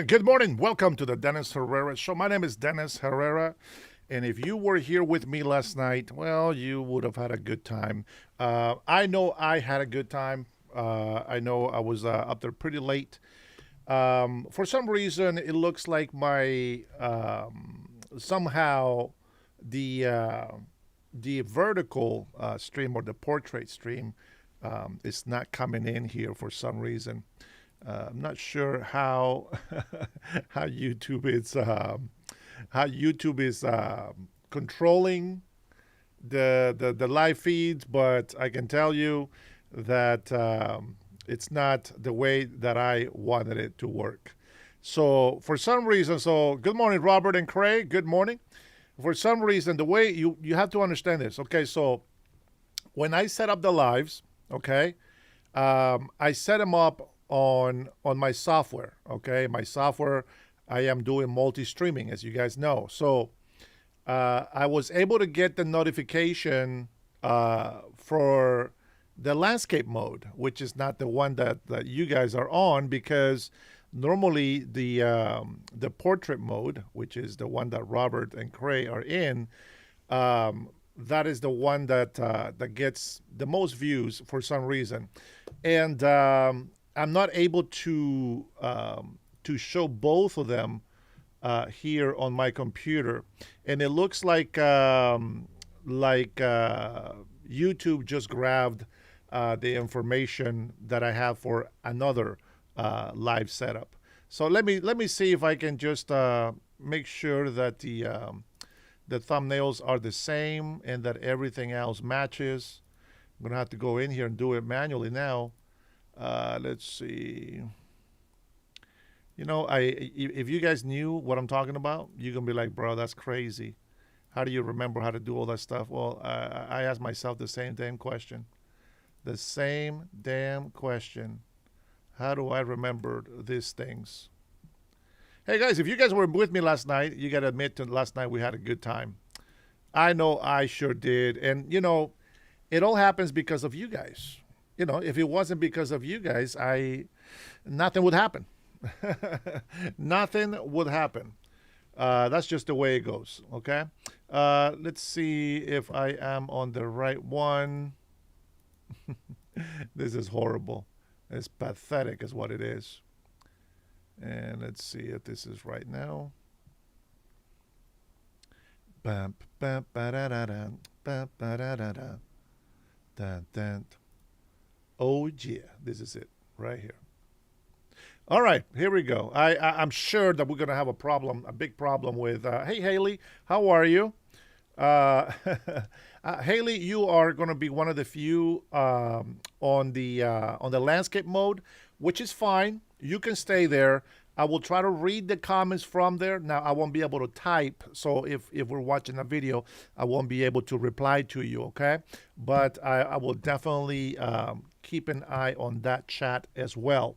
Good morning. Welcome to the Dennis Herrera Show. My name is Dennis Herrera. And if you were here with me last night, well, you would have had a good time. I know I had a good time. I know I was up there pretty late. For some reason, it looks like my somehow the uh, the vertical stream or the portrait stream is not coming in here for some reason. I'm not sure how how YouTube is controlling the live feeds, but I can tell you that it's not the way that I wanted it to work. So for some reason, so good morning, Robert and Craig. Good morning. For some reason, the way you have to understand this. Okay, so when I set up the lives, okay, I set them up on my software. Okay, my software. I am doing multi-streaming, as you guys know. So I was able to get the notification for the landscape mode, which is not the one that you guys are on, because normally the portrait mode, which is the one that Robert and Cray are in, that is the one that gets the most views for some reason, and I'm not able to show both of them here on my computer, and it looks like YouTube just grabbed the information that I have for another live setup. So let me see if I can just make sure that the thumbnails are the same and that everything else matches. I'm gonna have to go in here and do it manually now. Let's see. You know, if you guys knew what I'm talking about, you're gonna be like, bro, that's crazy. How do you remember how to do all that stuff? Well, I ask myself the same damn question. The same damn question. How do I remember these things? Hey guys, if you guys were with me last night, you gotta admit to last night we had a good time. I know I sure did, and it all happens because of you guys. If it wasn't because of you guys, nothing would happen. Nothing would happen. That's just the way it goes. Okay. Let's see if I am on the right one. This is horrible. It's pathetic, is what it is. And let's see if this is right now. Bam, bam, ba-da-da-da, bam, ba-da-da-da, dun, dun. Oh yeah, this is it right here. All right, here we go. I'm sure that we're gonna have a big problem with. Hey Haley, how are you? Uh, Haley, you are gonna be one of the few on the landscape mode, which is fine. You can stay there. I will try to read the comments from there. Now I won't be able to type, so if we're watching a video, I won't be able to reply to you. Okay, but I will definitely keep an eye on that chat as well,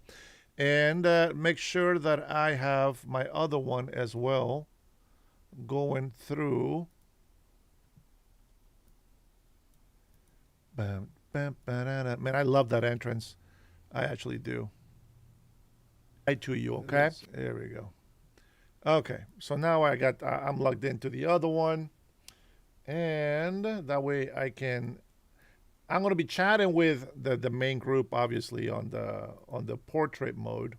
and make sure that I have my other one as well going through. Bam, bam, ba-da-da. Man, I love that entrance. I actually do. I to you, okay? There we go. Okay, so now I'm logged into the other one, and that way I'm going to be chatting with the main group, obviously on the portrait mode.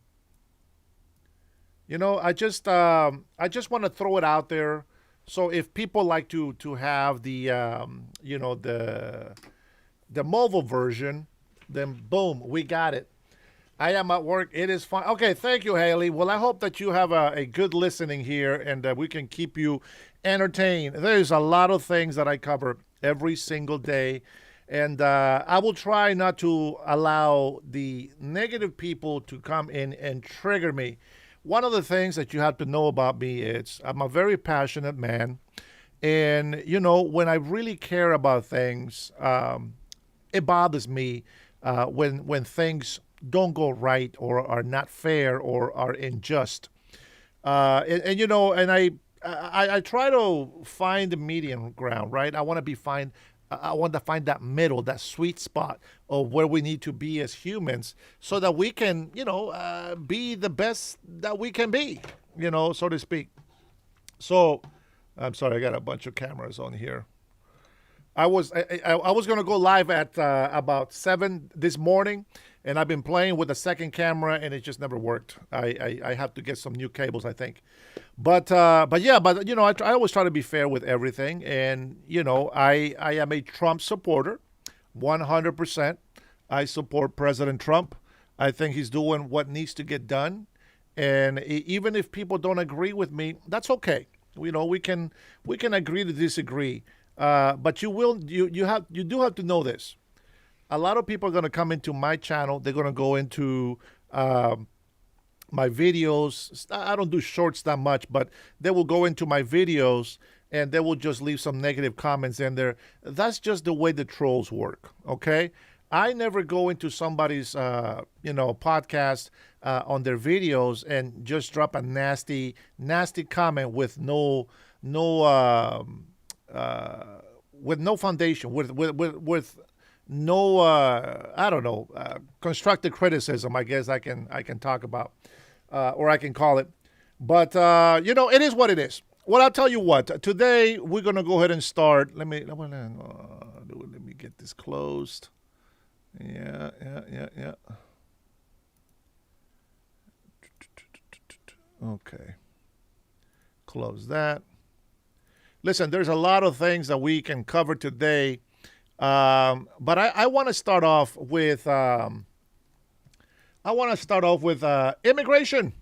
I just want to throw it out there. So if people like to have the mobile version, then boom, we got it. I am at work. It is fine. Okay, thank you, Haley. Well, I hope that you have a good listening here, and that we can keep you entertained. There's a lot of things that I cover every single day, and I will try not to allow the negative people to come in and trigger me. One of the things that you have to know about me is I'm a very passionate man, and when I really care about things, it bothers me when things don't go right or are not fair or are unjust. And I try to find the medium ground, right? I want to be fine. I want to find that middle, that sweet spot of where we need to be as humans, so that we can, be the best that we can be, so to speak. So, I'm sorry, I got a bunch of cameras on here. I was gonna go live at about 7 this morning, and I've been playing with the second camera, and it just never worked. I have to get some new cables, I think. But yeah, but I always try to be fair with everything, and I am a Trump supporter, 100%. I support President Trump. I think he's doing what needs to get done, and even if people don't agree with me, that's okay. We can agree to disagree. But you do have to know this. A lot of people are going to come into my channel. They're going to go into my videos. I don't do shorts that much, but they will go into my videos and they will just leave some negative comments in there. That's just the way the trolls work. Okay. I never go into somebody's, podcast on their videos and just drop a nasty, nasty comment with with no foundation, with no, I don't know, constructive criticism. I guess I can talk about, or I can call it. But it is what it is. Well, I'll tell you what. Today we're gonna go ahead and start. Let me get this closed. Yeah. Okay. Close that. Listen, there's a lot of things that we can cover today, but I want to start off with immigration.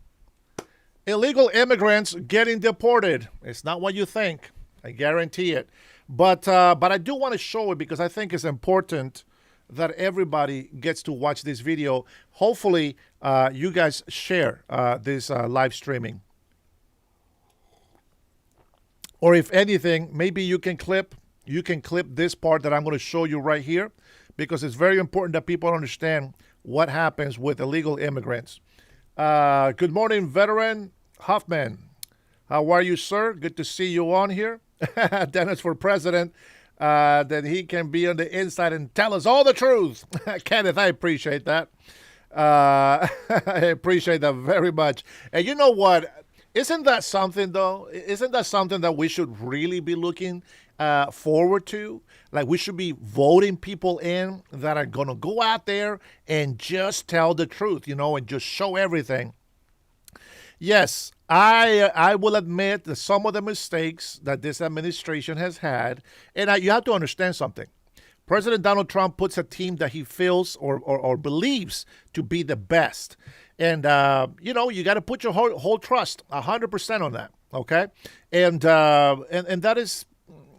Illegal immigrants getting deported. It's not what you think. I guarantee it. But I do want to show it because I think it's important that everybody gets to watch this video. Hopefully, you guys share this live streaming. Or if anything, maybe you can clip this part that I'm going to show you right here, because it's very important that people understand what happens with illegal immigrants. Good morning, veteran Huffman. How are you, sir? Good to see you on here. Dennis for president. That he can be on the inside and tell us all the truth. Kenneth, I appreciate that. I appreciate that very much. And you know what? Isn't that something, though? Isn't that something that we should really be looking forward to? Like, we should be voting people in that are going to go out there and just tell the truth, and just show everything. Yes, I will admit that some of the mistakes that this administration has had, and you have to understand something. President Donald Trump puts a team that he feels or believes to be the best. And, you got to put your whole trust, 100% on that, okay? And that is,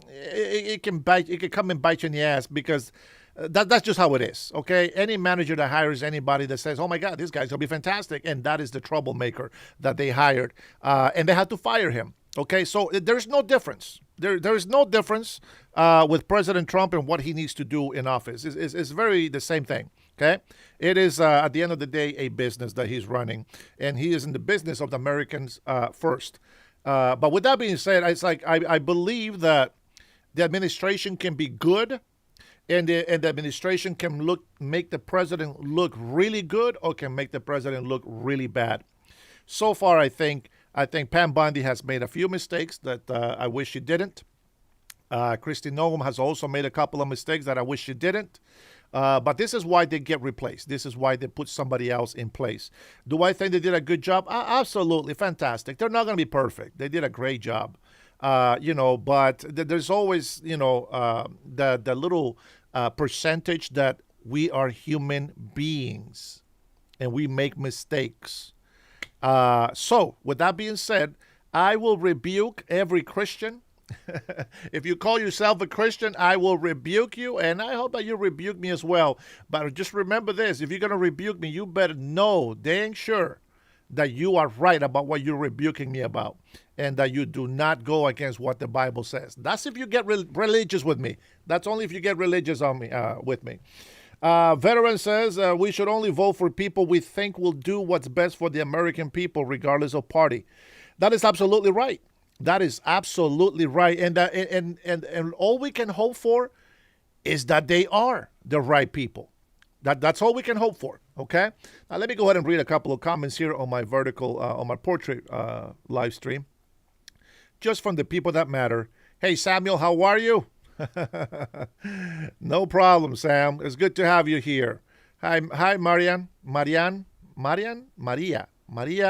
it can come and bite you in the ass, because that's just how it is, okay? Any manager that hires anybody that says, oh, my God, this guy's going to be fantastic, and that is the troublemaker that they hired, and they had to fire him, okay? So there's no difference. There is no difference with President Trump and what he needs to do in office. It's very the same thing. Okay, it is at the end of the day a business that he's running, and he is in the business of the Americans first. But with that being said, it's like I believe that the administration can be good, and the administration can make the president look really good, or can make the president look really bad. So far, I think Pam Bondi has made a few mistakes that I wish she didn't. Kristi Noem has also made a couple of mistakes that I wish she didn't. But this is why they get replaced. This is why they put somebody else in place. Do I think they did a good job? Absolutely. Fantastic. They're not going to be perfect. They did a great job. But there's always, the little percentage that we are human beings and we make mistakes. So with that being said, I will rebuke every Christian. If you call yourself a Christian, I will rebuke you, and I hope that you rebuke me as well. But just remember this: if you're going to rebuke me, you better know dang sure that you are right about what you're rebuking me about, and that you do not go against what the Bible says. That's if you get religious with me. That's only if you get religious on me with me. Veteran says we should only vote for people we think will do what's best for the American people, regardless of party. That is absolutely right. That is absolutely right. And all we can hope for is that they are the right people. That's all we can hope for. Okay. Now let me go ahead and read a couple of comments here on my on my portrait live stream, just from the people that matter. Hey Samuel, how are you? No problem, Sam. It's good to have you here. Hi, Marian, Maria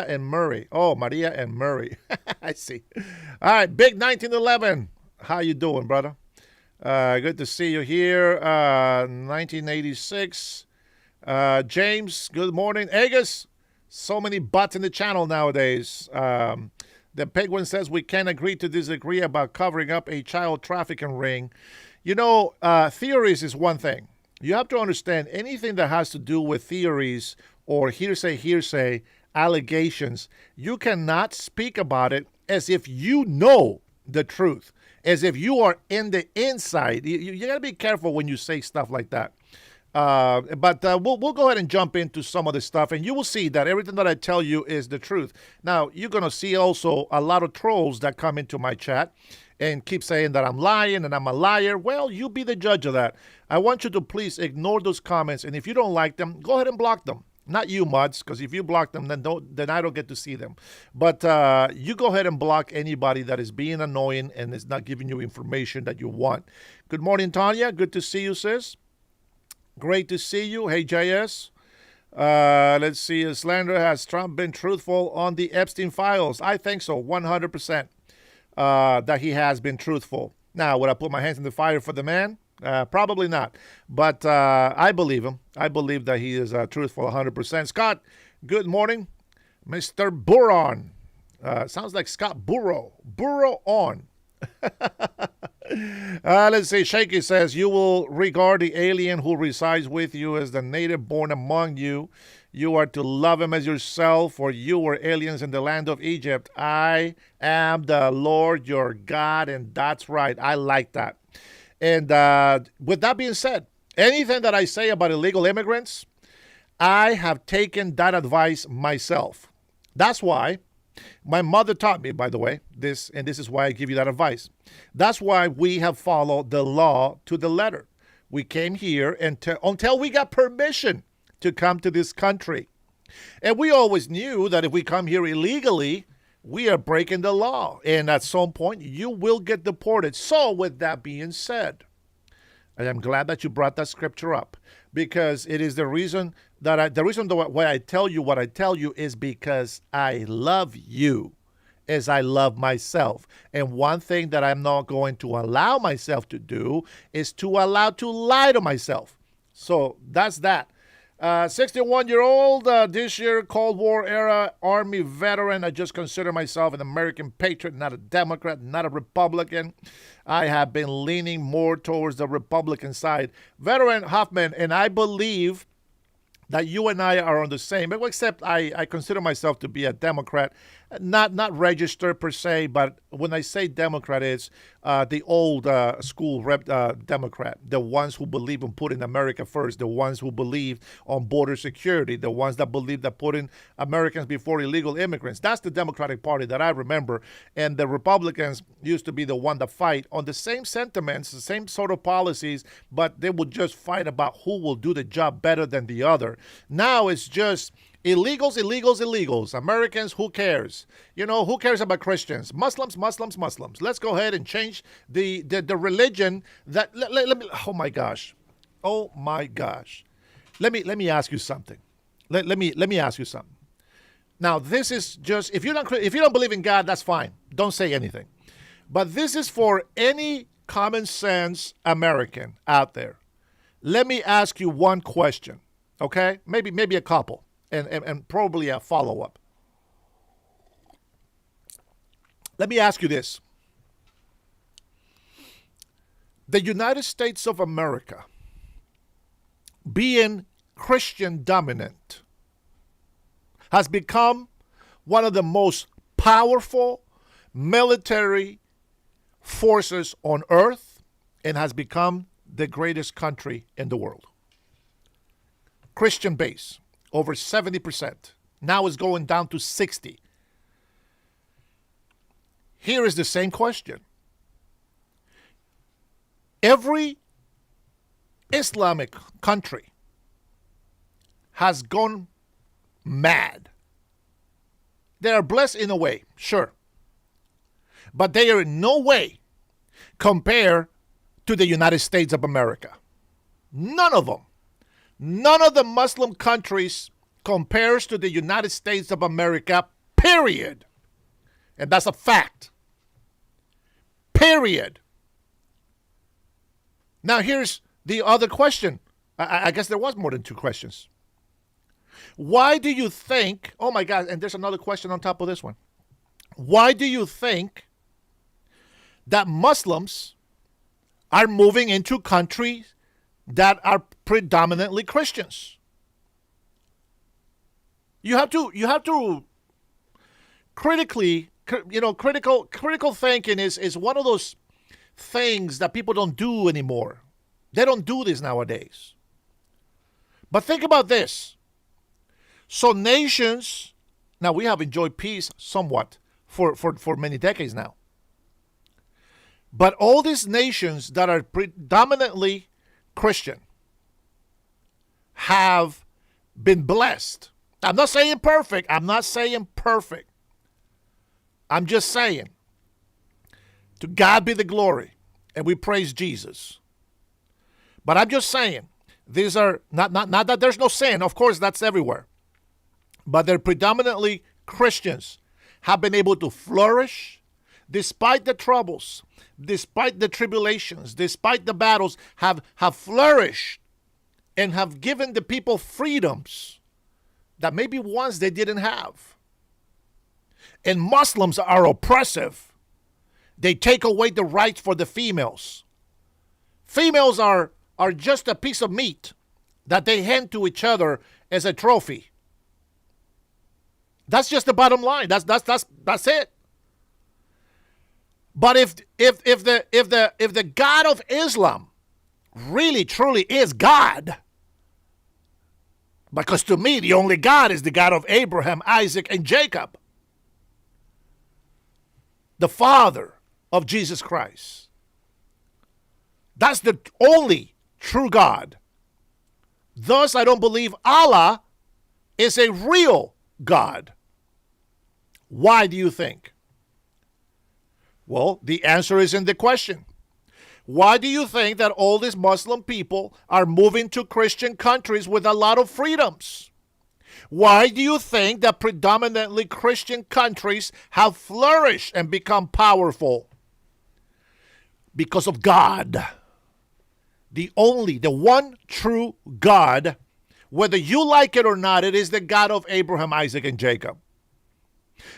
and Murray. Oh, Maria and Murray. I see. All right, Big 1911. How you doing, brother? Good to see you here. 1986. James, good morning. Agus, so many butts in the channel nowadays. The Penguin says we can't agree to disagree about covering up a child trafficking ring. You know, theories is one thing. You have to understand anything that has to do with theories or hearsay, allegations, you cannot speak about it as if you know the truth, as if you are in the inside. You got to be careful when you say stuff like that. But we'll go ahead and jump into some of the stuff, and you will see that everything that I tell you is the truth. Now, you're going to see also a lot of trolls that come into my chat and keep saying that I'm lying and I'm a liar. Well, you be the judge of that. I want you to please ignore those comments, and if you don't like them, go ahead and block them. Not you, Muds, because if you block them, then I don't get to see them. But you go ahead and block anybody that is being annoying and is not giving you information that you want. Good morning, Tanya. Good to see you, sis. Great to see you. Hey, JS. Let's see. Slander, has Trump been truthful on the Epstein files? I think so, 100%, that he has been truthful. Now, would I put my hands in the fire for the man? Probably not. But I believe him. I believe that he is truthful 100%. Scott, good morning. Mr. Buron. Sounds like Scott Burrow. Burrow on. Let's see. Shaky says, you will regard the alien who resides with you as the native born among you. You are to love him as yourself, for you were aliens in the land of Egypt. I am the Lord your God, and that's right. I like that. And with that being said, anything that I say about illegal immigrants, I have taken that advice myself. That's why my mother taught me, by the way, this is why I give you that advice. That's why we have followed the law to the letter. We came here until we got permission to come to this country. And we always knew that if we come here illegally, we are breaking the law. And at some point, you will get deported. So with that being said, I am glad that you brought that scripture up, because it is the reason why I tell you what I tell you is because I love you as I love myself. And one thing that I'm not going to allow myself to do is to lie to myself. So that's that. 61-year-old, this year Cold War era Army veteran. I just consider myself an American patriot, not a Democrat, not a Republican. I have been leaning more towards the Republican side. Veteran Hoffman, and I believe that you and I are on the same, except I consider myself to be a Democrat, not registered per se, but when I say Democrat, it's the old school Democrat, the ones who believe in putting America first, the ones who believe on border security, the ones that believe that putting Americans before illegal immigrants. That's the Democratic Party that I remember. And the Republicans used to be the one that fight on the same sentiments, the same sort of policies, but they would just fight about who will do the job better than the other. Now it's just illegals. Americans, who cares? You know, who cares about Christians? Muslims. Let's go ahead and change the religion that, let me, oh my gosh. Let me ask you something. Let me ask you something. Now, this is just, if you don't believe in God, that's fine. Don't say anything. But this is for any common sense American out there. Let me ask you one question. Okay? Maybe a couple. And probably a follow-up. Let me ask you this. The United States of America, being Christian dominant, has become one of the most powerful military forces on earth and has become the greatest country in the world. Christian base. Over 70%. Now it's going down to 60%. Here is the same question. Every Islamic country has gone mad. They are blessed in a way, sure. But they are in no way compared to the United States of America. None of them. None of the Muslim countries compares to the United States of America, period. And that's a fact. Period. Now here's the other question. I guess there was more than two questions. Why do you think, oh my God, and there's another question on top of this one. Why do you think that Muslims are moving into countries that are predominantly Christians? You have to critically, critical thinking is one of those things that people don't do anymore. They don't do this nowadays. But think about this. So nations, now we have enjoyed peace somewhat for many decades now. But all these nations that are predominantly Christian have been blessed. I'm not saying perfect. I'm just saying, to God be the glory, and we praise Jesus. But I'm just saying, these are not that there's no sin. Of course, that's everywhere. But they're predominantly Christians, have been able to flourish despite the troubles, despite the tribulations, despite the battles, have flourished and have given the people freedoms that maybe once they didn't have. And Muslims are oppressive. They take away the rights for the females. Females are just a piece of meat that they hand to each other as a trophy. That's just the bottom line. That's it. But if the God of Islam really truly is God, because to me the only God is the God of Abraham, Isaac, and Jacob, the Father of Jesus Christ. That's the only true God. Thus, I don't believe Allah is a real God. Why do you think? Well, the answer is in the question. Why do you think that all these Muslim people are moving to Christian countries with a lot of freedoms? Why do you think that predominantly Christian countries have flourished and become powerful? Because of God. The one true God, whether you like it or not, it is the God of Abraham, Isaac, and Jacob.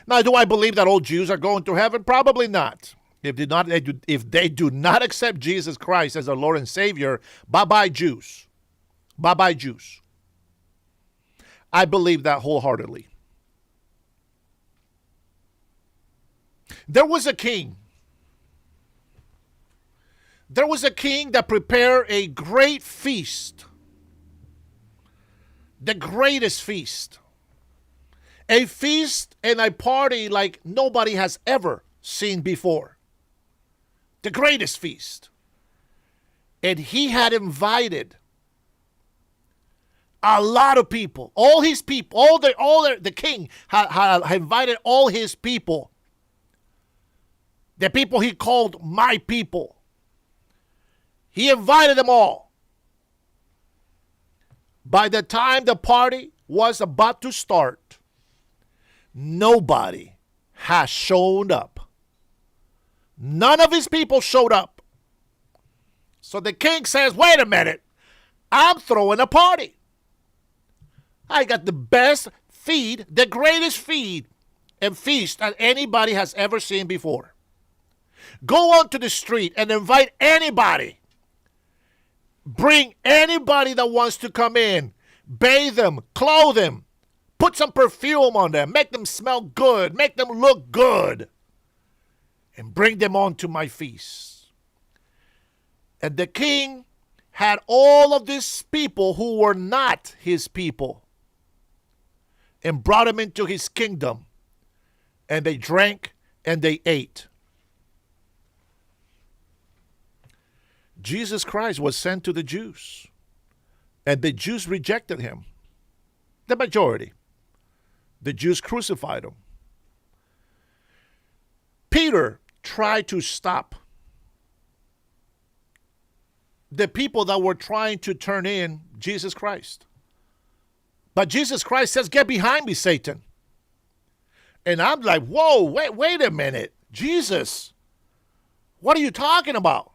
Now, do I believe that all Jews are going to heaven? Probably not. If they do not accept Jesus Christ as their Lord and Savior, bye-bye Jews. Bye-bye Jews. I believe that wholeheartedly. There was a king. There was a king that prepared a great feast. The greatest feast. A feast and a party like nobody has ever seen before. The greatest feast. And he had invited a lot of people. All his people. The king had invited all his people. The people he called my people. He invited them all. By the time the party was about to start, nobody has shown up. None of his people showed up. So the king says, wait a minute, I'm throwing a party. I got the best feed, the greatest feed and feast that anybody has ever seen before. Go onto the street and invite anybody. Bring anybody that wants to come in. Bathe them, clothe them, put some perfume on them, make them smell good, make them look good, and bring them on to my feast. And the king had all of these people who were not his people and brought them into his kingdom. And they drank and they ate. Jesus Christ was sent to the Jews, and the Jews rejected him. The majority. The Jews crucified him. Peter tried to stop the people that were trying to turn in Jesus Christ. But Jesus Christ says, "Get behind me, Satan." And I'm like, whoa, wait a minute. Jesus, what are you talking about?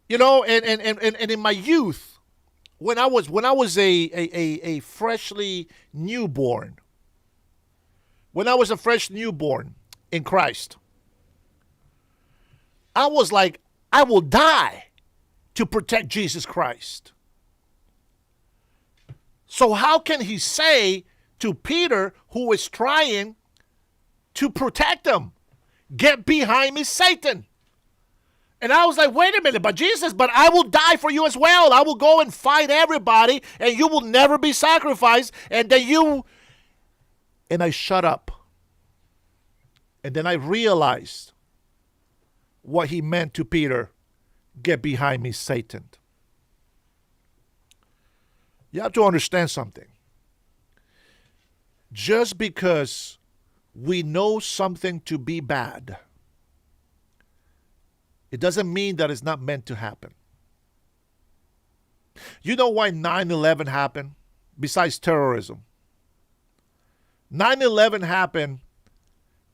You know, and in my youth, when I was a freshly newborn, when I was a fresh newborn in Christ, I was like, I will die to protect Jesus Christ. So how can he say to Peter, who is trying to protect him, "Get behind me, Satan"? And I was like, wait a minute, but Jesus, but I will die for you as well. I will go and fight everybody, and you will never be sacrificed. And I shut up. And then I realized what he meant to Peter: "Get behind me, Satan." You have to understand something. Just because we know something to be bad, it doesn't mean that it's not meant to happen. You know why 9/11 happened? Besides terrorism. 9/11 happened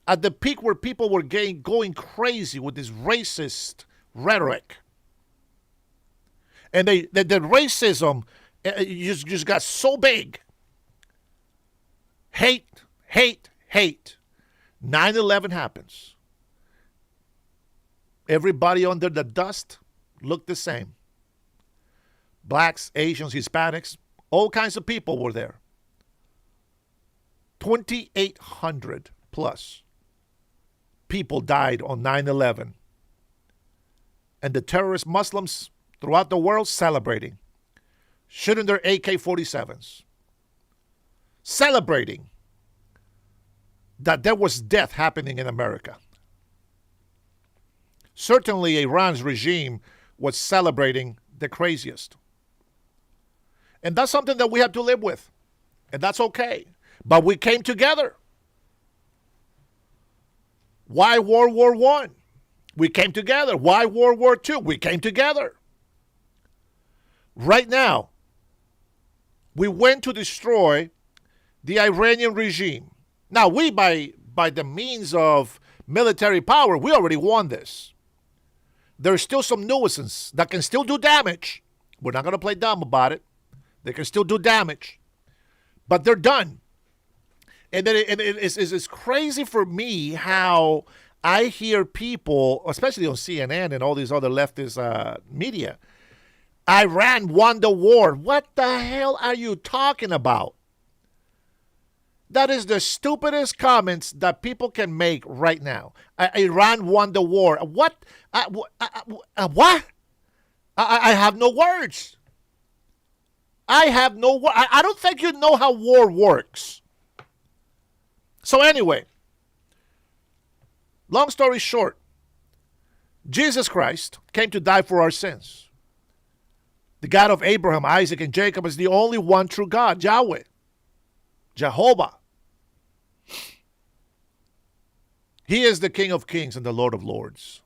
at the peak where people were going crazy with this racist rhetoric. And the racism just got so big. Hate. 9/11 happens. Everybody under the dust looked the same. Blacks, Asians, Hispanics, all kinds of people were there. 2,800 plus people died on 9/11. And the terrorist Muslims throughout the world celebrating, shooting their AK-47s, celebrating that there was death happening in America. Certainly Iran's regime was celebrating the craziest. And that's something that we have to live with. And that's okay. But we came together. Why World War I? We came together. Why World War II? We came together. Right now, we went to destroy the Iranian regime. Now, we, by the means of military power, we already won this. There's still some nuisances that can still do damage. We're not going to play dumb about it. They can still do damage. But they're done. And then it's crazy for me how I hear people, especially on CNN and all these other leftist media, Iran won the war. What the hell are you talking about? That is the stupidest comments that people can make right now. Iran won the war. What? What? I have no words. I have no words. I don't think you know how war works. So anyway, long story short, Jesus Christ came to die for our sins. The God of Abraham, Isaac, and Jacob is the only one true God, Yahweh, Jehovah. He is the King of Kings and the Lord of Lords.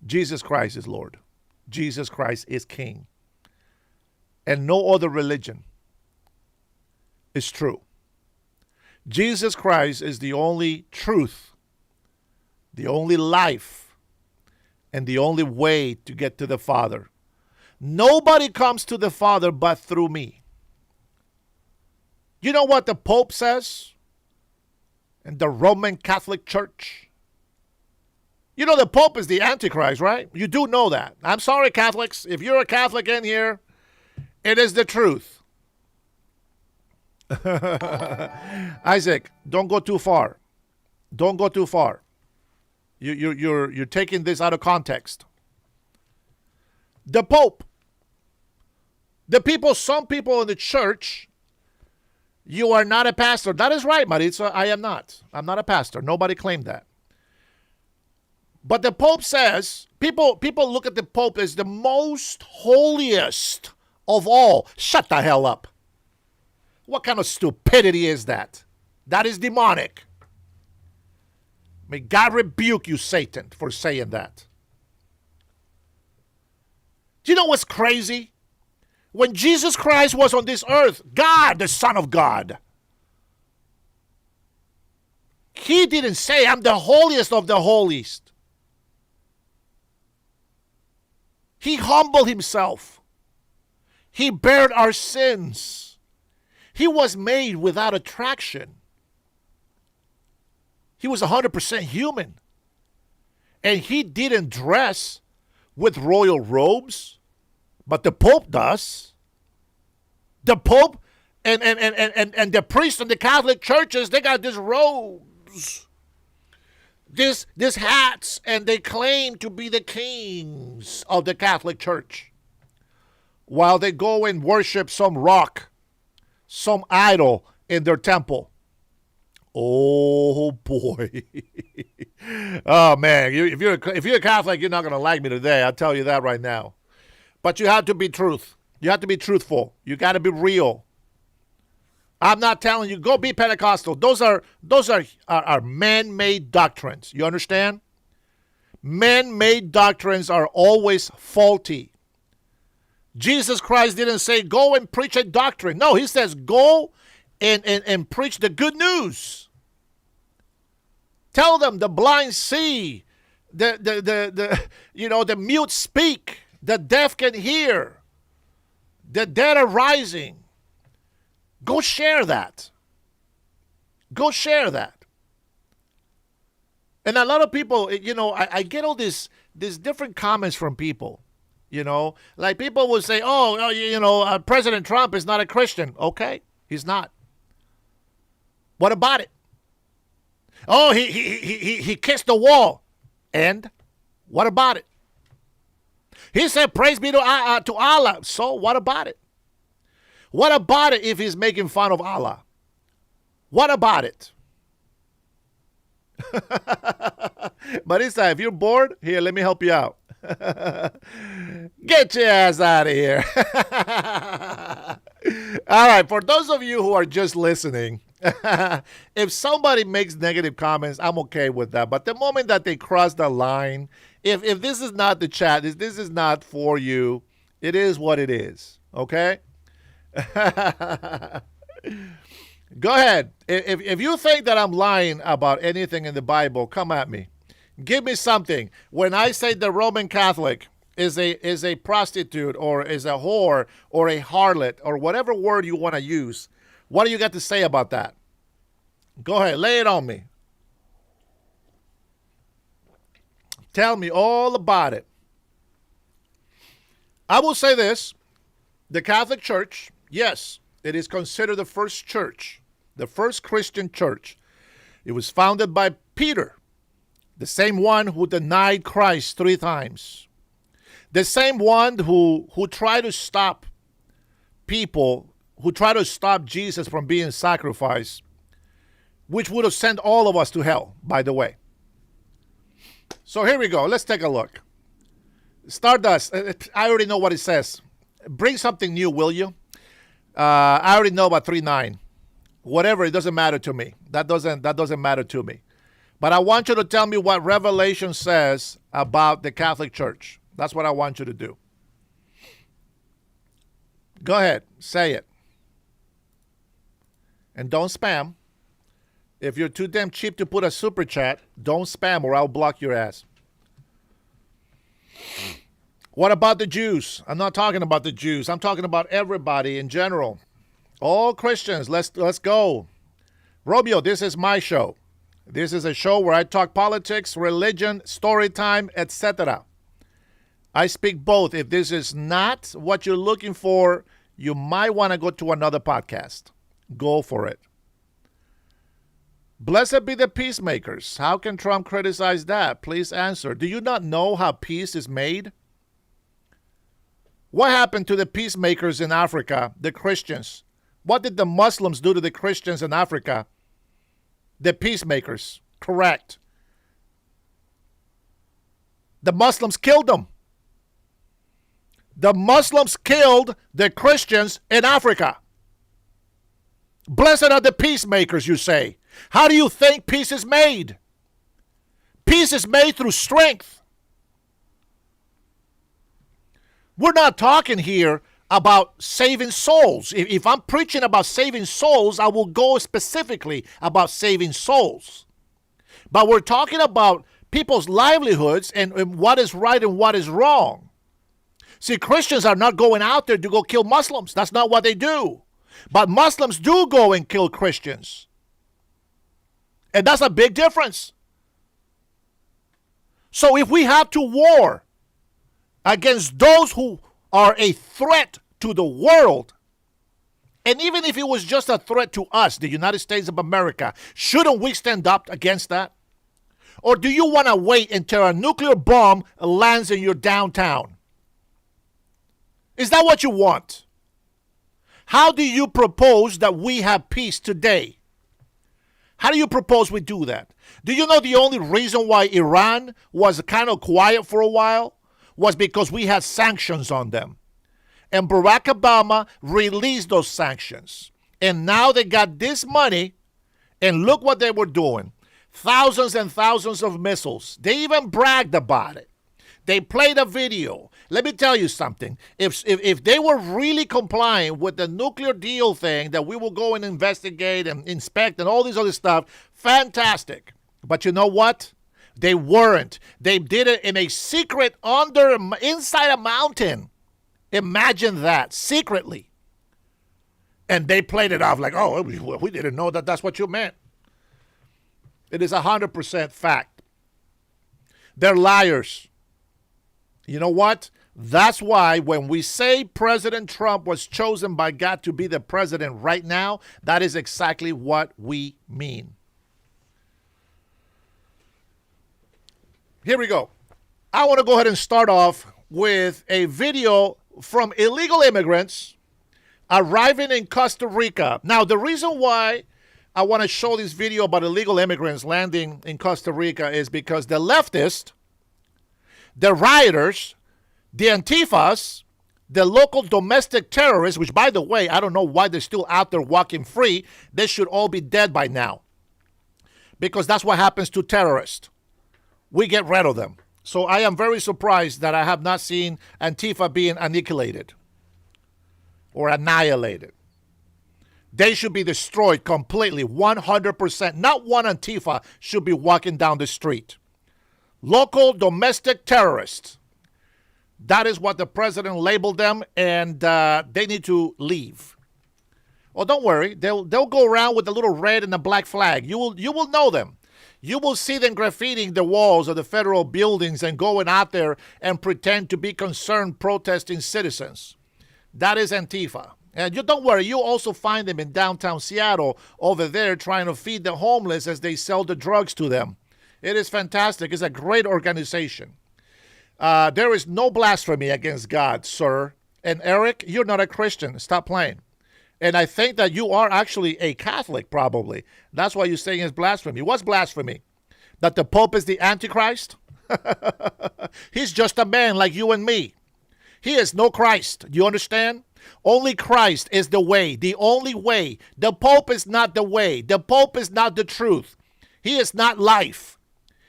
Jesus Christ is Lord. Jesus Christ is King. And no other religion is true. Jesus Christ is the only truth, the only life, and the only way to get to the Father. Nobody comes to the Father but through me. You know what the Pope says? And the Roman Catholic Church? You know the Pope is the Antichrist, right? You do know that. I'm sorry, Catholics. If you're a Catholic in here, it is the truth. Isaac, don't go too far. Don't go too far. You're taking this out of context. The Pope. The people, some people in the church, you are not a pastor. That is right, Maritza. I am not. I'm not a pastor. Nobody claimed that. But the Pope says, people look at the Pope as the most holiest of all. Shut the hell up. What kind of stupidity is that? That is demonic. May God rebuke you, Satan, for saying that. Do you know what's crazy? When Jesus Christ was on this earth, God, the Son of God, he didn't say, I'm the holiest of the holiest. He humbled himself. He bared our sins. He was made without attraction. He was 100% human. And he didn't dress with royal robes, but the Pope does. The Pope and the priests in the Catholic churches, they got these robes, these hats, and they claim to be the kings of the Catholic Church, while they go and worship some rock, some idol in their temple. Oh boy. Oh man, if you're a Catholic, you're not going to like me today. I'll tell you that right now. But you have to be truth. You have to be truthful. You got to be real. I'm not telling you go be Pentecostal. Those are man-made doctrines. You understand? Man-made doctrines are always faulty. Jesus Christ didn't say go and preach a doctrine. No, he says go and preach the good news. Tell them the blind see, the mute speak, the deaf can hear, the dead are rising. Go share that. Go share that. And a lot of people, I get all these different comments from people. Like people will say, President Trump is not a Christian. Okay, he's not. What about it? Oh, he kissed the wall. And what about it? He said, praise be to Allah. So what about it? What about it if he's making fun of Allah? What about it? Marisa, if you're bored, here, let me help you out. Get your ass out of here. All right, for those of you who are just listening, if somebody makes negative comments, I'm okay with that. But the moment that they cross the line, if this is not the chat, if this is not for you, it is what it is. Okay? Go ahead. If you think that I'm lying about anything in the Bible, come at me. Give me something. When I say the Roman Catholic is a prostitute or is a whore or a harlot or whatever word you want to use, what do you got to say about that? Go ahead. Lay it on me. Tell me all about it. I will say this. The Catholic Church, yes, it is considered the first church, the first Christian church. It was founded by Peter, the same one who denied Christ 3 times. The same one who tried to stop people, who tried to stop Jesus from being sacrificed, which would have sent all of us to hell, by the way. So here we go. Let's take a look. Stardust, I already know what it says. Bring something new, will you? I already know about 3:9. Whatever, it doesn't matter to me. That doesn't matter to me. But I want you to tell me what Revelation says about the Catholic Church. That's what I want you to do. Go ahead, say it. And don't spam. If you're too damn cheap to put a super chat, don't spam or I'll block your ass. What about the Jews? I'm not talking about the Jews. I'm talking about everybody in general. All Christians, let's go. Romeo, this is my show. This is a show where I talk politics, religion, story time, etc. I speak both. If this is not what you're looking for, you might want to go to another podcast. Go for it. Blessed be the peacemakers. How can Trump criticize that? Please answer. Do you not know how peace is made? What happened to the peacemakers in Africa, the Christians? What did the Muslims do to the Christians in Africa? The peacemakers. Correct. The Muslims killed them. The Muslims killed the Christians in Africa. Blessed are the peacemakers, you say. How do you think peace is made? Peace is made through strength. We're not talking here about saving souls. If I'm preaching about saving souls, I will go specifically about saving souls. But we're talking about people's livelihoods and what is right and what is wrong. See, Christians are not going out there to go kill Muslims. That's not what they do. But Muslims do go and kill Christians. And that's a big difference. So if we have to war against those who are a threat to the world, and even if it was just a threat to us, the United States of America, shouldn't we stand up against that? Or do you want to wait until a nuclear bomb lands in your downtown? Is that what you want? How do you propose that we have peace today? How do you propose we do that? Do you know the only reason why Iran was kind of quiet for a while was because we had sanctions on them? And Barack Obama released those sanctions. And now they got this money, and look what they were doing. Thousands and thousands of missiles. They even bragged about it. They played a video. Let me tell you something. If they were really complying with the nuclear deal thing that we will go and investigate and inspect and all this other stuff, fantastic. But you know what? They weren't. They did it in a secret inside a mountain. Imagine that, secretly. And they played it off like, oh, we didn't know that that's what you meant. It is 100% fact. They're liars. You know what? That's why when we say President Trump was chosen by God to be the president right now, that is exactly what we mean. Here we go. I want to go ahead and start off with a video from illegal immigrants arriving in Costa Rica. Now, the reason why I want to show this video about illegal immigrants landing in Costa Rica is because the leftists, the rioters, the Antifas, the local domestic terrorists, which, by the way, I don't know why they're still out there walking free. They should all be dead by now. Because that's what happens to terrorists. We get rid of them. So I am very surprised that I have not seen Antifa being annihilated or annihilated. They should be destroyed completely, 100%. Not one Antifa should be walking down the street. Local domestic terrorists. That is what the president labeled them, and they need to leave. Oh, don't worry. They'll go around with the little red and the black flag. You will know them. You will see them graffitiing the walls of the federal buildings and going out there and pretend to be concerned protesting citizens. That is Antifa. And you don't worry, you'll also find them in downtown Seattle over there trying to feed the homeless as they sell the drugs to them. It is fantastic. It's a great organization. There is no blasphemy against God, sir. And Eric, you're not a Christian. Stop playing. And I think that you are actually a Catholic, probably. That's why you're saying it's blasphemy. What's blasphemy? That the Pope is the Antichrist? He's just a man like you and me. He is no Christ. Do you understand? Only Christ is the way, the only way. The Pope is not the way. The Pope is not the truth. He is not life.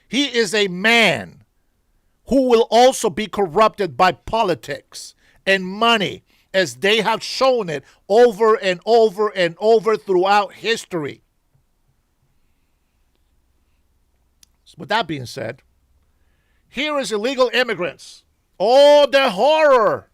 He is a man who will also be corrupted by politics and money, as they have shown it over and over and over throughout history. So with that being said, here is illegal immigrants. Oh, the horror.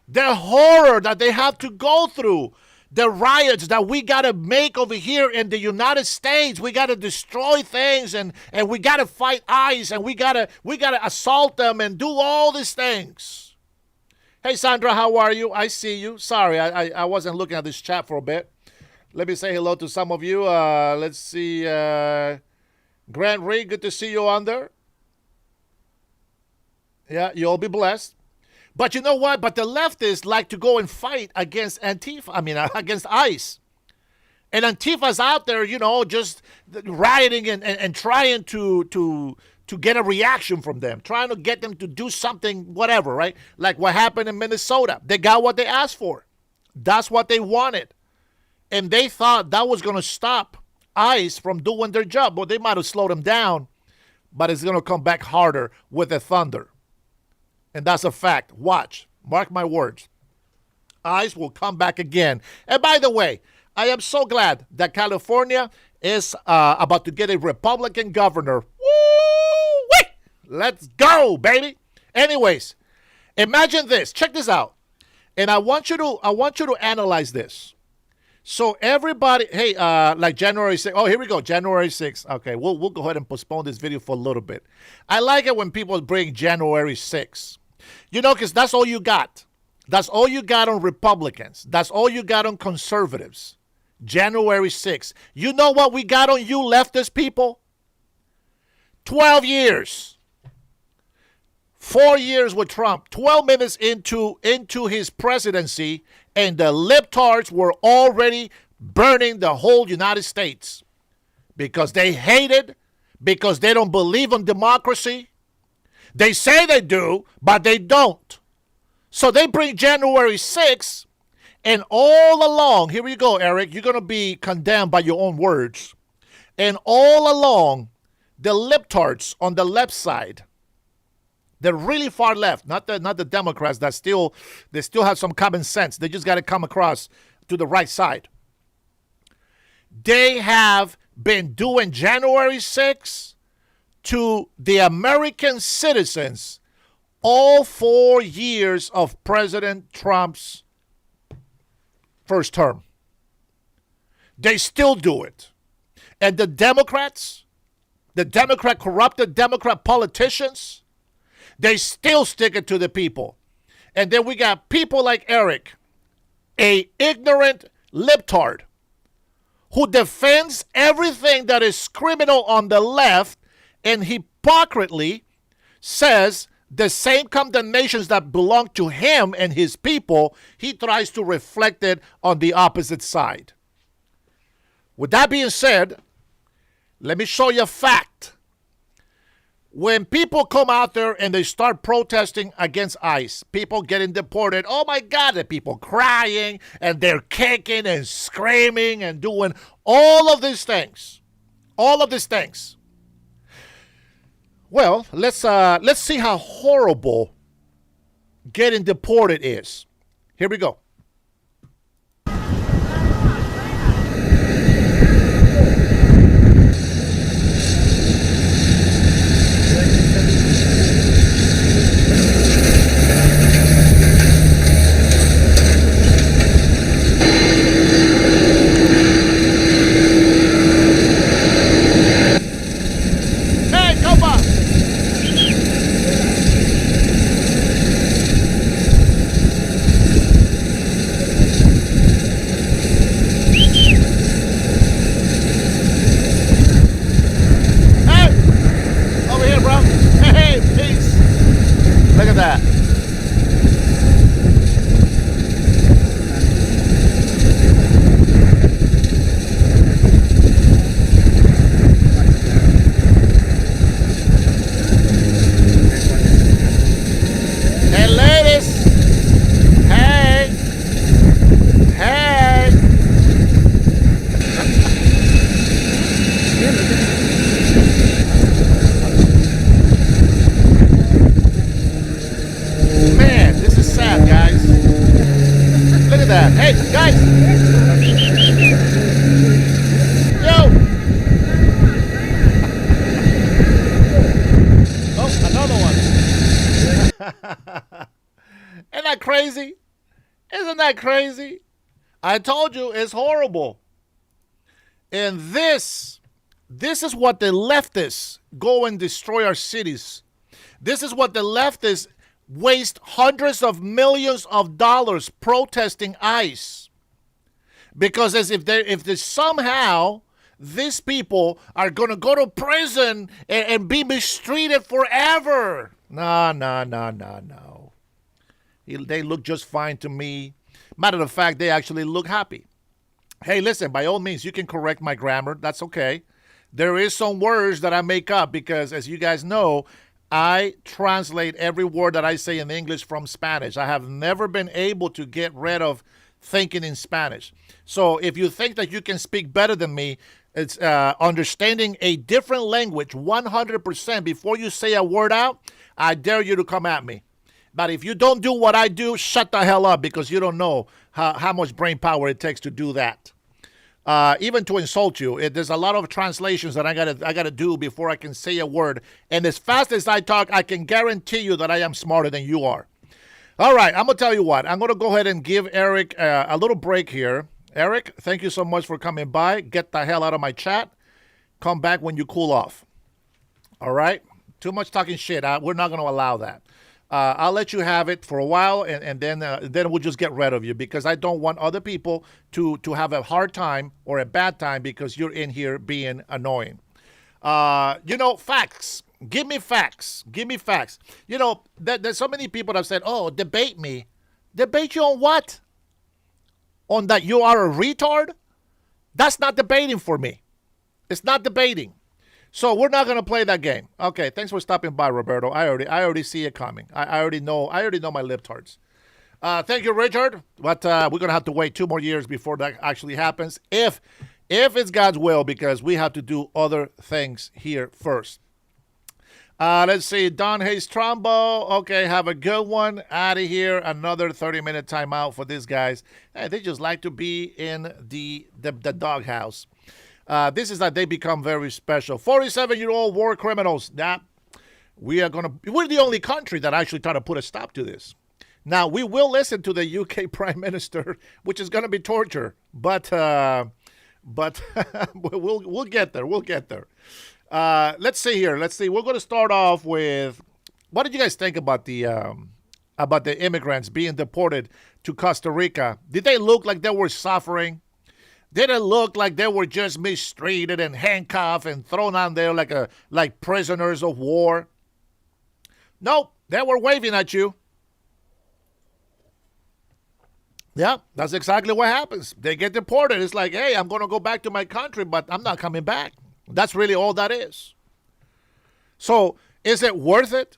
The horror that they have to go through. The riots that we got to make over here in the United States. We got to destroy things and we got to fight ICE and we got to assault them and do all these things. Hey, Sandra, how are you? I see you. Sorry, I wasn't looking at this chat for a bit. Let me say hello to some of you. Let's see. Grant Reed, good to see you on there. Yeah, you'll be blessed. But you know what? But the leftists like to go and fight against against ICE. And Antifa's out there, just rioting and trying to to get a reaction from them, trying to get them to do something, whatever, right? Like what happened in Minnesota. They got what they asked for. That's what they wanted. And they thought that was going to stop ICE from doing their job. Well, they might have slowed them down, but it's going to come back harder with the thunder. And that's a fact. Watch. Mark my words. ICE will come back again. And by the way, I am so glad that California is about to get a Republican governor. Woo-wee! Let's go, baby. Anyways, imagine this. Check this out. And I want you to analyze this. So everybody, hey, like January 6th. Oh, here we go. January 6th. Okay, we'll go ahead and postpone this video for a little bit. I like it when people bring January 6th. You know, because that's all you got. That's all you got on Republicans. That's all you got on conservatives. January 6th. You know what we got on you leftist people? 12 years. 4 years with Trump. 12 minutes into his presidency, and the libtards were already burning the whole United States because they hate it, because they don't believe in democracy. They say they do, but they don't. So they bring January 6th, and all along, here we go, Eric, you're going to be condemned by your own words. And all along, the libtards on the left side, the really far left, not the Democrats that still have some common sense. They just got to come across to the right side. They have been doing January 6th to the American citizens all 4 years of President Trump's first term. They still do it. And the Democrats, corrupted Democrat politicians, they still stick it to the people. And then we got people like Eric, a ignorant libtard, who defends everything that is criminal on the left and hypocritically says the same condemnations that belong to him and his people, he tries to reflect it on the opposite side. With that being said, let me show you a fact. When people come out there and they start protesting against ICE, people getting deported, oh my God, the people crying and they're kicking and screaming and doing all of these things. All of these things. Well, let's see how horrible getting deported is. Here we go. Hey, guys! Yo! Oh, another one. Isn't that crazy? Isn't that crazy? I told you it's horrible. And this is what the leftists go and destroy our cities. This is what the leftists waste hundreds of millions of dollars protesting ICE, because as if they somehow these people are going to go to prison and be mistreated forever. No. They look just fine to me. Matter of fact, they actually look happy. Hey, listen, by all means, you can correct my grammar. That's okay. There is some words that I make up because, as you guys know, I translate every word that I say in English from Spanish. I have never been able to get rid of thinking in Spanish. So if you think that you can speak better than me, it's understanding a different language 100% before you say a word out, I dare you to come at me. But if you don't do what I do, shut the hell up because you don't know how much brain power it takes to do that. Even to insult you, there's a lot of translations that I gotta do before I can say a word. And as fast as I talk, I can guarantee you that I am smarter than you are. All right, I'm gonna tell you what. I'm gonna go ahead and give Eric a little break here. Eric, thank you so much for coming by. Get the hell out of my chat. Come back when you cool off. All right? Too much talking shit. We're not gonna allow that. I'll let you have it for a while, and then we'll just get rid of you because I don't want other people to have a hard time or a bad time because you're in here being annoying. Facts. Give me facts. Give me facts. There's so many people that have said, oh, debate me. Debate you on what? On that you are a retard? That's not debating for me. It's not debating. So we're not going to play that game. Okay, thanks for stopping by, Roberto. I already see it coming. I already know my libtards. Thank you, Richard. But we're going to have to wait 2 more years before that actually happens. If it's God's will, because we have to do other things here first. Let's see. Don Hayes Trombo. Okay, have a good one. Out of here. Another 30-minute timeout for these guys. Hey, they just like to be in the doghouse. This is that they become very special. 47-year-old war criminals. We're the only country that actually try to put a stop to this. Now, we will listen to the UK Prime Minister, which is going to be torture. But we'll get there. We'll get there. Let's see here. Let's see. We're going to start off with, what did you guys think about the immigrants being deported to Costa Rica? Did they look like they were suffering? Did it look like they were just mistreated and handcuffed and thrown on there like prisoners of war? Nope, they were waving at you. Yeah, that's exactly what happens. They get deported. It's like, hey, I'm going to go back to my country, but I'm not coming back. That's really all that is. So is it worth it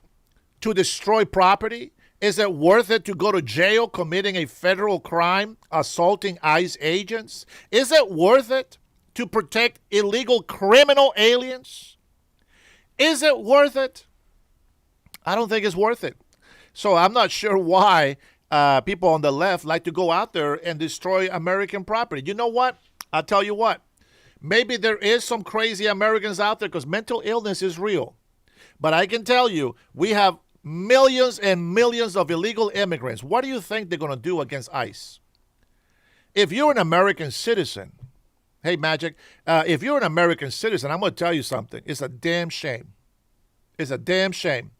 to destroy property? Is it worth it to go to jail committing a federal crime, assaulting ICE agents? Is it worth it to protect illegal criminal aliens? Is it worth it? I don't think it's worth it. So I'm not sure why people on the left like to go out there and destroy American property. You know what? I'll tell you what. Maybe there is some crazy Americans out there because mental illness is real. But I can tell you, we have millions and millions of illegal immigrants. What do you think they're going to do against ICE? If you're an American citizen, hey, Magic, if you're an American citizen, I'm going to tell you something. It's a damn shame. It's a damn shame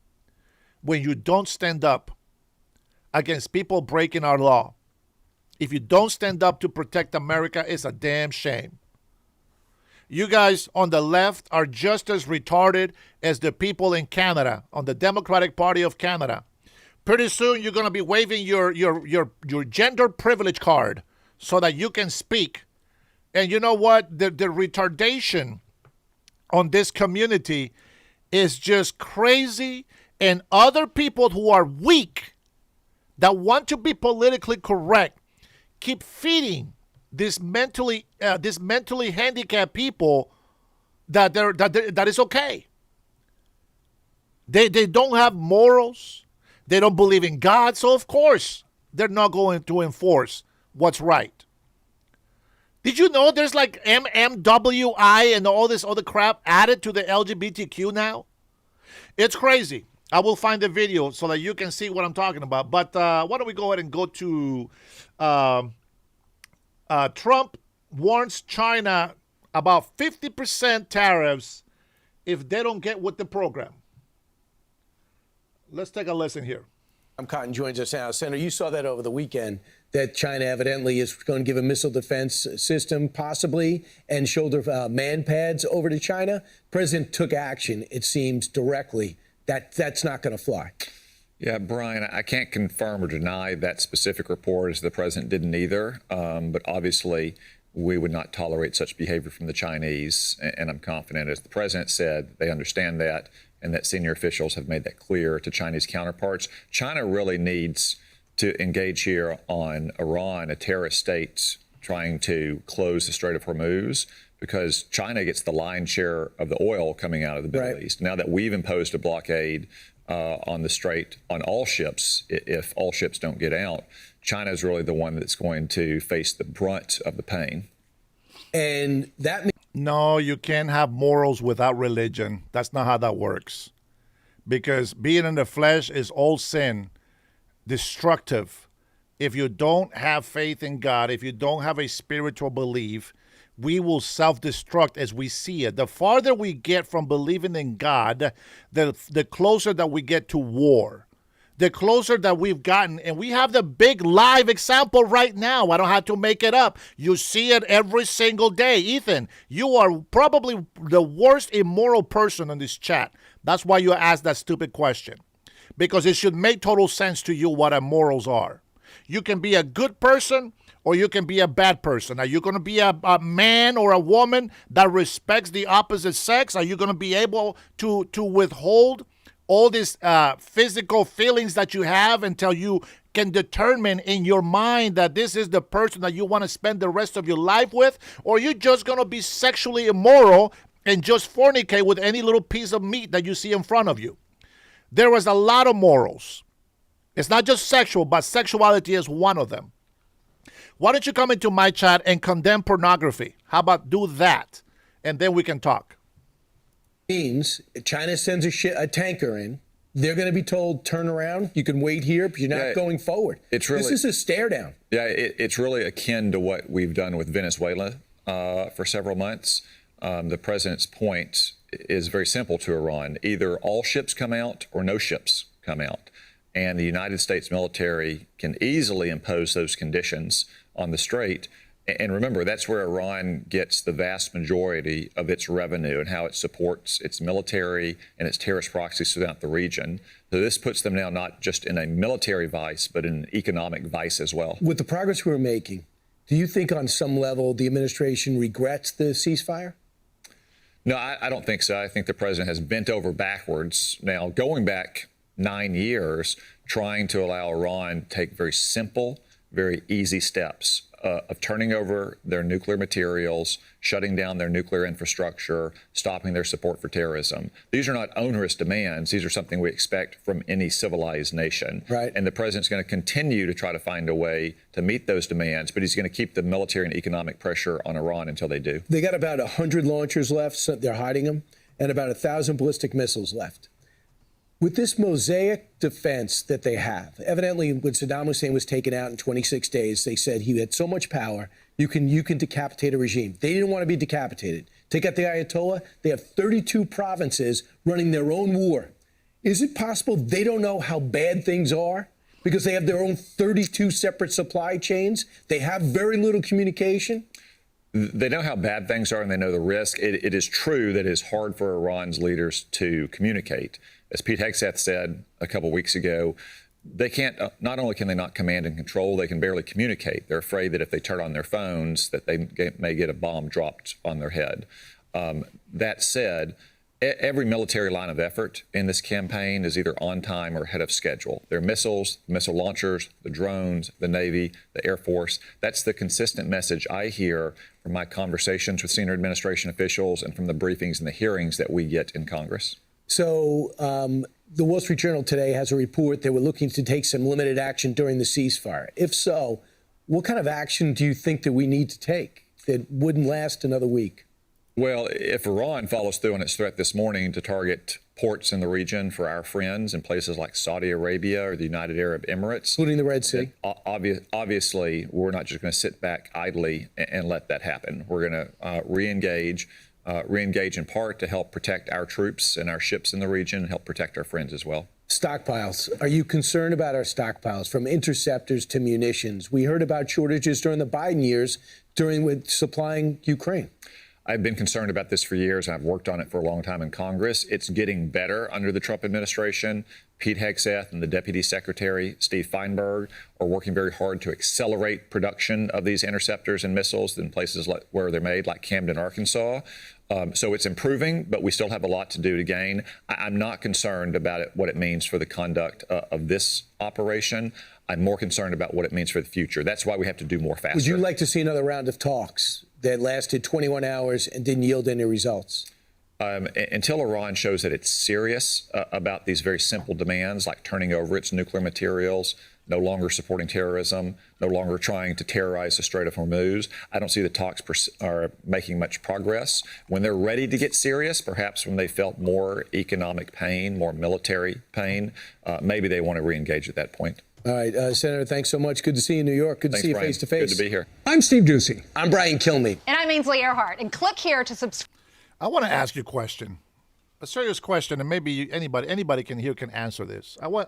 when you don't stand up against people breaking our law. If you don't stand up to protect America, it's a damn shame. You guys on the left are just as retarded as the people in Canada, on the Democratic Party of Canada. Pretty soon you're going to be waving your gender privilege card so that you can speak. And you know what? The retardation on this community is just crazy. And other people who are weak, that want to be politically correct, keep feeding these mentally handicapped people that is okay. They don't have morals. They don't believe in God. So of course they're not going to enforce what's right. Did you know there's like MMWI and all this other crap added to the LGBTQ now? It's crazy. I will find the video so that you can see what I'm talking about. But why don't we go ahead and go to Trump warns China about 50% tariffs if they don't get with the program. Let's take a listen here. Cotton joins us now. Senator, you saw that over the weekend, that China evidently is going to give a missile defense system, possibly, and shoulder man pads over to China. President took action, it seems, directly. That's not going to fly. Yeah, Brian, I can't confirm or deny that specific report, as the president didn't either. But obviously, we would not tolerate such behavior from the Chinese. And I'm confident, as the president said, they understand that, and that senior officials have made that clear to Chinese counterparts. China really needs to engage here on Iran, a terrorist state trying to close the Strait of Hormuz, because China gets the lion's share of the oil coming out of the Middle East. Now that we've imposed a blockade on the strait on all ships, if all ships don't get out, China is really the one that's going to face the brunt of the pain. And that means No, you can't have morals without religion. That's not how that works. Because being in the flesh is all sin, destructive. If you don't have faith in God, if you don't have a spiritual belief, we will self-destruct as we see it. The farther we get from believing in God, the closer that we get to war. The closer that we've gotten, and we have the big live example right now. I don't have to make it up. You see it every single day. Ethan, you are probably the worst immoral person in this chat. That's why you asked that stupid question. Because it should make total sense to you what our morals are. You can be a good person or you can be a bad person. Are you going to be a man or a woman that respects the opposite sex? Are you going to be able to withhold all these physical feelings that you have until you can determine in your mind that this is the person that you want to spend the rest of your life with? Or are you just going to be sexually immoral and just fornicate with any little piece of meat that you see in front of you? There is a lot of morals. It's not just sexual, but sexuality is one of them. Why don't you come into my chat and condemn pornography? How about do that? And then we can talk. means China sends a tanker in. They're going to be told, turn around. You can wait here, but you're not going forward. It's really, this is a stare down. Yeah, it's really akin to what we've done with Venezuela for several months. The president's point is very simple to Iran. Either all ships come out or no ships come out. And the United States military can easily impose those conditions on the strait. And remember, that's where Iran gets the vast majority of its revenue and how it supports its military and its terrorist proxies throughout the region. So this puts them now not just in a military vice, but in an economic vice as well. With the progress we're making, do you think on some level the administration regrets the ceasefire? No, I don't think so. I think the president has bent over backwards now, going back 9 years, trying to allow Iran to take very simple, very easy steps of turning over their nuclear materials, shutting down their nuclear infrastructure, stopping their support for terrorism. These are not onerous demands. These are something we expect from any civilized nation. Right. And the president's going to continue to try to find a way to meet those demands, but he's going to keep the military and economic pressure on Iran until they do. They got about 100 launchers left, so they're hiding them, and about 1,000 ballistic missiles left. With this mosaic defense that they have, evidently when Saddam Hussein was taken out in 26 days, they said he had so much power, you can decapitate a regime. They didn't want to be decapitated. Take out the Ayatollah, they have 32 provinces running their own war. Is it possible they don't know how bad things are because they have their own 32 separate supply chains? They have very little communication. They know how bad things are and they know the risk. It is true that it is hard for Iran's leaders to communicate. As Pete Hegseth said a couple weeks ago, they can't, not only can they not command and control, they can barely communicate. They're afraid that if they turn on their phones, that they may get a bomb dropped on their head. That said, every military line of effort in this campaign is either on time or ahead of schedule. Their missiles, missile launchers, the drones, the Navy, the Air Force. That's the consistent message I hear from my conversations with senior administration officials and from the briefings and the hearings that we get in Congress. So the Wall Street Journal today has a report that we're looking to take some limited action during the ceasefire. If so, what kind of action do you think that we need to take that wouldn't last another week? Well, if Iran follows through on its threat this morning to target ports in the region for our friends in places like Saudi Arabia or the United Arab Emirates, Including the Red Sea? Obviously, we're not just going to sit back idly and let that happen. We're going to re-engage in part to help protect our troops and our ships in the region and help protect our friends as well. Stockpiles. Are you concerned about our stockpiles, from interceptors to munitions? We heard about shortages during the Biden years with supplying Ukraine. I've been concerned about this for years. I've worked on it for a long time in Congress. It's getting better under the Trump administration, Pete Hegseth and the Deputy Secretary, Steve Feinberg, are working very hard to accelerate production of these interceptors and missiles in places where they're made, like Camden, Arkansas. So it's improving, but we still have a lot to do to gain. I'm not concerned about what it means for the conduct of this operation. I'm more concerned about what it means for the future. That's why we have to do more faster. Would you like to see another round of talks that lasted 21 hours and didn't yield any results? Until Iran shows that it's serious about these very simple demands, like turning over its nuclear materials, no longer supporting terrorism, no longer trying to terrorize the Strait of Hormuz, I don't see the talks are making much progress. When they're ready to get serious, perhaps when they felt more economic pain, more military pain, maybe they want to re-engage at that point. All right, Senator, thanks so much. Good to see you in New York. Good to see you face to face. Good to be here. I'm Steve Doocy. I'm Brian Kilmeade. And I'm Ainsley Earhart. And click here to subscribe. I want to ask you a question, a serious question, and maybe anybody can answer this. All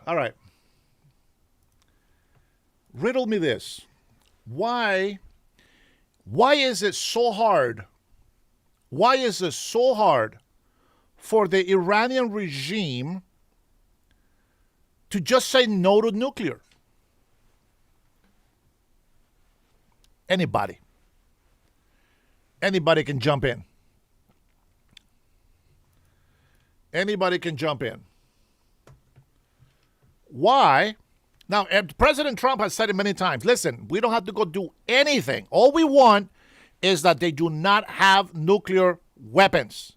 right. Riddle me this. Why is it so hard? Why is it so hard for the Iranian regime to just say no to nuclear? Anybody can jump in. Anybody can jump in. Why? Now, President Trump has said it many times. Listen, we don't have to go do anything. All we want is that they do not have nuclear weapons.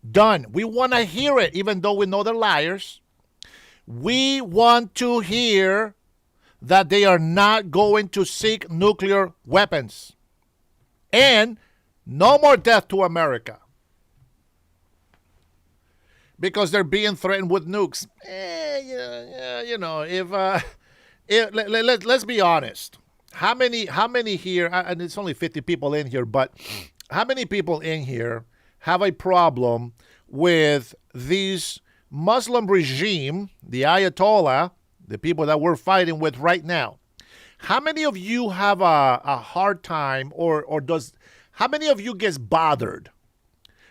Done. We want to hear it, even though we know they're liars. We want to hear that they are not going to seek nuclear weapons. And no more death to America. Because they're being threatened with nukes. Let's be honest. How many here, and it's only 50 people in here, but how many people in here have a problem with these Muslim regime, the Ayatollah, the people that we're fighting with right now? How many of you have a hard time how many of you gets bothered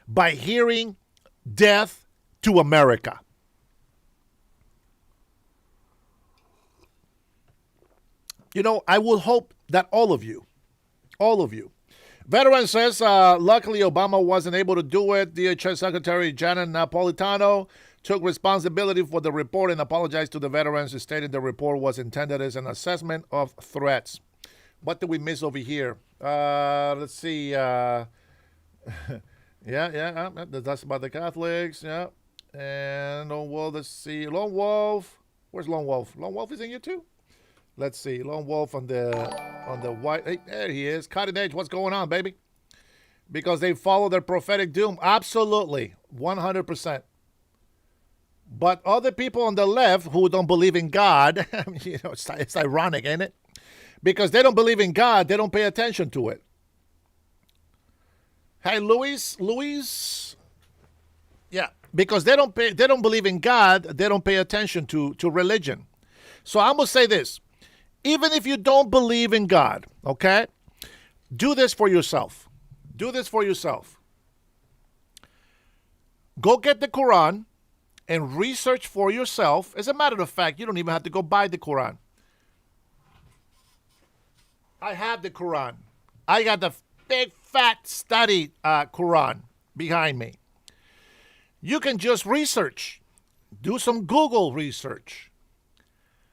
by hearing death to America? I will hope that all of you. Veteran says, luckily Obama wasn't able to do it. DHS Secretary Janet Napolitano took responsibility for the report and apologized to the veterans, stating the report was intended as an assessment of threats. What did we miss over here? Let's see. Yeah, that's about the Catholics. Yeah. And Lone Wolf, let's see. Lone Wolf. Where's Lone Wolf? Lone Wolf is in here too? Let's see. Lone Wolf on the white. Hey, there he is. Cutting edge. What's going on, baby? Because they follow their prophetic doom. Absolutely. 100%. But other people on the left who don't believe in God, it's ironic, ain't it? Because they don't believe in God, they don't pay attention to it. Hey, Luis. Yeah, because they don't believe in God, they don't pay attention to religion. So I'm going to say this. Even if you don't believe in God, okay? Do this for yourself. Do this for yourself. Go get the Quran and research for yourself. As a matter of fact, you don't even have to go buy the Quran. I have the Quran. I got the big, fat, study Quran behind me. You can just research. Do some Google research.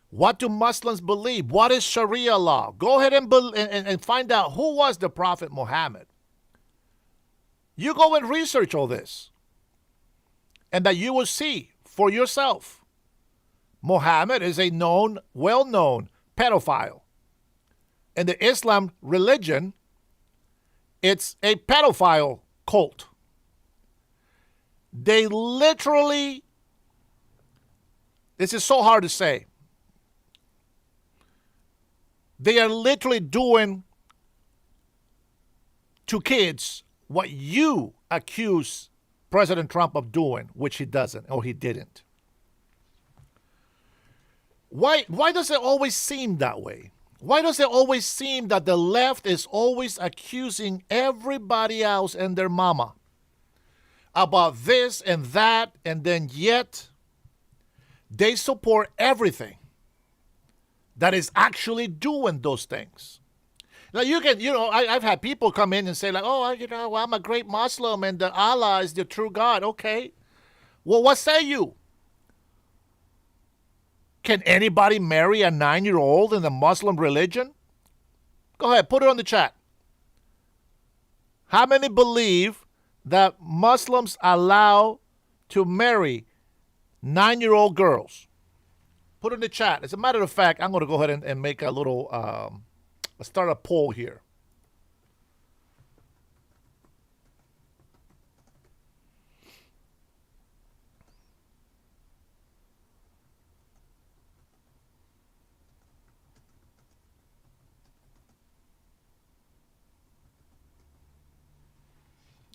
What do Muslims believe? What is Sharia law? Go ahead and find out who was the Prophet Muhammad. You go and research all this. And that you will see for yourself. Muhammad is a well-known pedophile. In the Islam religion, it's a pedophile cult. They literally, this is so hard to say. They are literally doing to kids what you accuse President Trump of doing, which he doesn't, or he didn't. Why does it always seem that way? Why does it always seem that the left is always accusing everybody else and their mama about this and that, and then yet they support everything that is actually doing those things. Now I've had people come in and say like, oh, well, I'm a great Muslim and the Allah is the true God. Okay. Well, what say you? Can anybody marry a 9-year-old in the Muslim religion? Go ahead, put it on the chat. How many believe that Muslims allow to marry 9-year-old girls? Put it in the chat. As a matter of fact, I'm going to go ahead and make a little, start a poll here.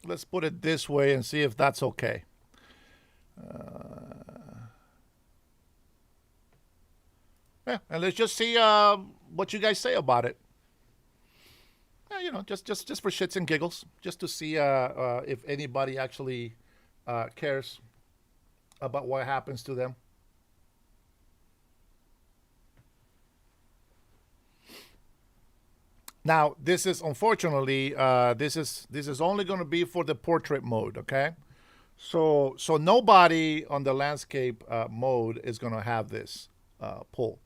Let's put it this way and see if that's okay. Yeah, and let's just see what you guys say about it. Just for shits and giggles, just to see if anybody actually cares about what happens to them. Now, this is unfortunately this is only going to be for the portrait mode, okay? So nobody on the landscape mode is going to have this pull.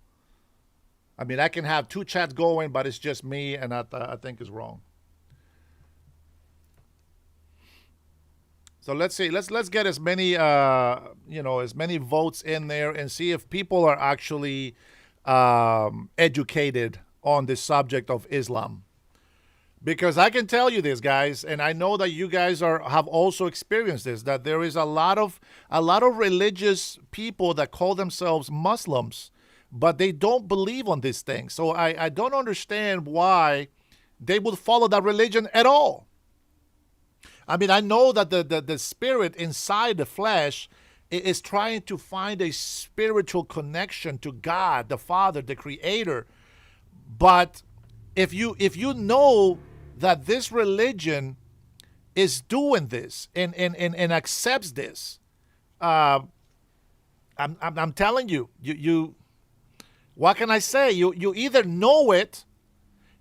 I mean, I can have 2 chats going, but it's just me, and I think it's wrong. So let's see. Let's get as many as many votes in there and see if people are actually educated on the subject of Islam. Because I can tell you this, guys, and I know that you guys have also experienced this, that there is a lot of religious people that call themselves Muslims, but they don't believe on these things. So I don't understand why they would follow that religion at all. I mean, I know that the spirit inside the flesh is trying to find a spiritual connection to God, the Father, the Creator. But if you know that this religion is doing this and accepts this, I'm telling you, what can I say? You either know it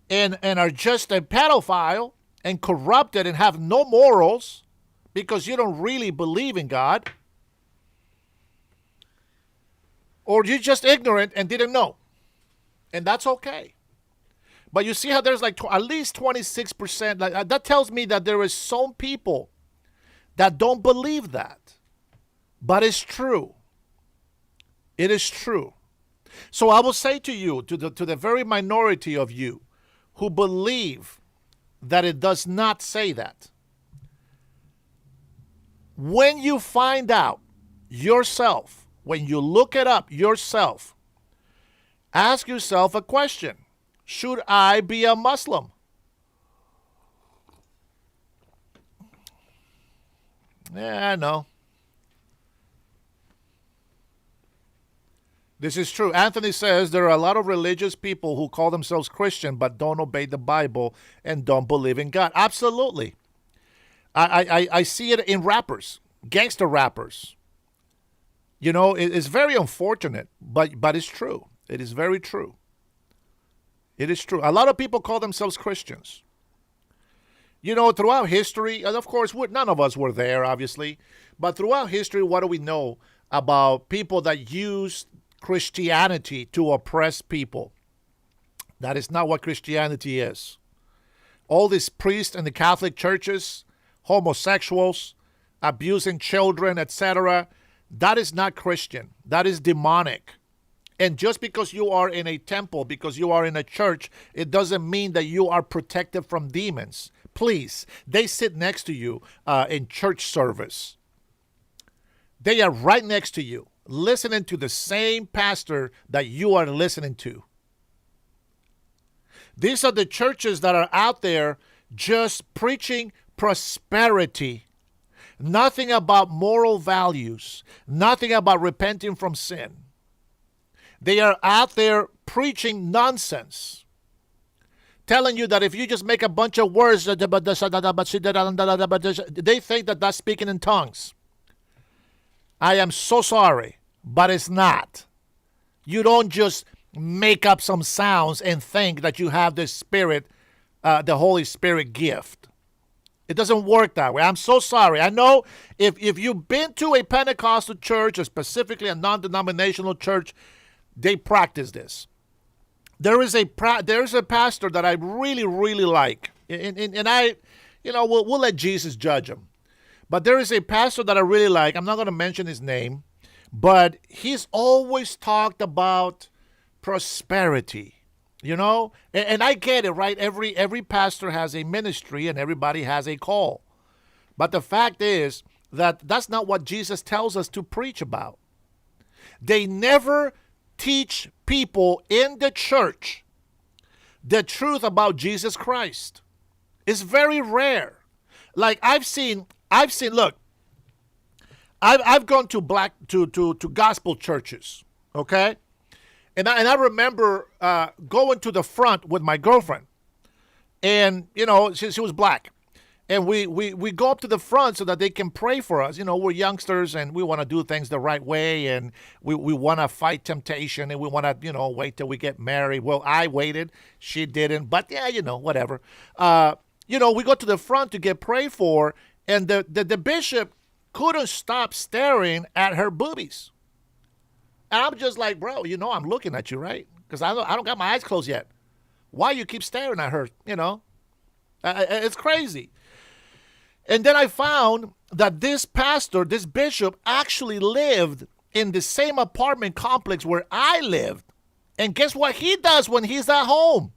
and are just a pedophile and corrupted and have no morals because you don't really believe in God, or you're just ignorant and didn't know. And that's okay. But you see how there's like at least 26%. That tells me that there is some people that don't believe that. But it's true. It is true. So I will say to you, to the very minority of you who believe that it does not say that, when you find out yourself, when you look it up yourself, ask yourself a question. Should I be a Muslim? Yeah, I know. This is true. Anthony says there are a lot of religious people who call themselves Christian but don't obey the Bible and don't believe in God. Absolutely. I see it in rappers, gangster rappers. It's very unfortunate, but it's true. It is very true. It is true. A lot of people call themselves Christians. Throughout history, and of course, none of us were there, obviously, but throughout history, what do we know about people that used Christianity to oppress people? That is not what Christianity is. All these priests in the Catholic churches, homosexuals, abusing children, etc., that is not Christian. That is demonic. And just because you are in a temple, because you are in a church, it doesn't mean that you are protected from demons. Please, they sit next to you in church service. They are right next to you, listening to the same pastor that you are listening to. These are the churches that are out there just preaching prosperity. Nothing about moral values. Nothing about repenting from sin. They are out there preaching nonsense, telling you that if you just make a bunch of words, they think that that's speaking in tongues. I am so sorry, but it's not. You don't just make up some sounds and think that you have the Spirit, the Holy Spirit gift. It doesn't work that way. I'm so sorry. I know if you've been to a Pentecostal church, or specifically a non-denominational church, they practice this. There is a pastor that I really, really like, and I, we'll let Jesus judge him. But there is a pastor that I really like. I'm not going to mention his name, but he's always talked about prosperity. And I get it, right? Every pastor has a ministry and everybody has a call. But the fact is that that's not what Jesus tells us to preach about. They never teach people in the church the truth about Jesus Christ. It's very rare. Like I've seen, look, I've gone to gospel churches, okay? And I remember going to the front with my girlfriend, and she was black, and we go up to the front so that they can pray for us. We're youngsters and we want to do things the right way, and we want to fight temptation, and we want to wait till we get married. Well, I waited, she didn't, but yeah, whatever. We go to the front to get prayed for, and the bishop couldn't stop staring at her boobies. And I'm just like, bro, I'm looking at you, right? Because I don't got my eyes closed yet. Why you keep staring at her, It's crazy. And then I found that this pastor, this bishop, actually lived in the same apartment complex where I lived. And guess what he does when he's at home?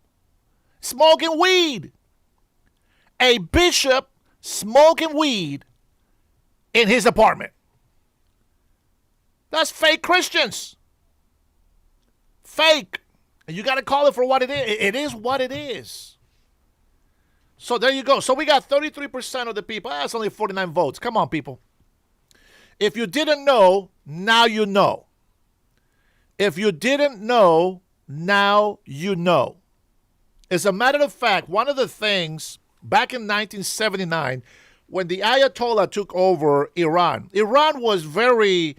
Smoking weed. A bishop smoking weed in his apartment. That's fake Christians. Fake. And you got to call it for what it is. It is what it is. So there you go. So we got 33% of the people. That's only 49 votes. Come on, people. If you didn't know, now you know. If you didn't know, now you know. As a matter of fact, one of the things back in 1979, when the Ayatollah took over Iran was very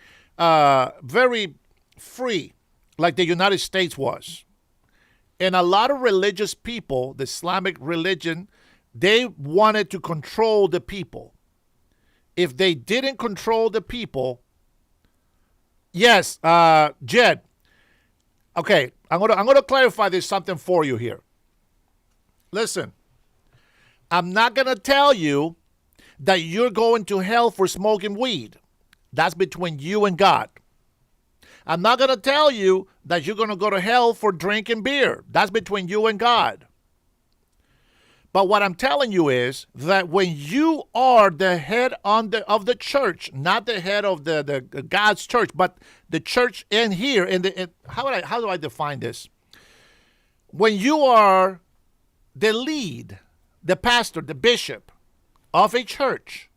free, like the United States was. And a lot of religious people, the Islamic religion, they wanted to control the people. If they didn't control the people, yes, Jed. Okay, I'm gonna clarify this something for you here. Listen, I'm not gonna tell you that you're going to hell for smoking weed. That's between you and God. I'm not going to tell you that you're going to go to hell for drinking beer. That's between you and God. But what I'm telling you is that when you are the head of the church, not the head of the God's church, but the church in here, how do I define this? When you are the lead, the pastor, the bishop of a church,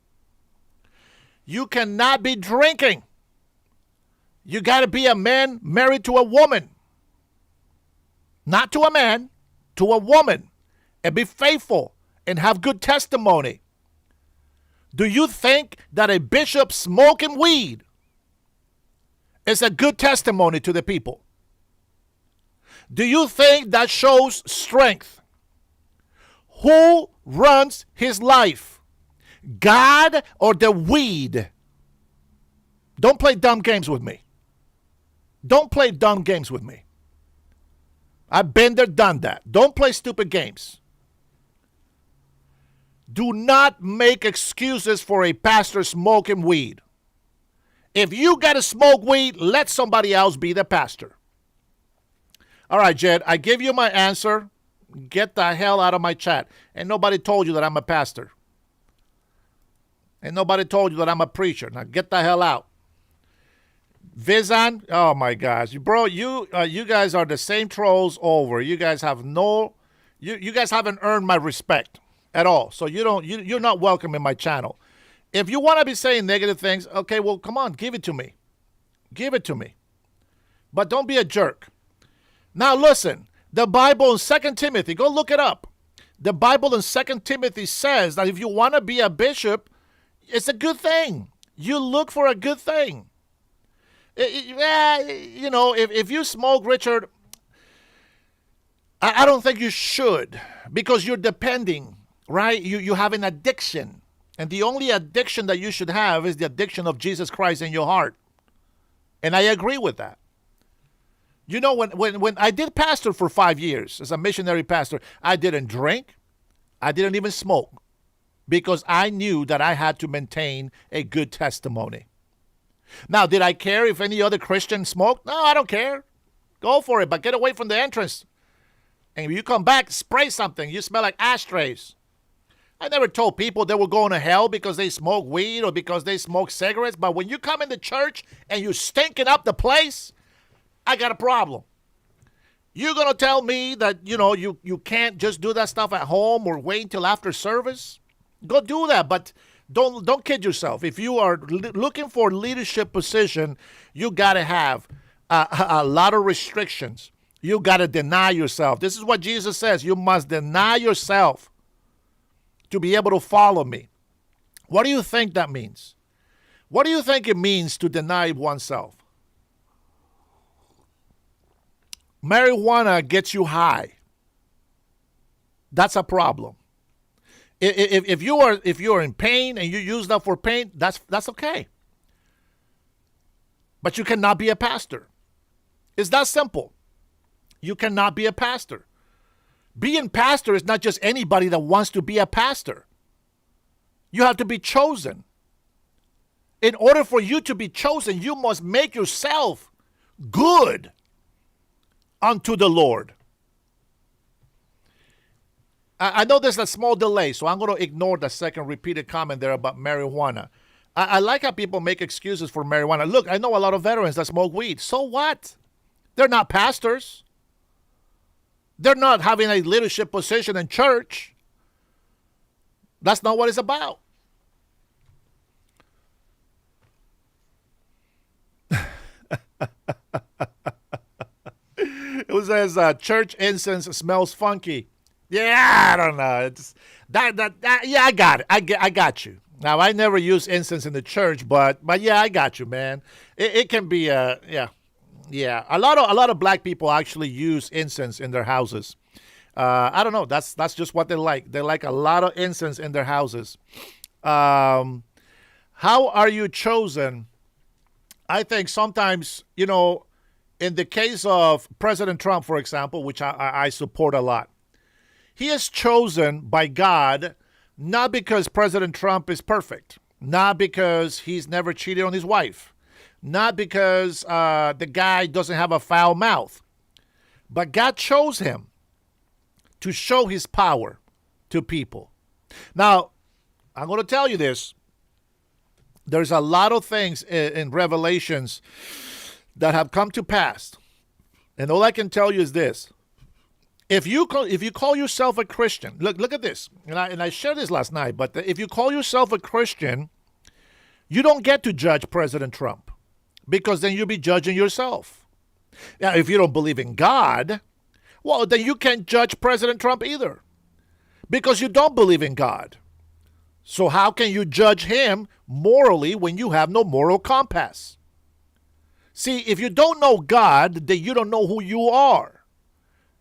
you cannot be drinking. You got to be a man married to a woman. Not to a man, to a woman. And be faithful and have good testimony. Do you think that a bishop smoking weed is a good testimony to the people? Do you think that shows strength? Who runs his life? God or the weed? Don't play dumb games with me. Don't play dumb games with me. I've been there, done that. Don't play stupid games. Do not make excuses for a pastor smoking weed. If you got to smoke weed, let somebody else be the pastor. All right, Jed, I give you my answer. Get the hell out of my chat. And nobody told you that I'm a pastor. And nobody told you that I'm a preacher. Now get the hell out. Vizan, oh my gosh, bro, you guys are the same trolls over. You guys have you guys haven't earned my respect at all. So you're not welcome in my channel. If you want to be saying negative things, okay, well, come on, give it to me. Give it to me. But don't be a jerk. Now listen, The Bible in Second Timothy, go look it up. The Bible in Second Timothy says that if you want to be a bishop, it's a good thing. You look for a good thing. You know, if you smoke, Richard, I don't think you should, because you're depending, right? You have an addiction. And the only addiction that you should have is the addiction of Jesus Christ in your heart. And I agree with that. You know, when I did pastor for 5 years as a missionary pastor, I didn't drink. I didn't even smoke, because I knew that I had to maintain a good testimony. Now, did I care if any other Christian smoked? No, I don't care. Go for it, but get away from the entrance. And if you come back, spray something. You smell like ashtrays. I never told people they were going to hell because they smoke weed or because they smoke cigarettes. But when you come into church and you're stinking up the place, I got a problem. You're going to tell me that, you know, you can't just do that stuff at home or wait until after service? Go do that, but don't kid yourself. If you are looking for leadership position, you got to have a lot of restrictions. You got to deny yourself. This is what Jesus says. You must deny yourself to be able to follow me. What do you think that means? What do you think it means to deny oneself? Marijuana gets you high. That's a problem. If you are in pain and you use that for pain, that's okay. But you cannot be a pastor. It's that simple. You cannot be a pastor. Being pastor is not just anybody that wants to be a pastor. You have to be chosen. In order for you to be chosen, you must make yourself good unto the Lord. I know there's a small delay, so I'm going to ignore the second repeated comment there about marijuana. I like how people make excuses for marijuana. Look, I know a lot of veterans that smoke weed. So what? They're not pastors. They're not having a leadership position in church. That's not what it's about. It says church incense smells funky. Yeah, I don't know. It's that. Yeah, I got it. I got you. Now, I never use incense in the church, but yeah, I got you, man. It can be yeah. A lot of black people actually use incense in their houses. I don't know. That's just what they like. They like a lot of incense in their houses. How are you chosen? I think sometimes, you know, in the case of President Trump, for example, which I support a lot, he is chosen by God not because President Trump is perfect, not because he's never cheated on his wife, not because the guy doesn't have a foul mouth, but God chose him to show his power to people. Now, I'm going to tell you this. There's a lot of things in Revelations that have come to pass. And all I can tell you is this. If you call yourself a Christian, look at this. And I shared this last night, but if you call yourself a Christian, you don't get to judge President Trump, because then you'll be judging yourself. Now, if you don't believe in God, well, then you can't judge President Trump either, because you don't believe in God. So how can you judge him morally when you have no moral compass? See, if you don't know God, then you don't know who you are.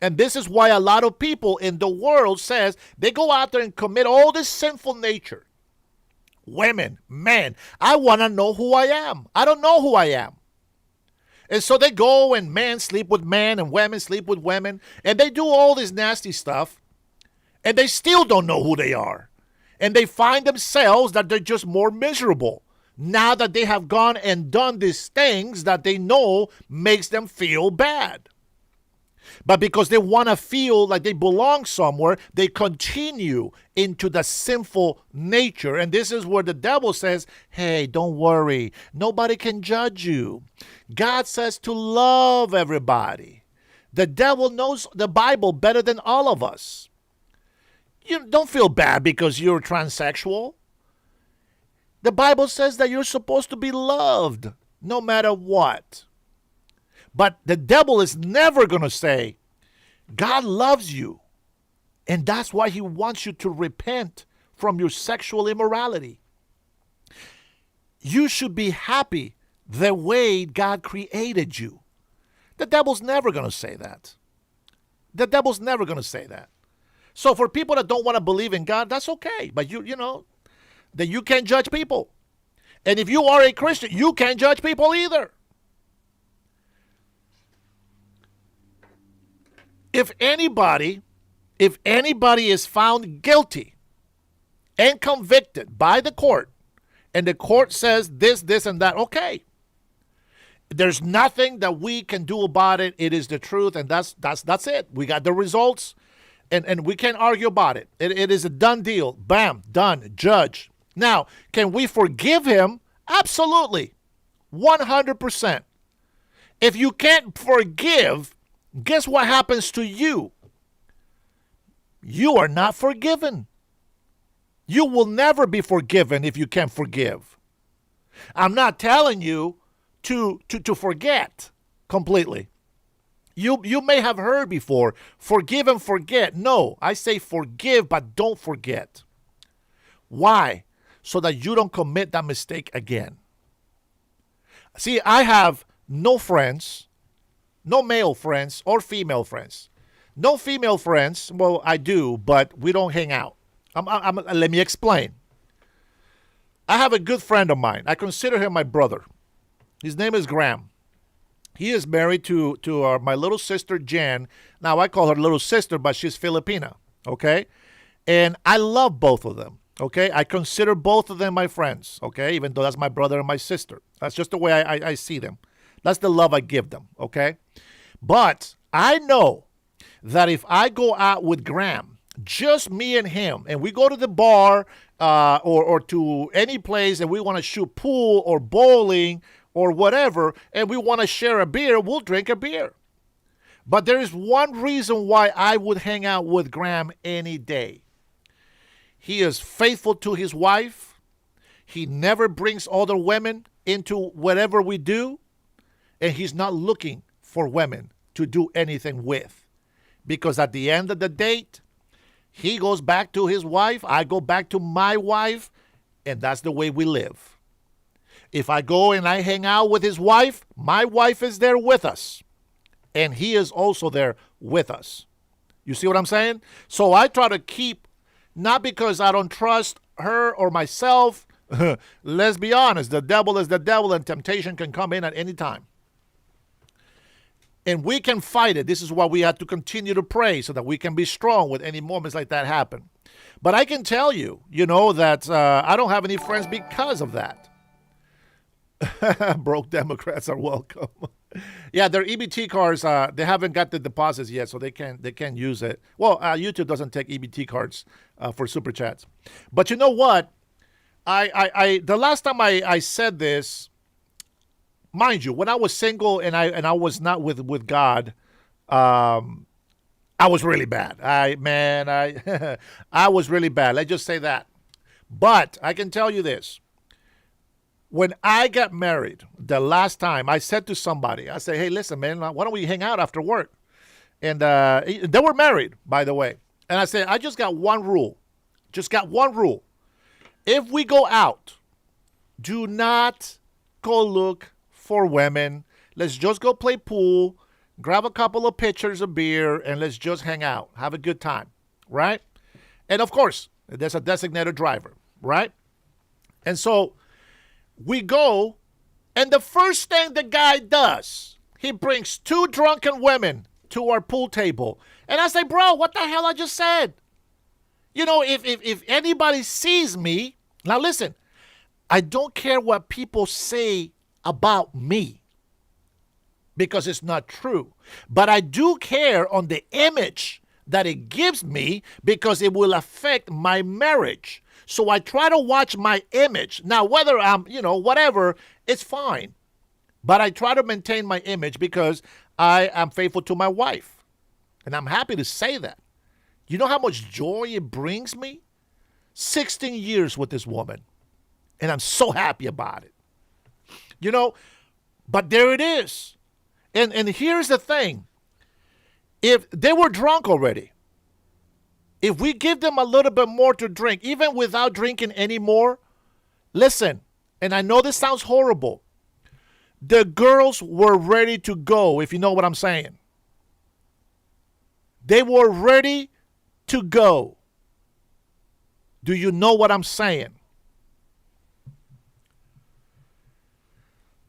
And this is why a lot of people in the world says they go out there and commit all this sinful nature. Women, men, I want to know who I am. I don't know who I am. And so they go and men sleep with men and women sleep with women. And they do all this nasty stuff. And they still don't know who they are. And they find themselves that they're just more miserable now that they have gone and done these things that they know makes them feel bad. But because they want to feel like they belong somewhere, they continue into the sinful nature. And this is where the devil says, hey, don't worry. Nobody can judge you. God says to love everybody. The devil knows the Bible better than all of us. You don't feel bad because you're transsexual. The Bible says that you're supposed to be loved no matter what. But the devil is never going to say, God loves you. And that's why he wants you to repent from your sexual immorality. You should be happy the way God created you. The devil's never going to say that. The devil's never going to say that. So for people that don't want to believe in God, that's okay. But you know, that you can't judge people. And if you are a Christian, you can't judge people either. If anybody is found guilty and convicted by the court, and the court says this, and that, okay. There's nothing that we can do about it. It is the truth, and that's it. We got the results, and we can't argue about it. It is a done deal. Bam, done, judge. Now, can we forgive him? Absolutely. 100%. If you can't forgive, guess what happens to you? You are not forgiven. You will never be forgiven if you can't forgive. I'm not telling you to forget completely. You may have heard before, forgive and forget. No, I say forgive, but don't forget. Why? So that you don't commit that mistake again. See, I have no friends, no male friends or female friends. No female friends. Well, I do, but we don't hang out. Let me explain. I have a good friend of mine. I consider him my brother. His name is Graham. He is married to my little sister, Jan. Now, I call her little sister, but she's Filipina, okay? And I love both of them, okay? I consider both of them my friends, okay? Even though that's my brother and my sister. That's just the way I see them. That's the love I give them, okay? But I know that if I go out with Graham, just me and him, and we go to the bar or to any place and we want to shoot pool or bowling or whatever, and we want to share a beer, we'll drink a beer. But there is one reason why I would hang out with Graham any day. He is faithful to his wife. He never brings other women into whatever we do. And he's not looking for women to do anything with. Because at the end of the date, he goes back to his wife, I go back to my wife, and that's the way we live. If I go and I hang out with his wife, my wife is there with us. And he is also there with us. You see what I'm saying? So I try to keep, not because I don't trust her or myself. Let's be honest, the devil is the devil and temptation can come in at any time. And we can fight it. This is why we have to continue to pray so that we can be strong when any moments like that happen. But I can tell you, that I don't have any friends because of that. Broke Democrats are welcome. Yeah, their EBT cards, they haven't got the deposits yet, so they can't use it. Well, YouTube doesn't take EBT cards for super chats. But you know what? The last time I said this, mind you, when I was single and I was not with God, I was really bad. I was really bad. Let's just say that. But I can tell you this. When I got married, the last time, I said to somebody, I said, hey, listen, man, why don't we hang out after work? And they were married, by the way. And I said, I just got one rule. Just got one rule. If we go out, do not go look for women. Let's just go play pool, grab a couple of pitchers of beer, and let's just hang out. Have a good time, right? And, of course, there's a designated driver, right? And so we go, and the first thing the guy does, he brings 2 drunken women to our pool table. And I say, bro, what the hell I just said? If anybody sees me, now listen, I don't care what people say about me because it's not true. But I do care on the image that it gives me because it will affect my marriage. So I try to watch my image. Now, whether I'm, whatever, it's fine. But I try to maintain my image because I am faithful to my wife. And I'm happy to say that. You know how much joy it brings me? 16 years with this woman. And I'm so happy about it. But there it is. And here's the thing. If they were drunk already, if we give them a little bit more to drink, even without drinking anymore, listen, and I know this sounds horrible, the girls were ready to go, if you know what I'm saying. They were ready to go. Do you know what I'm saying?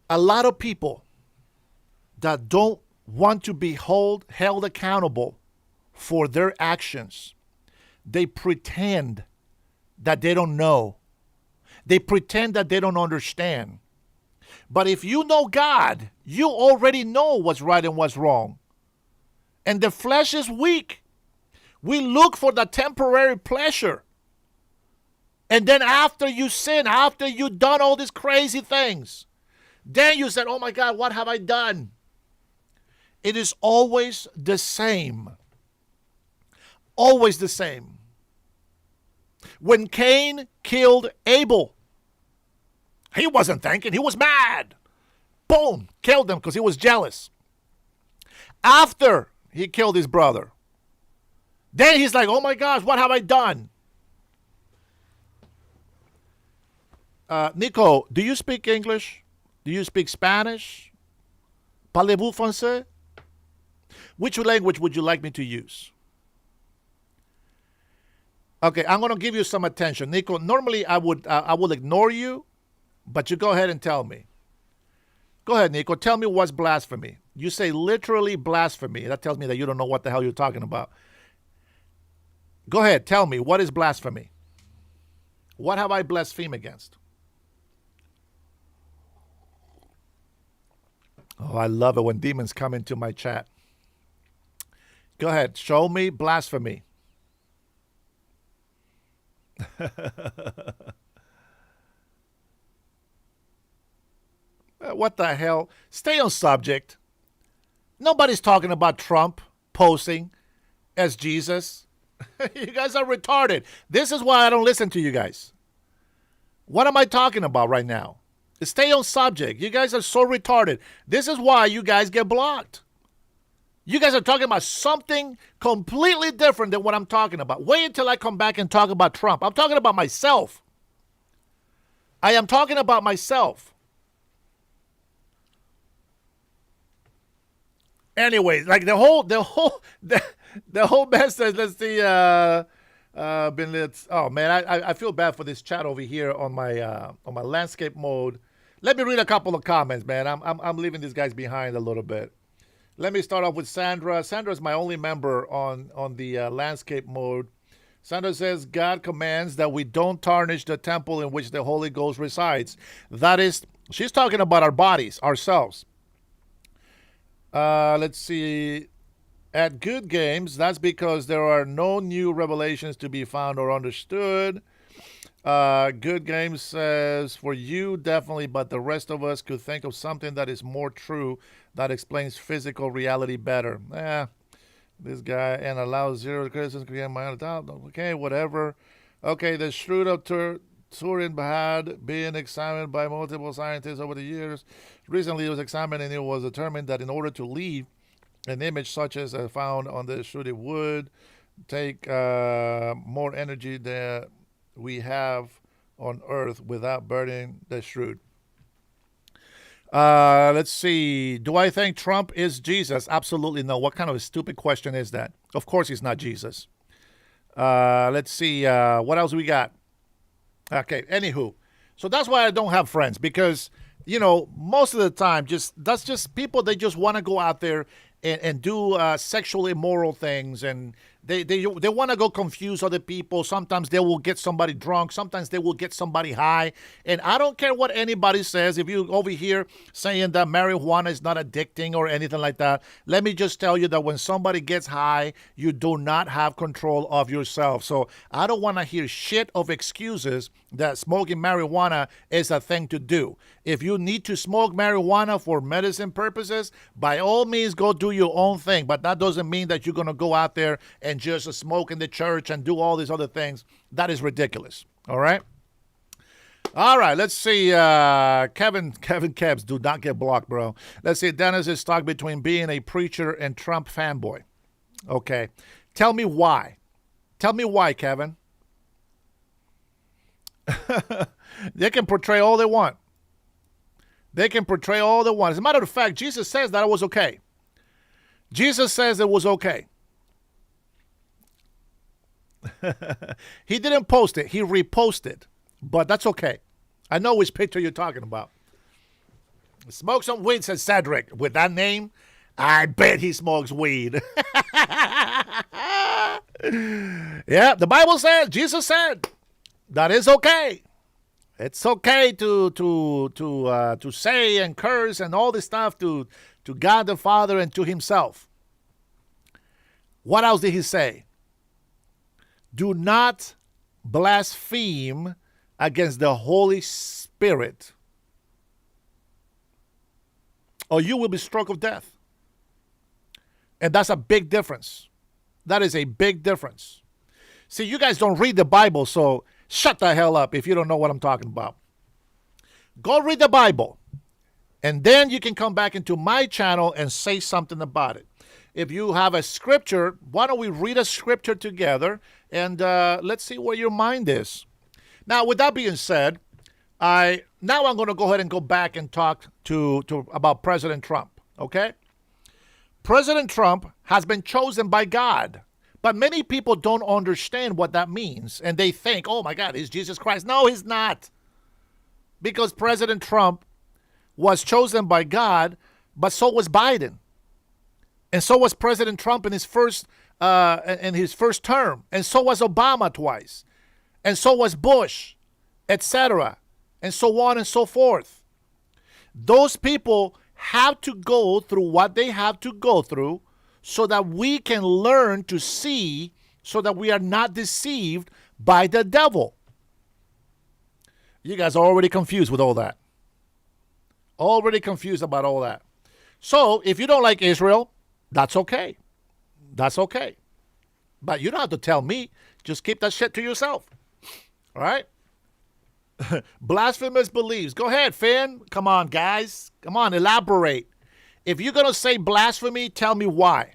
A lot of people that don't want to be held accountable for their actions, they pretend that they don't know. They pretend that they don't understand. But if you know God, you already know what's right and what's wrong. And the flesh is weak. We look for the temporary pleasure. And then after you sin, after you've done all these crazy things, then you said, oh my God, what have I done? It is always the same. Always the same. When Cain killed Abel, he wasn't thinking, he was mad. Boom, killed him because he was jealous. After he killed his brother, then he's like, oh my gosh, what have I done? Nico, do you speak English? Do you speak Spanish? Parlez-vous français? Which language would you like me to use? Okay, I'm going to give you some attention. Nico, normally I will ignore you, but you go ahead and tell me. Go ahead, Nico. Tell me what's blasphemy. You say literally blasphemy. That tells me that you don't know what the hell you're talking about. Go ahead. Tell me, what is blasphemy? What have I blasphemed against? Oh, I love it when demons come into my chat. Go ahead. Show me blasphemy. What the hell? Stay on subject. Nobody's talking about Trump posing as Jesus. You guys are retarded. This is why I don't listen to you guys. What am I talking about right now? Stay on subject. You guys are so retarded. This is why you guys get blocked. You guys are talking about something completely different than what I'm talking about. Wait until I come back and talk about Trump. I'm talking about myself. I am talking about myself. Anyways, like the whole message. Let's see. Oh man, I feel bad for this chat over here on my landscape mode. Let me read a couple of comments, man. I'm leaving these guys behind a little bit. Let me start off with Sandra. Sandra is my only member on the landscape mode. Sandra says, God commands that we don't tarnish the temple in which the Holy Ghost resides. That is, she's talking about our bodies, ourselves. Let's see. At Good Games, that's because there are no new revelations to be found or understood. Good Games says, for you, definitely, but the rest of us could think of something that is more true that explains physical reality better. This guy, and allows zero criticism, create my own doubt. Okay, whatever. Okay, the Shroud of Turin had been examined by multiple scientists over the years. Recently, it was examined and it was determined that in order to leave an image such as found on the Shroud, it would take more energy than we have on Earth without burning the Shroud. Let's see. Do I think Trump is Jesus? Absolutely no. What kind of a stupid question is that? Of course he's not Jesus. Let's see. What else we got? Okay, anywho. So that's why I don't have friends, because, you know, most of the time, that's just people, they just want to go out there and do sexually immoral things, and they want to go confuse other people. Sometimes they will get somebody drunk. Sometimes they will get somebody high. And I don't care what anybody says. If you over here saying that marijuana is not addicting or anything like that, let me just tell you that when somebody gets high, you do not have control of yourself. So I don't want to hear shit of excuses that smoking marijuana is a thing to do. If you need to smoke marijuana for medicine purposes, by all means, go do your own thing. But that doesn't mean that you're going to go out there and just smoke in the church and do all these other things. That is ridiculous. All right? All right, let's see. Kevin Kebs, do not get blocked, bro. Let's see. Dennis is stuck between being a preacher and Trump fanboy. Okay. Tell me why. Tell me why, Kevin. They can portray all they want. They can portray all they want. As a matter of fact, Jesus says that it was okay. Jesus says it was okay. He didn't post it. He reposted. But that's okay. I know which picture you're talking about. Smoke some weed, says Cedric. With that name, I bet he smokes weed. Yeah, the Bible says, Jesus said, that is okay. It's okay to say and curse and all this stuff to God the Father and to himself. What else did he say? Do not blaspheme against the Holy Spirit, or you will be struck of death. And that's a big difference. That is a big difference. See, you guys don't read the Bible, so shut the hell up if you don't know what I'm talking about. Go read the Bible, and then you can come back into my channel and say something about it. If you have a scripture, why don't we read a scripture together, and let's see where your mind is. Now, with that being said, I'm going to go ahead and go back and talk about President Trump, okay? President Trump has been chosen by God, but many people don't understand what that means, and they think, oh my God, he's Jesus Christ. No, he's not. Because President Trump was chosen by God, but so was Biden. And so was President Trump in his first term, and so was Obama twice. And so was Bush, etc., and so on and so forth. Those people have to go through what they have to go through so that we can learn to see, so that we are not deceived by the devil. You guys are already confused with all that. Already confused about all that. So if you don't like Israel, that's okay. That's okay. But you don't have to tell me. Just keep that shit to yourself. All right? Blasphemous beliefs. Go ahead, Finn. Come on, guys. Come on, elaborate. If you're going to say blasphemy, tell me why.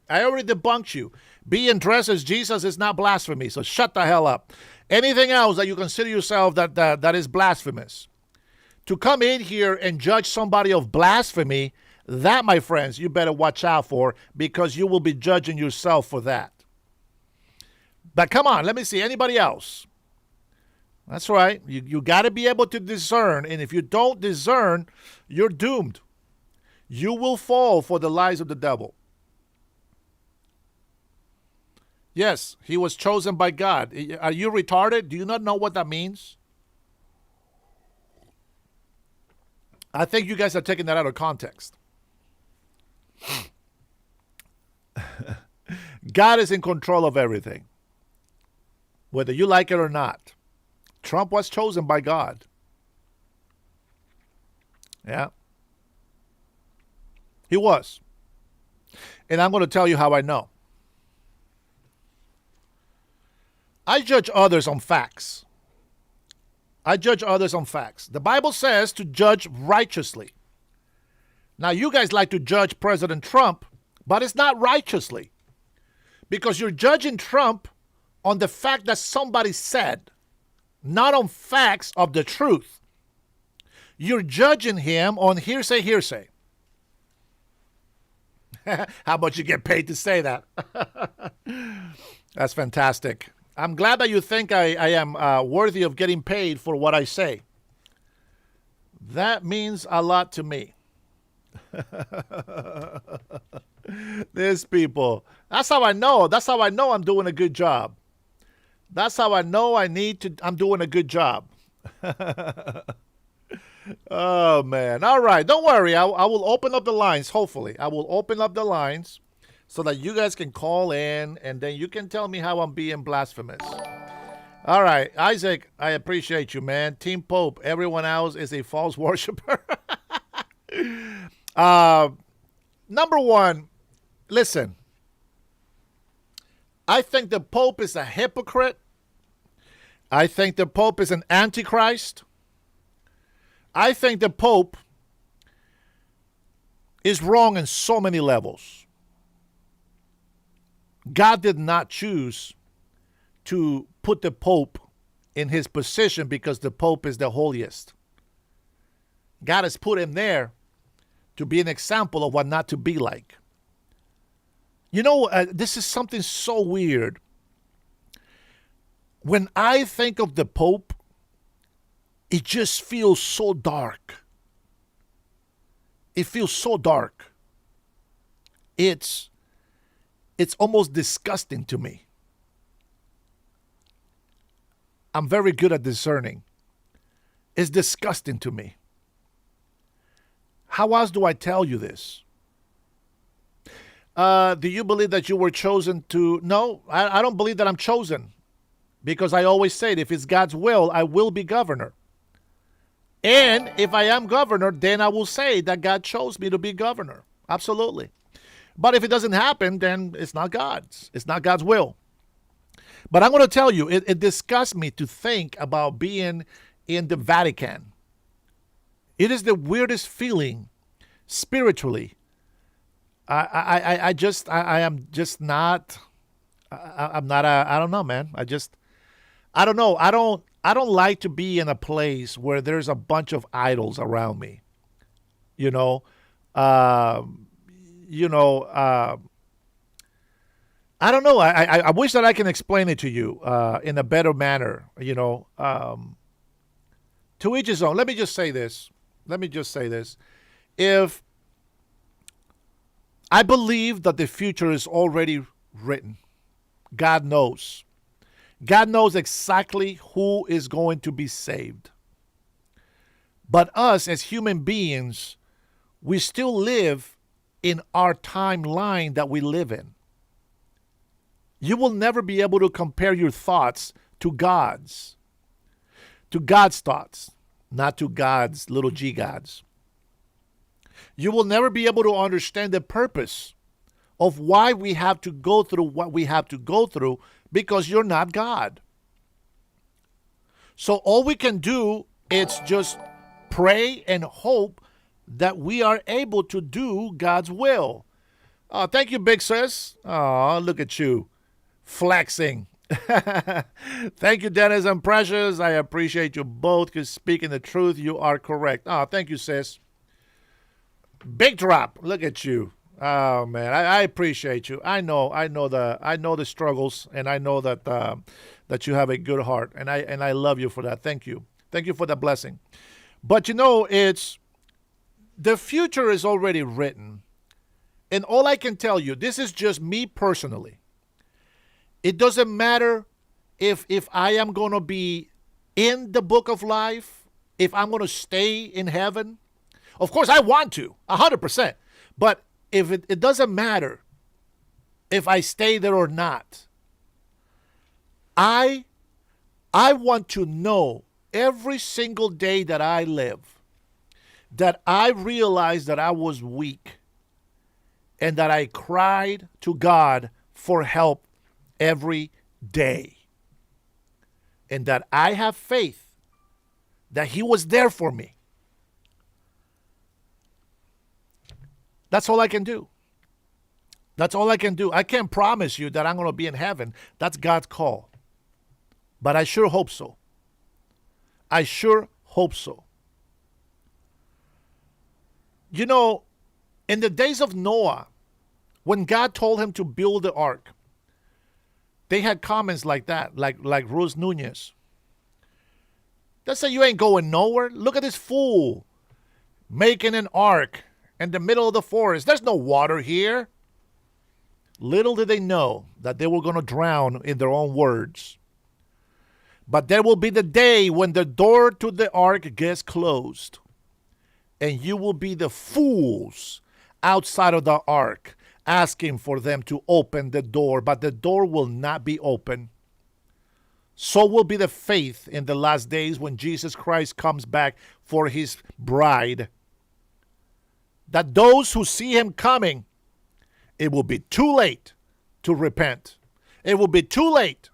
I already debunked you. Being dressed as Jesus is not blasphemy, so shut the hell up. Anything else that you consider yourself that is blasphemous? To come in here and judge somebody of blasphemy, that, my friends, you better watch out for, because you will be judging yourself for that. But come on, let me see. Anybody else? That's right. You got to be able to discern. And if you don't discern, you're doomed. You will fall for the lies of the devil. Yes, he was chosen by God. Are you retarded? Do you not know what that means? I think you guys are taking that out of context. God is in control of everything, whether you like it or not. Trump was chosen by God. Yeah. He was. And I'm going to tell you how I know. I judge others on facts. I judge others on facts. The Bible says to judge righteously. Now, you guys like to judge President Trump, but it's not righteously. Because you're judging Trump on the fact that somebody said, not on facts of the truth. You're judging him on hearsay. How much you get paid to say that? That's fantastic. I'm glad that you think I am worthy of getting paid for what I say. That means a lot to me. These people. That's how I know. That's how I know I'm doing a good job. That's how I know I'm doing a good job. Oh, man. All right. Don't worry. I will open up the lines, hopefully. I will open up the lines so that you guys can call in, and then you can tell me how I'm being blasphemous. All right. Isaac, I appreciate you, man. Team Pope. Everyone else is a false worshiper. Number one, listen. I think the Pope is a hypocrite. I think the Pope is an antichrist. I think the Pope is wrong in so many levels. God did not choose to put the Pope in his position because the Pope is the holiest. God has put him there to be an example of what not to be like. You know, this is something so weird. When I think of the Pope, it just feels so dark. It feels so dark. It's almost disgusting to me. I'm very good at discerning. It's disgusting to me. How else do I tell you this? Do you believe that you were chosen to? No, I don't believe that I'm chosen. Because I always say, if it's God's will, I will be governor. And if I am governor, then I will say that God chose me to be governor. Absolutely. But if it doesn't happen, then it's not God's. It's not God's will. But I'm going to tell you, it disgusts me to think about being in the Vatican. It is the weirdest feeling spiritually. I don't know, man. I don't know. I don't like to be in a place where there's a bunch of idols around me. You know, I don't know. I wish that I can explain it to you in a better manner. To each his own. Let me just say this. If I believe that the future is already written, God knows. God knows exactly who is going to be saved. But us as human beings, we still live in our timeline that we live in. You will never be able to compare your thoughts to God's thoughts, not to God's little g gods. You will never be able to understand the purpose of why we have to go through what we have to go through because you're not God. So all we can do is just pray and hope that we are able to do God's will. Oh, thank you, big sis. Oh, look at you flexing. Thank you, Dennis and Precious. I appreciate you both because speaking the truth, you are correct. Oh, thank you, sis. Big drop. Look at you. Oh man, I appreciate you. I know the struggles, and I know that that you have a good heart, and I love you for that. Thank you for that blessing. But it's the future is already written, and all I can tell you, this is just me personally. It doesn't matter if I am going to be in the book of life, if I'm going to stay in heaven. Of course, I want to, 100%. But if it doesn't matter if I stay there or not. I want to know every single day that I live that I realized that I was weak and that I cried to God for help every day. And that I have faith that He was there for me. That's all I can do. That's all I can do. I can't promise you that I'm going to be in heaven. That's God's call. But I sure hope so. I sure hope so. You know, in the days of Noah, when God told him to build the ark, they had comments like that, like Rose Nunez. They say, you ain't going nowhere. Look at this fool making an ark in the middle of the forest. There's no water here. Little did they know that they were going to drown in their own words. But there will be the day when the door to the ark gets closed. And you will be the fools outside of the ark asking for them to open the door. But the door will not be open. So will be the faith in the last days when Jesus Christ comes back for His bride. That those who see Him coming, it will be too late to repent. It will be too late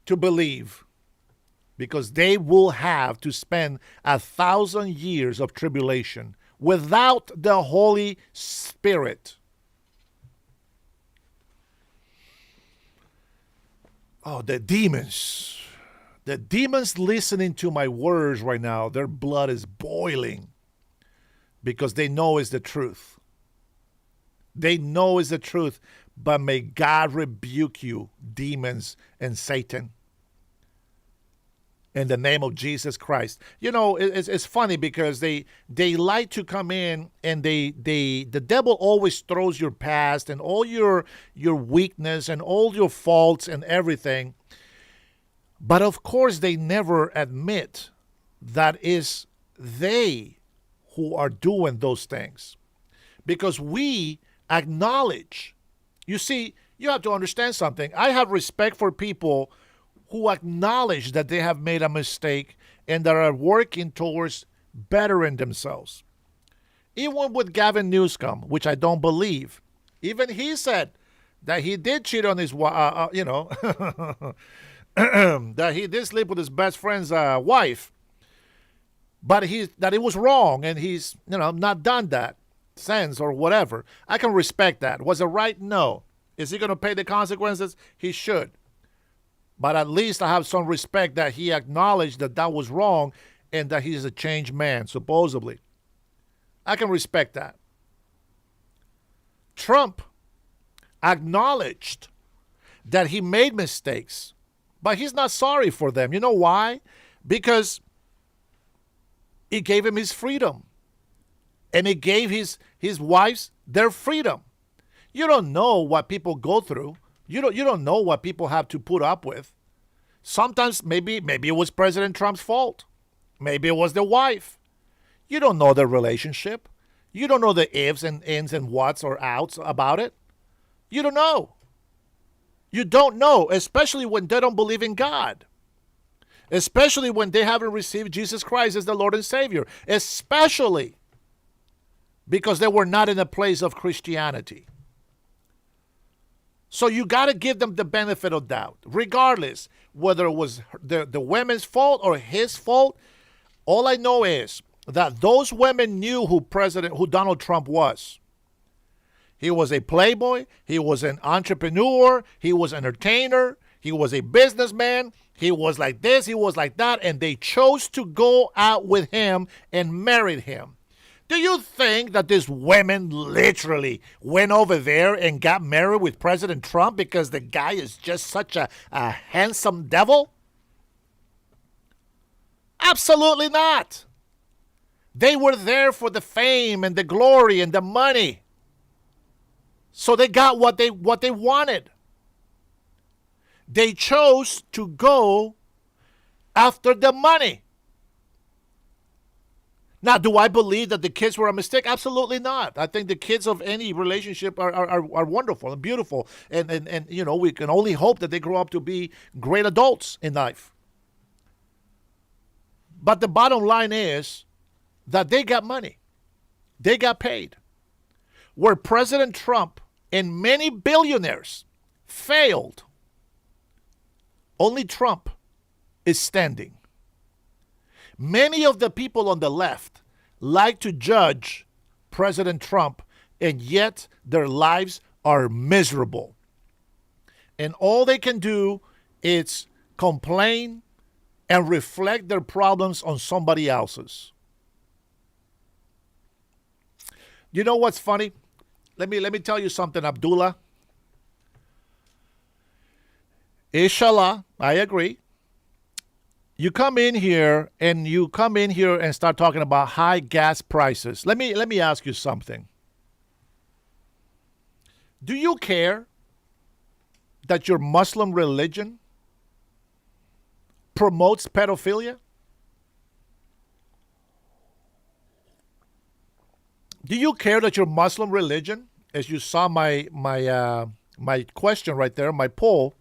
to believe, because they will have to spend 1,000 years of tribulation without the Holy Spirit. Oh, the demons. The demons listening to my words right now, their blood is boiling because they know it's the truth. They know it's the truth, but may God rebuke you, demons and Satan, in the name of Jesus Christ. You know, it's funny because they like to come in and the devil always throws your past and all your weakness and all your faults and everything. But of course, they never admit that is they who are doing those things, because we acknowledge. You see, you have to understand something. I have respect for people who acknowledge that they have made a mistake and that are working towards bettering themselves. Even with Gavin Newsom, which I don't believe, even he said that he did cheat on his, that he did sleep with his best friend's wife, but that it was wrong and he's, not done that since or whatever. I can respect that. Was it right? No. Is he going to pay the consequences? He should. But at least I have some respect that he acknowledged that that was wrong and that he's a changed man, supposedly. I can respect that. Trump acknowledged that he made mistakes, but he's not sorry for them. You know why? Because it gave him his freedom. And it gave his wives their freedom. You don't know what people go through. You don't know what people have to put up with. Sometimes maybe it was President Trump's fault. Maybe it was the wife. You don't know their relationship. You don't know the ifs and ins and whats or outs about it. You don't know. You don't know, especially when they don't believe in God. Especially when they haven't received Jesus Christ as the Lord and Savior. Especially because they were not in a place of Christianity. So you got to give them the benefit of doubt, regardless whether it was the women's fault or his fault. All I know is that those women knew who Donald Trump was. He was a playboy. He was an entrepreneur. He was an entertainer. He was a businessman. He was like this. He was like that. And they chose to go out with him and married him. Do you think that these women literally went over there and got married with President Trump because the guy is just such a handsome devil? Absolutely not. They were there for the fame and the glory and the money. So they got what they wanted. They chose to go after the money. Now, do I believe that the kids were a mistake? Absolutely not. I think the kids of any relationship are wonderful and beautiful. And we can only hope that they grow up to be great adults in life. But the bottom line is that they got money. They got paid. Where President Trump and many billionaires failed, only Trump is standing. Many of the people on the left like to judge President Trump, and yet their lives are miserable. And all they can do is complain and reflect their problems on somebody else's. You know what's funny? Let me tell you something, Abdullah. Inshallah, I agree. You come in here and start talking about high gas prices. Let me ask you something. Do you care that your Muslim religion promotes pedophilia? Do you care that your Muslim religion, as you saw my question right there, my poll,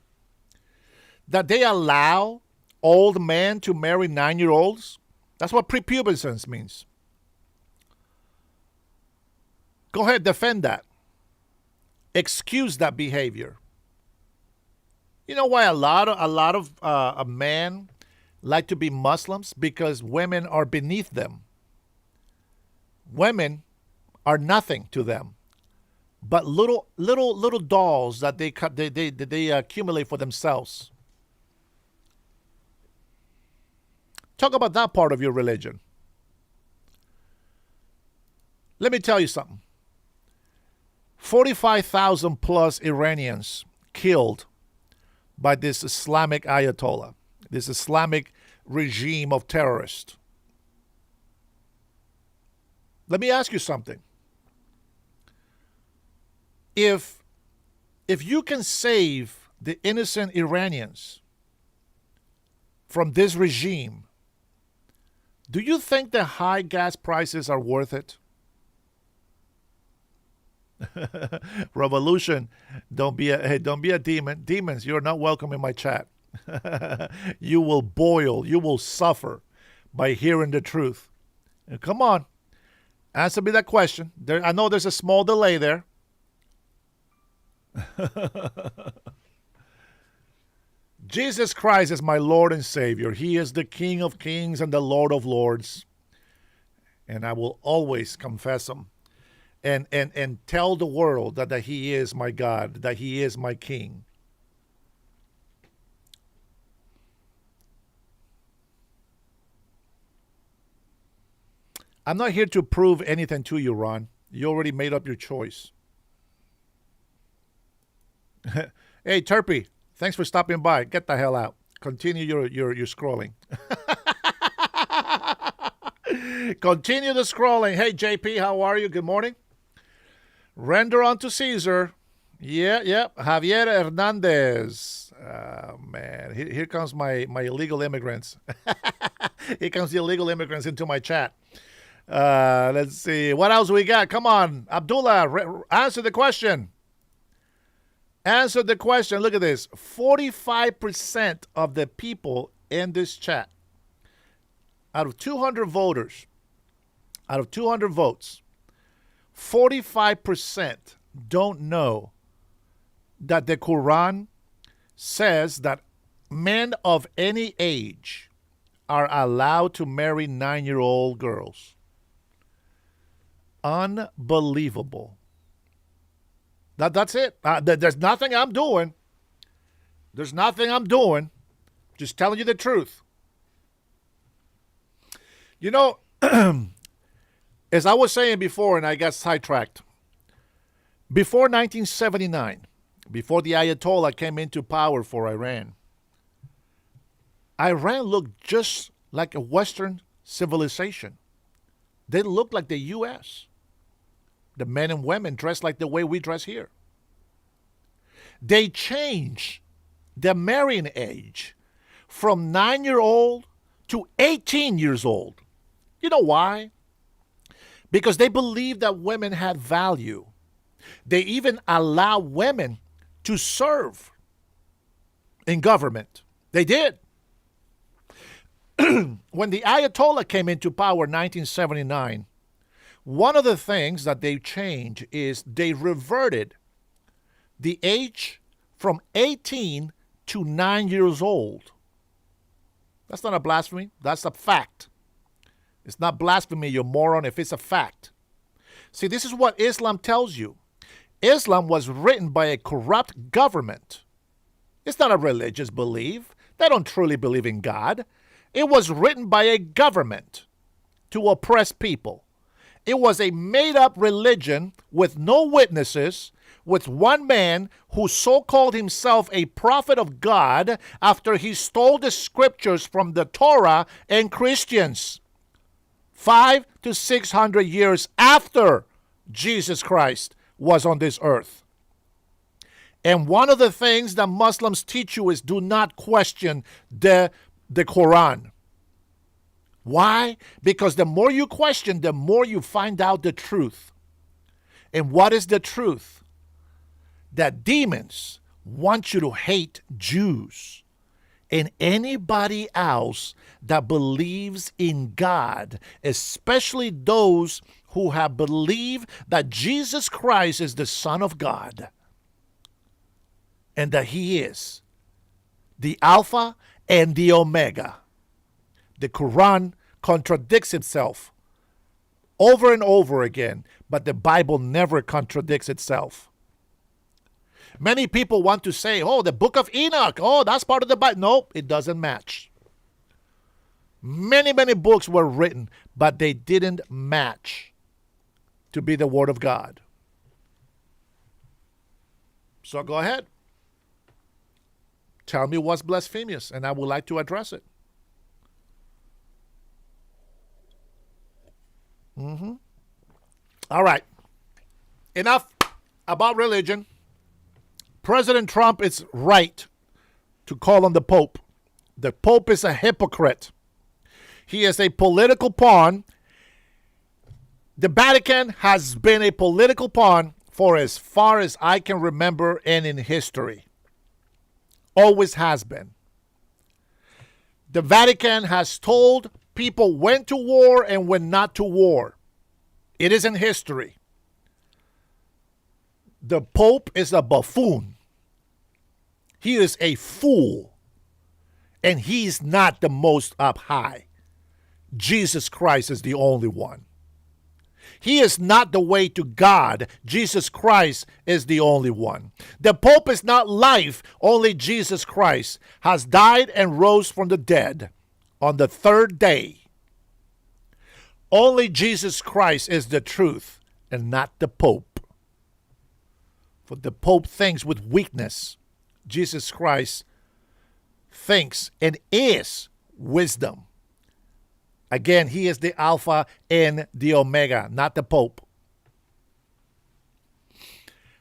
that they allow old men to marry 9-year-olds? That's what prepubescence means. Go ahead, defend that. Excuse that behavior. You know why a lot of men like to be Muslims? Because women are beneath them. Women are nothing to them, but little dolls that they accumulate for themselves. Talk about that part of your religion. Let me tell you something. 45,000 plus Iranians killed by this Islamic Ayatollah, this Islamic regime of terrorists. Let me ask you something. If you can save the innocent Iranians from this regime, do you think the high gas prices are worth it? Revolution, don't be a demon. Demons, you're not welcome in my chat. You will boil, you will suffer by hearing the truth. Come on, answer me that question. I know there's a small delay there. Jesus Christ is my Lord and Savior. He is the King of Kings and the Lord of Lords. And I will always confess him and tell the world that he is my God, that he is my King. I'm not here to prove anything to you, Ron. You already made up your choice. Hey, Turpy, thanks for stopping by. Get the hell out. Continue your scrolling. Continue the scrolling. Hey, JP, how are you? Good morning. Render unto Caesar. Yeah. Javier Hernandez. Man, here comes my illegal immigrants. Here comes the illegal immigrants into my chat. Let's see. What else we got? Come on. Abdullah, answer the question. Answer the question. Look at this. 45% of the people in this chat, out of 200 voters, out of 200 votes, 45% don't know that the Quran says that men of any age are allowed to marry 9-year-old girls. Unbelievable. That's it. There's nothing I'm doing. There's nothing I'm doing. Just telling you the truth. You know, as I was saying before, and I got sidetracked, before 1979, before the Ayatollah came into power for Iran, Iran looked just like a Western civilization. They looked like the U.S. The men and women dressed like the way we dress here. They changed the marrying age from 9-year-old to 18 years old. You know why? Because they believed that women had value. They even allow women to serve in government. They did. When the Ayatollah came into power in 1979, one of the things that they changed is they reverted the age from 18 to 9 years old. That's not a blasphemy. That's a fact. It's not blasphemy, you moron, if it's a fact. See, this is what Islam tells you. Islam was written by a corrupt government. It's not a religious belief. They don't truly believe in God. It was written by a government to oppress people. It was a made-up religion with no witnesses, with one man who so-called himself a prophet of God after he stole the scriptures from the Torah and Christians 500 to 600 years after Jesus Christ was on this earth. And one of the things that Muslims teach you is do not question the Quran. Why? Because the more you question, the more you find out the truth. And what is the truth? That demons want you to hate Jews and anybody else that believes in God, especially those who have believed that Jesus Christ is the Son of God and that he is the Alpha and the Omega. The Quran contradicts itself over and over again, but the Bible never contradicts itself. Many people want to say, oh, the book of Enoch, oh, that's part of the Bible. Nope, it doesn't match. Many, many books were written, but they didn't match to be the Word of God. So go ahead. Tell me what's blasphemous, and I would like to address it. All right. Enough about religion. President Trump is right to call on the Pope. The Pope is a hypocrite. He is a political pawn. The Vatican has been a political pawn for as far as I can remember and in history. Always has been. The Vatican has told people when to war and when not to war. It is in history. The Pope is a buffoon. He is a fool. And he's not the most up high. Jesus Christ is the only one. He is not the way to God. Jesus Christ is the only one. The Pope is not life. Only Jesus Christ has died and rose from the dead on the third day. Only Jesus Christ is the truth and not the Pope. For the Pope thinks with weakness. Jesus Christ thinks and is wisdom. Again, he is the Alpha and the Omega, not the Pope.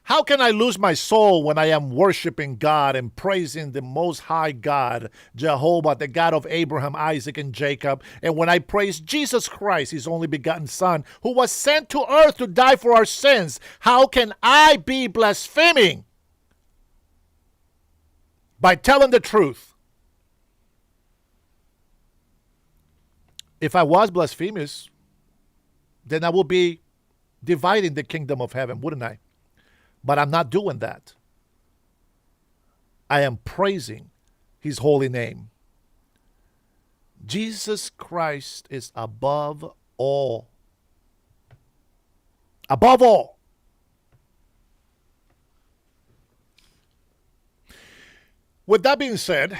How can I lose my soul when I am worshiping God and praising the Most High God, Jehovah, the God of Abraham, Isaac, and Jacob, and when I praise Jesus Christ, his only begotten Son, who was sent to earth to die for our sins? How can I be blaspheming? By telling the truth. If I was blasphemous, then I would be dividing the kingdom of heaven, wouldn't I? But I'm not doing that. I am praising his holy name. Jesus Christ is above all. Above all. With that being said,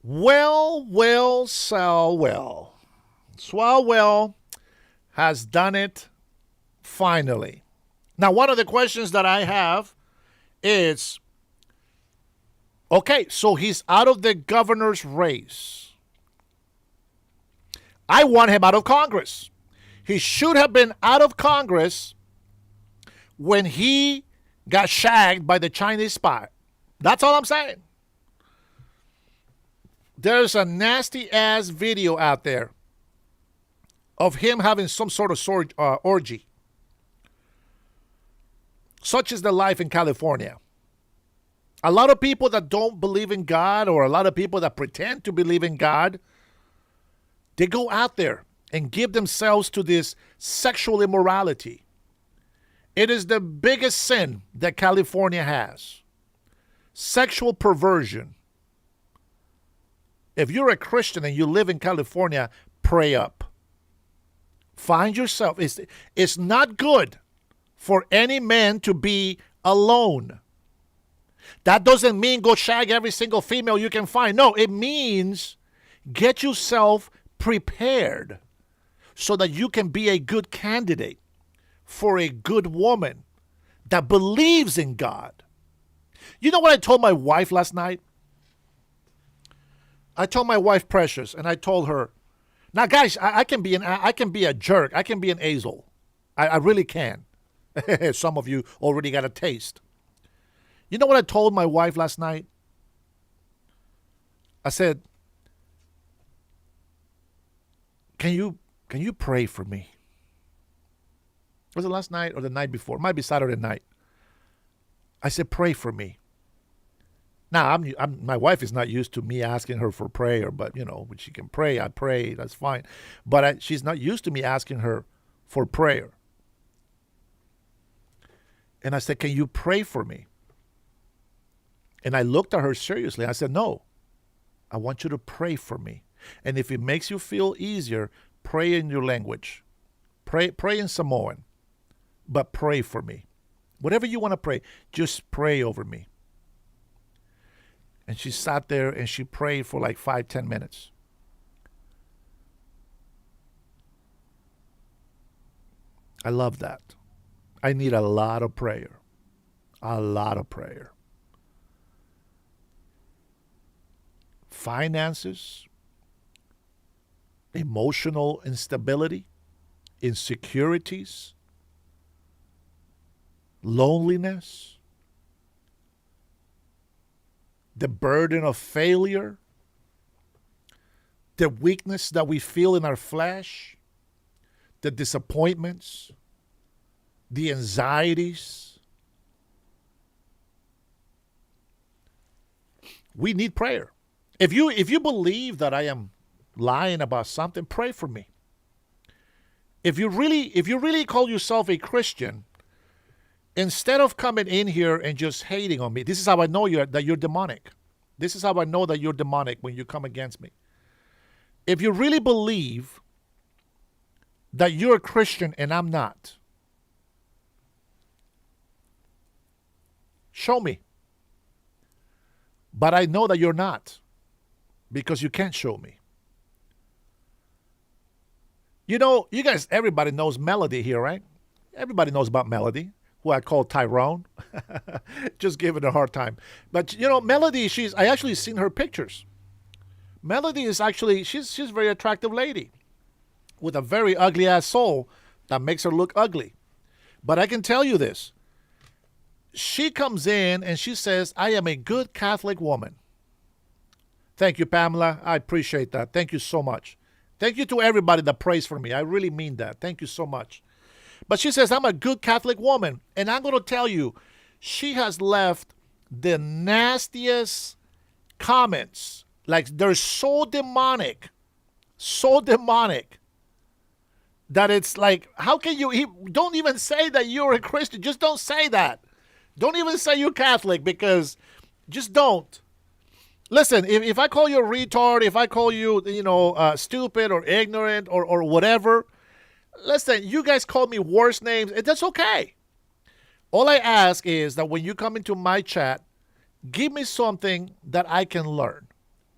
Swalwell. Swalwell has done it finally. Now, one of the questions that I have is, okay, so he's out of the governor's race. I want him out of Congress. He should have been out of Congress when he got shagged by the Chinese spy. That's all I'm saying. There's a nasty-ass video out there of him having some sort of orgy. Such is the life in California. A lot of people that don't believe in God, or a lot of people that pretend to believe in God, they go out there and give themselves to this sexual immorality. It is the biggest sin that California has. Sexual perversion. If you're a Christian and you live in California, pray up. Find yourself. It's not good for any man to be alone. That doesn't mean go shag every single female you can find. No, it means get yourself prepared so that you can be a good candidate for a good woman that believes in God. You know what I told my wife last night? I told my wife Precious, and I told her, now guys, I can be a jerk. I can be an asshole. I really can. Some of you already got a taste. You know what I told my wife last night? I said, can you pray for me? Was it last night or the night before? It might be Saturday night. I said, pray for me. Now, my wife is not used to me asking her for prayer, but, you know, when she can pray, I pray, that's fine. But she's not used to me asking her for prayer. And I said, can you pray for me? And I looked at her seriously. I said, no, I want you to pray for me. And if it makes you feel easier, pray in your language. Pray in Samoan, but pray for me. Whatever you want to pray, just pray over me. And she sat there and she prayed for like 5-10 minutes. I love that. I need a lot of prayer. A lot of prayer. Finances, emotional instability, insecurities, loneliness, the burden of failure, the weakness that we feel in our flesh, the disappointments, the anxieties. We need prayer. If you believe that I am lying about something, pray for me. If you really call yourself a Christian, instead of coming in here and just hating on me, this is how I know that you're demonic. This is how I know that you're demonic when you come against me. If you really believe that you're a Christian and I'm not, show me. But I know that you're not, because you can't show me. You know, you guys, everybody knows Melody here, right? Everybody knows about Melody, who I call Tyrone. Just give it a hard time. But, you know, Melody, I actually seen her pictures. Melody is actually, she's a very attractive lady with a very ugly ass soul that makes her look ugly. But I can tell you this. She comes in and she says, I am a good Catholic woman. Thank you, Pamela. I appreciate that. Thank you so much. Thank you to everybody that prays for me. I really mean that. Thank you so much. But she says, I'm a good Catholic woman. And I'm going to tell you, she has left the nastiest comments. Like, they're so demonic, that it's like, how can you, don't even say that you're a Christian. Just don't say that. Don't even say you're Catholic, because just don't. Listen, if I call you a retard, if I call you, stupid or ignorant or whatever, listen, you guys call me worse names. That's okay. All I ask is that when you come into my chat, give me something that I can learn.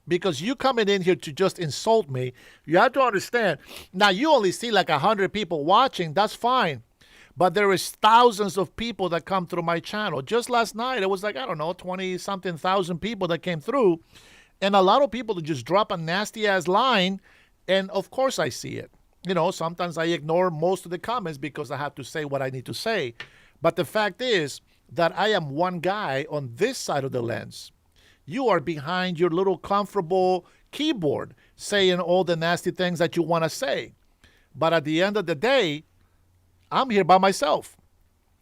Because you coming in here to just insult me, you have to understand. Now, you only see like 100 people watching. That's fine. But there is thousands of people that come through my channel. Just last night, it was like, 20-something thousand people that came through. And a lot of people that just drop a nasty-ass line. And, of course, I see it. Sometimes I ignore most of the comments because I have to say what I need to say. But the fact is that I am one guy on this side of the lens. You are behind your little comfortable keyboard saying all the nasty things that you want to say. But at the end of the day, I'm here by myself.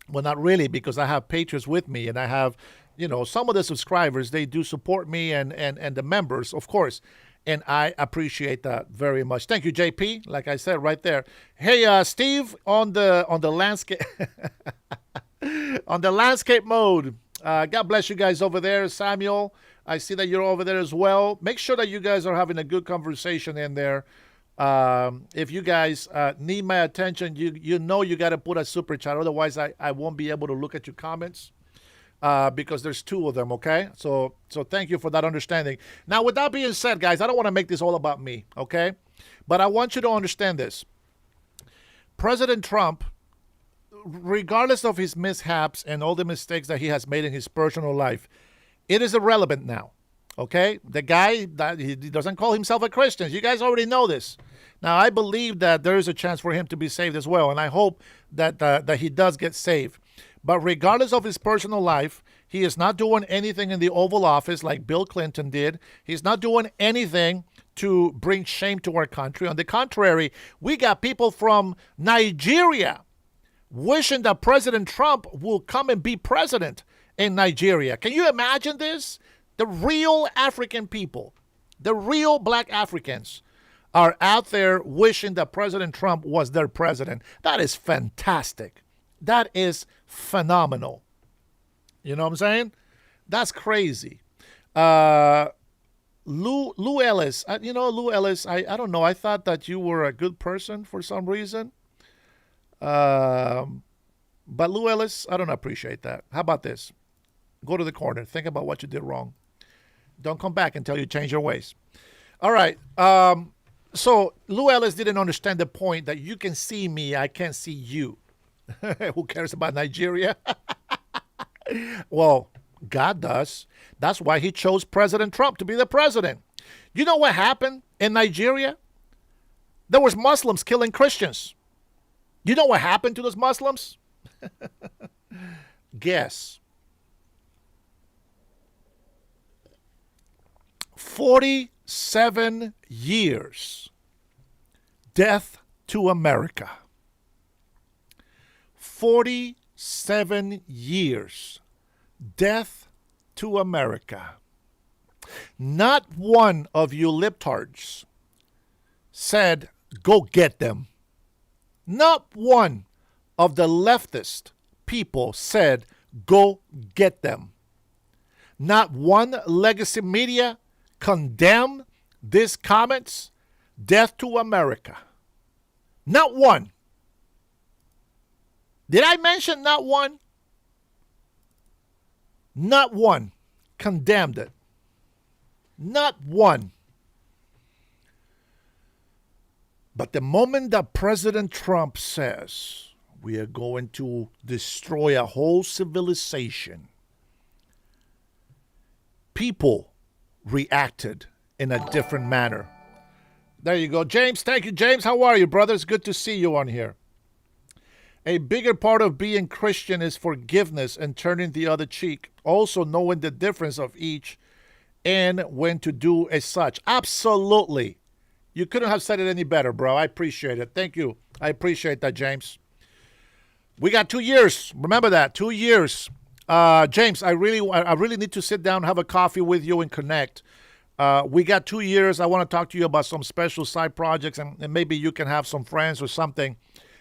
Well, not really, because I have patrons with me, and I have, some of the subscribers, they do support me, and the members, of course. And I appreciate that very much. Thank you, JP. Like I said right there. Hey, Steve, on the landscape on the landscape mode. God bless you guys over there. Samuel, I see that you're over there as well. Make sure that you guys are having a good conversation in there. If you guys need my attention, you got to put a super chat. Otherwise, I won't be able to look at your comments because there's two of them, okay? So thank you for that understanding. Now, with that being said, guys, I don't want to make this all about me, okay? But I want you to understand this. President Trump, regardless of his mishaps and all the mistakes that he has made in his personal life, it is irrelevant now. Okay, the guy, that he doesn't call himself a Christian. You guys already know this. Now, I believe that there is a chance for him to be saved as well, and I hope that he does get saved. But regardless of his personal life, he is not doing anything in the Oval Office like Bill Clinton did. He's not doing anything to bring shame to our country. On the contrary, we got people from Nigeria wishing that President Trump will come and be president in Nigeria. Can you imagine this? The real African people, the real black Africans are out there wishing that President Trump was their president. That is fantastic. That is phenomenal. You know what I'm saying? That's crazy. Lou Ellis, Lou Ellis, I don't know. I thought that you were a good person for some reason. But Lou Ellis, I don't appreciate that. How about this? Go to the corner. Think about what you did wrong. Don't come back until you change your ways. All right. So Lou Ellis didn't understand the point that you can see me, I can't see you. Who cares about Nigeria? Well, God does. That's why he chose President Trump to be the president. You know what happened in Nigeria? There was Muslims killing Christians. You know what happened to those Muslims? Guess. 47 years. Death to America. 47 years. Death to America. Not one of you libtards said, go get them. Not one of the leftist people said, go get them. Not one legacy media condemned these comments. Death to America. Not one. Did I mention not one? Not one condemned it. Not one. But the moment that President Trump says we are going to destroy a whole civilization, people reacted in a different manner. There you go. James, thank you. James, how are you, brother? It's good to see you on here. A bigger part of being Christian is forgiveness and turning the other cheek. Also knowing the difference of each and when to do as such. Absolutely. You couldn't have said it any better, bro. I appreciate it. Thank you. I appreciate that, James. We got 2 years. Remember that. 2 years. James, I really need to sit down, have a coffee with you and connect. We got 2 years. I want to talk to you about some special side projects, and maybe you can have some friends or something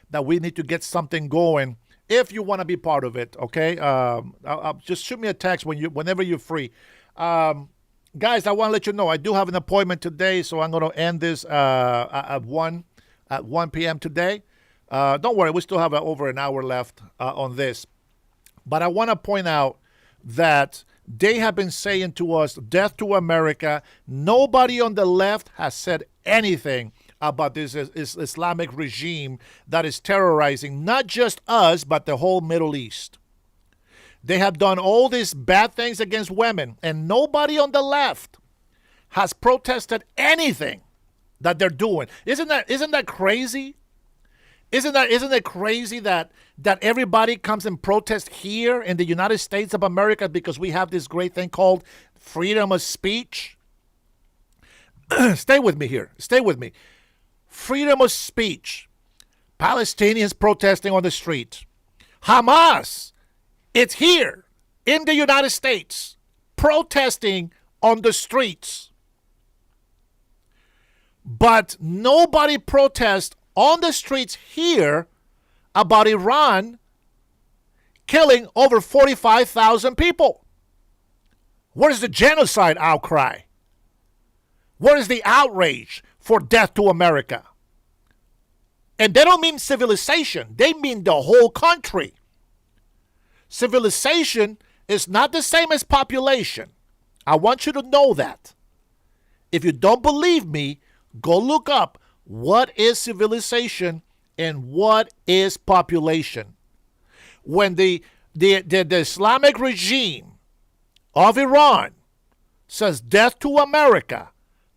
that we need to get something going if you want to be part of it, okay? I'll just shoot me a text whenever you're free. Guys, I want to let you know I do have an appointment today, so I'm going to end this at 1 p.m. today. Don't worry, we still have over an hour left on this. But I want to point out that they have been saying to us, death to America. Nobody on the left has said anything about this Islamic regime that is terrorizing not just us, but the whole Middle East. They have done all these bad things against women, and nobody on the left has protested anything that they're doing. Isn't that crazy? Isn't it crazy that everybody comes and protests here in the United States of America because we have this great thing called freedom of speech? Stay with me here. Stay with me. Freedom of speech. Palestinians protesting on the street. Hamas, it's here in the United States, protesting on the streets. But nobody protests on the streets here about Iran killing over 45,000 people. Where is the genocide outcry? Where is the outrage for death to America? And they don't mean civilization. They mean the whole country. Civilization is not the same as population. I want you to know that. If you don't believe me, go look up what is civilization and what is population. When the Islamic regime of Iran says death to America,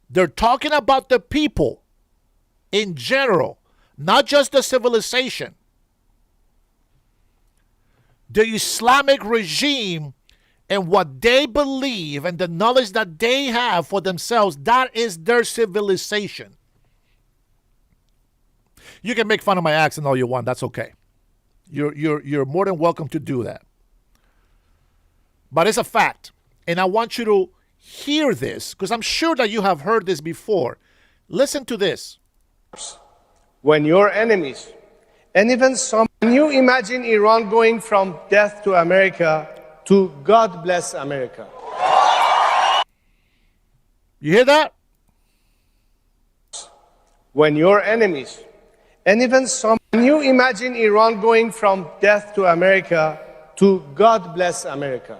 they're talking about the people in general, not just the civilization. The Islamic regime and what they believe and the knowledge that they have for themselves, that is their civilization. You can make fun of my accent all you want. That's okay. You're more than welcome to do that. But it's a fact. And I want you to hear this because I'm sure that you have heard this before. Listen to this. When your enemies, and even some, can you imagine Iran going from death to America to God bless America? You hear that? When your enemies, and even some, can you imagine Iran going from death to America to God bless America?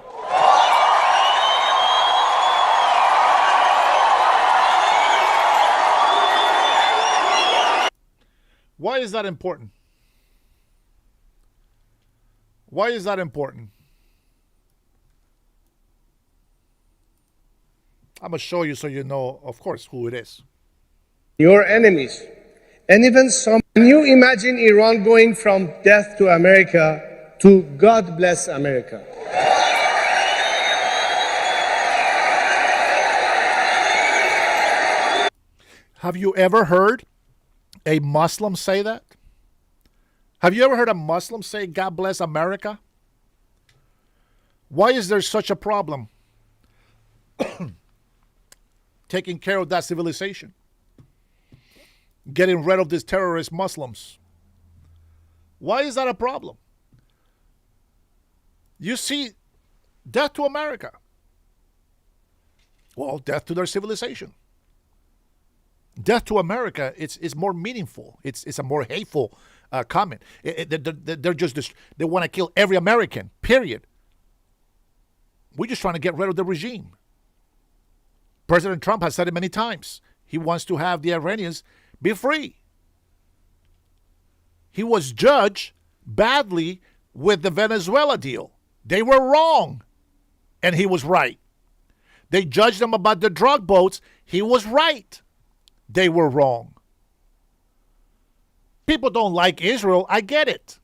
Why is that important? Why is that important? I'm going to show you so you know, of course, who it is. Your enemies. And even some. Can you imagine Iran going from death to America to God bless America? Have you ever heard a Muslim say that? Have you ever heard a Muslim say, God bless America? Why is there such a problem taking care of that civilization? Getting rid of these terrorist Muslims. Why is that a problem? You see, death to America. Well, death to their civilization. Death to America, it's more meaningful. It's a more hateful comment. They're just, they want to kill every American, period. We're just trying to get rid of the regime. President Trump has said it many times. He wants to have the Iranians be free. He was judged badly with the Venezuela deal. They were wrong, and he was right. They judged him about the drug boats. He was right. They were wrong. People don't like Israel. I get it.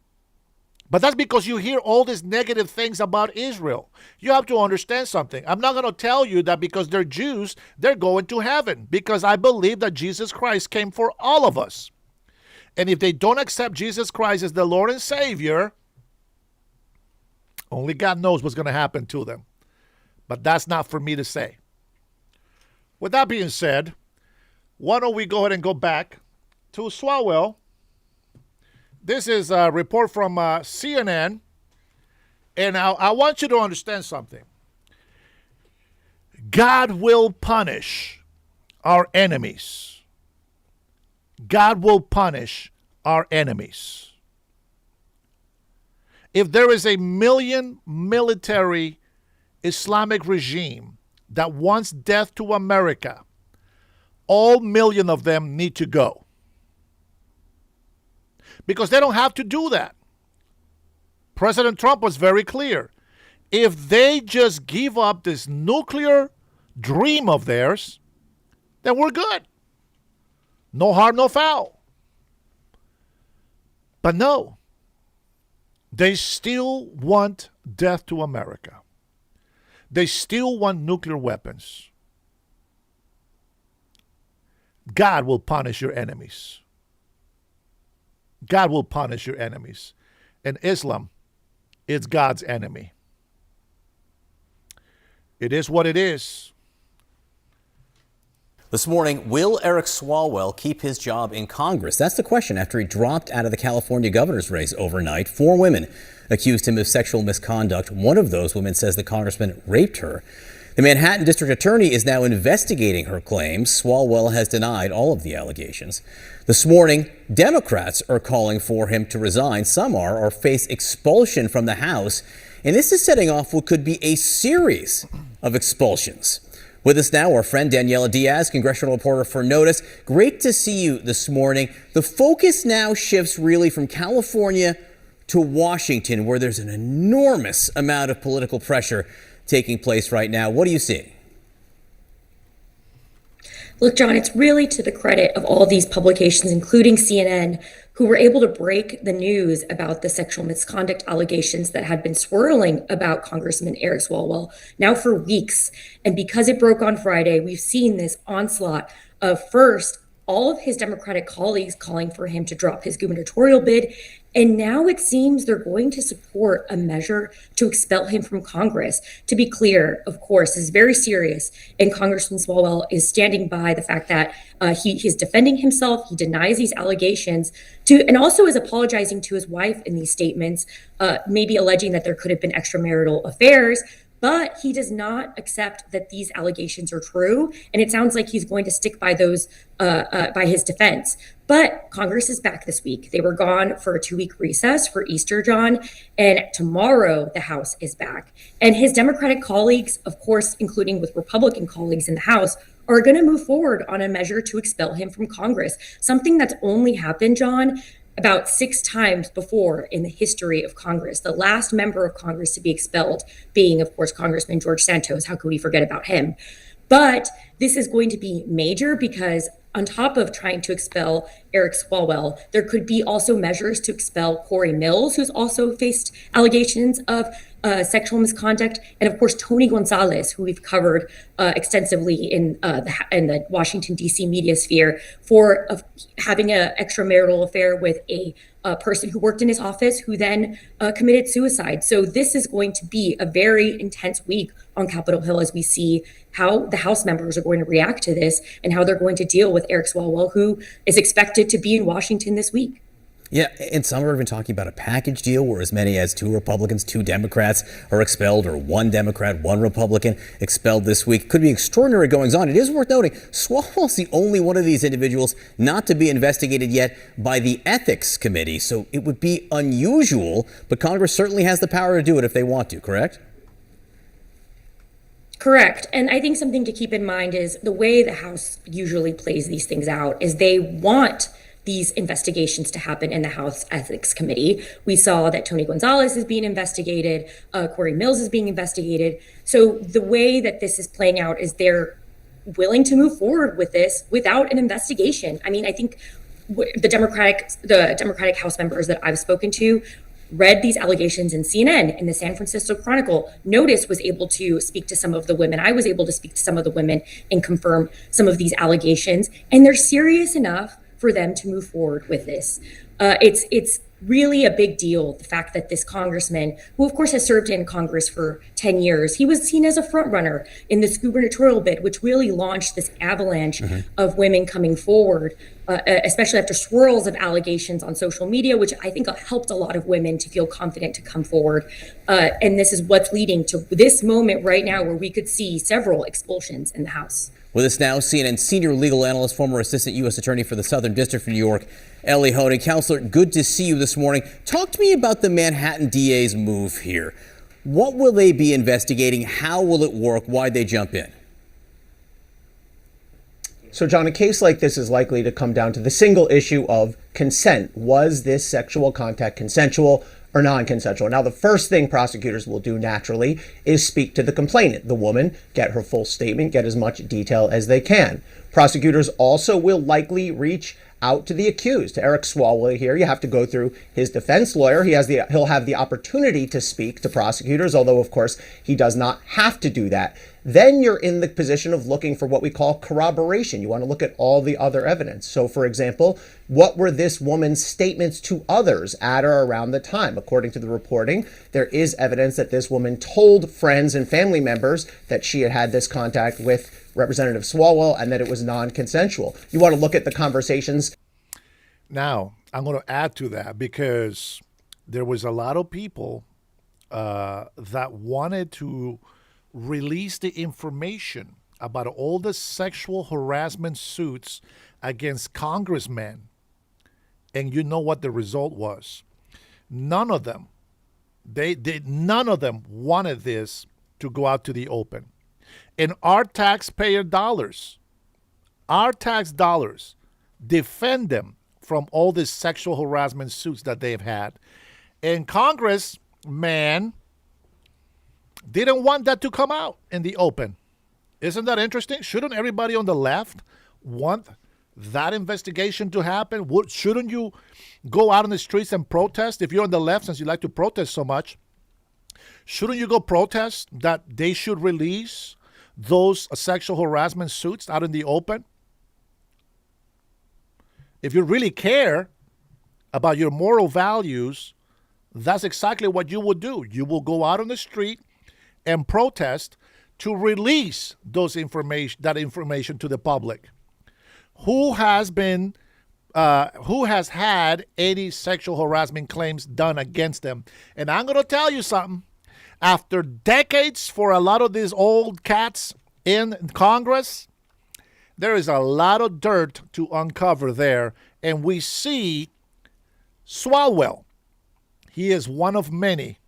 But that's because you hear all these negative things about Israel. You have to understand something. I'm not going to tell you that because they're Jews, they're going to heaven. Because I believe that Jesus Christ came for all of us. And if they don't accept Jesus Christ as the Lord and Savior, only God knows what's going to happen to them. But that's not for me to say. With that being said, why don't we go ahead and go back to Swalwell. This is a report from CNN, and I want you to understand something. God will punish our enemies. God will punish our enemies. If there is a million military Islamic regime that wants death to America, all million of them need to go. Because they don't have to do that. President Trump was very clear. If they just give up this nuclear dream of theirs, then we're good. No harm, no foul. But no, they still want death to America. They still want nuclear weapons. God will punish your enemies. God will punish your enemies. And Islam is God's enemy. It is what it is. This morning, will Eric Swalwell keep his job in Congress? That's the question after he dropped out of the California governor's race overnight. 4 women accused him of sexual misconduct. One of those women says the congressman raped her. The Manhattan district attorney is now investigating her claims. Swalwell has denied all of the allegations. This morning, Democrats are calling for him to resign. Some are or face expulsion from the House. And this is setting off what could be a series of expulsions. With us now, our friend Daniela Diaz, congressional reporter for Notice. Great to see you this morning. The focus now shifts really from California to Washington, where there's an enormous amount of political pressure taking place right now. What do you see? Look, John, it's really to the credit of all these publications, including CNN, who were able to break the news about the sexual misconduct allegations that had been swirling about Congressman Eric Swalwell now for weeks. And because it broke on Friday, we've seen this onslaught of first all of his Democratic colleagues calling for him to drop his gubernatorial bid. And now it seems they're going to support a measure to expel him from Congress. To be clear, of course, this is very serious. And Congressman Swalwell is standing by the fact that he's defending himself. He denies these allegations and also is apologizing to his wife in these statements, maybe alleging that there could have been extramarital affairs. But he does not accept that these allegations are true. And it sounds like he's going to stick by those, by his defense. But Congress is back this week. They were gone for a 2-week recess for Easter, John. And tomorrow the House is back. And his Democratic colleagues, of course, including with Republican colleagues in the House, are going to move forward on a measure to expel him from Congress. Something that's only happened, John, about 6 times before in the history of Congress. The last member of Congress to be expelled being, of course, Congressman George Santos. How could we forget about him? But this is going to be major because on top of trying to expel Eric Swalwell, there could be also measures to expel Corey Mills, who's also faced allegations of sexual misconduct, and of course Tony Gonzalez, who we've covered extensively in the Washington D.C. media sphere for having an extramarital affair with a person who worked in his office, who then committed suicide. So this is going to be a very intense week on Capitol Hill as we see how the House members are going to react to this and how they're going to deal with Eric Swalwell, who is expected to be in Washington this week. Yeah, and some are even talking about a package deal where as many as 2 Republicans, 2 Democrats are expelled, or 1 Democrat, 1 Republican expelled this week. Could be extraordinary goings on. It is worth noting, Swalwell's the only one of these individuals not to be investigated yet by the Ethics Committee. So it would be unusual, but Congress certainly has the power to do it if they want to, correct? Correct. And I think something to keep in mind is the way the House usually plays these things out is they want these investigations to happen in the House Ethics Committee. We saw that Tony Gonzalez is being investigated, Corey Mills is being investigated. So the way that this is playing out is they're willing to move forward with this without an investigation. I mean, I think the Democratic House members that I've spoken to read these allegations in CNN, in the San Francisco Chronicle. Notice was able to speak to some of the women. I was able to speak to some of the women and confirm some of these allegations. And they're serious enough for them to move forward with this. It's really a big deal, the fact that this congressman, who of course has served in Congress for 10 years, he was seen as a front runner in this gubernatorial bid, which really launched this avalanche of women coming forward, especially after swirls of allegations on social media, which I think helped a lot of women to feel confident to come forward. And this is what's leading to this moment right now where we could see several expulsions in the House. With us now, CNN senior legal analyst, former assistant U.S. attorney for the Southern District of New York, Ellie Honig. Counselor, good to see you this morning. Talk to me about the Manhattan DA's move here. What will they be investigating? How will it work? Why'd they jump in? So, John, a case like this is likely to come down to the single issue of consent. Was this sexual contact consensual or non-consensual? Now, the first thing prosecutors will do naturally is speak to the complainant, the woman, get her full statement, get as much detail as they can. Prosecutors also will likely reach out to the accused, to Eric Swalwell here. You have to go through his defense lawyer. He'll have the opportunity to speak to prosecutors, although, of course, he does not have to do that. Then you're in the position of looking for what we call corroboration. You want to look at all the other evidence. So, for example, what were this woman's statements to others at or around the time? According to the reporting, there is evidence that this woman told friends and family members that she had had this contact with Representative Swalwell and that it was non-consensual. You want to look at the conversations. Now, I'm going to add to that because there was a lot of people that wanted to release the information about all the sexual harassment suits against congressmen. And you know what the result was. None of them wanted this to go out to the open. And our taxpayer dollars, defend them from all these sexual harassment suits that they've had. And Congress, man, didn't want that to come out in the open. Isn't that interesting? Shouldn't everybody on the left want that investigation to happen? Shouldn't you go out on the streets and protest? If you're on the left, since you like to protest so much, shouldn't you go protest that they should release those sexual harassment suits out in the open? If you really care about your moral values, that's exactly what you would do. You will go out on the street and protest to release that information to the public. Who has had any sexual harassment claims done against them? And I'm going to tell you something. After decades for a lot of these old cats in Congress, there is a lot of dirt to uncover there. And we see Swalwell. He is one of many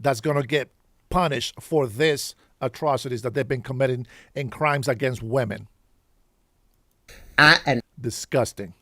that's going to get punished for this atrocities that they've been committing in crimes against women. And disgusting.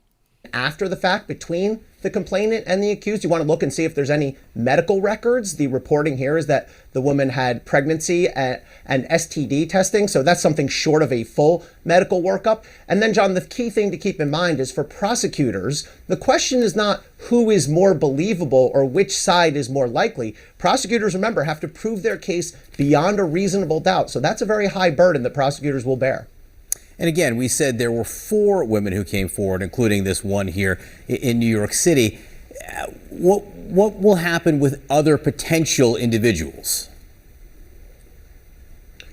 after the fact between the complainant and the accused. You want to look and see if there's any medical records. The reporting here is that the woman had pregnancy and STD testing, so that's something short of a full medical workup. And then, John, the key thing to keep in mind is for prosecutors, the question is not who is more believable or which side is more likely. Prosecutors, remember, have to prove their case beyond a reasonable doubt. So that's a very high burden that prosecutors will bear. And again, we said there were 4 women who came forward, including this one here in New York City. What will happen with other potential individuals?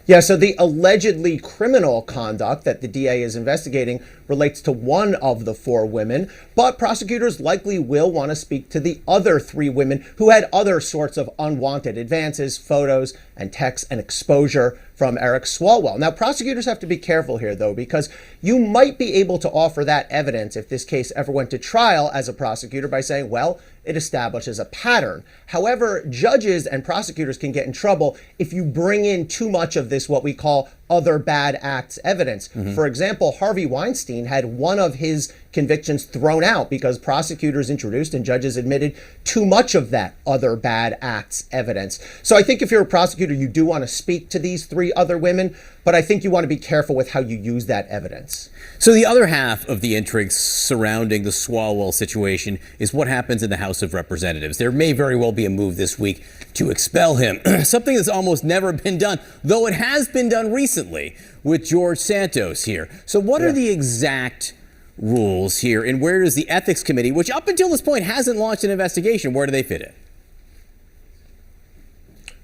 Yeah, so the allegedly criminal conduct that the DA is investigating relates to one of the 4 women, but prosecutors likely will want to speak to the other 3 women who had other sorts of unwanted advances, photos, and texts and exposure from Eric Swalwell. Now, prosecutors have to be careful here, though, because you might be able to offer that evidence if this case ever went to trial as a prosecutor by saying, well, it establishes a pattern. However, judges and prosecutors can get in trouble if you bring in too much of this, what we call other bad acts evidence. For example, Harvey Weinstein had one of his convictions thrown out because prosecutors introduced and judges admitted too much of that other bad acts evidence. So I think if you're a prosecutor, you do want to speak to these 3 other women, but I think you want to be careful with how you use that evidence. So the other half of the intrigue surrounding the Swalwell situation is what happens in the House of Representatives. There may very well be a move this week to expel him, something that's almost never been done, though it has been done recently with George Santos here. So what are the exact rules here, and where does the Ethics Committee, which up until this point hasn't launched an investigation, where do they fit in?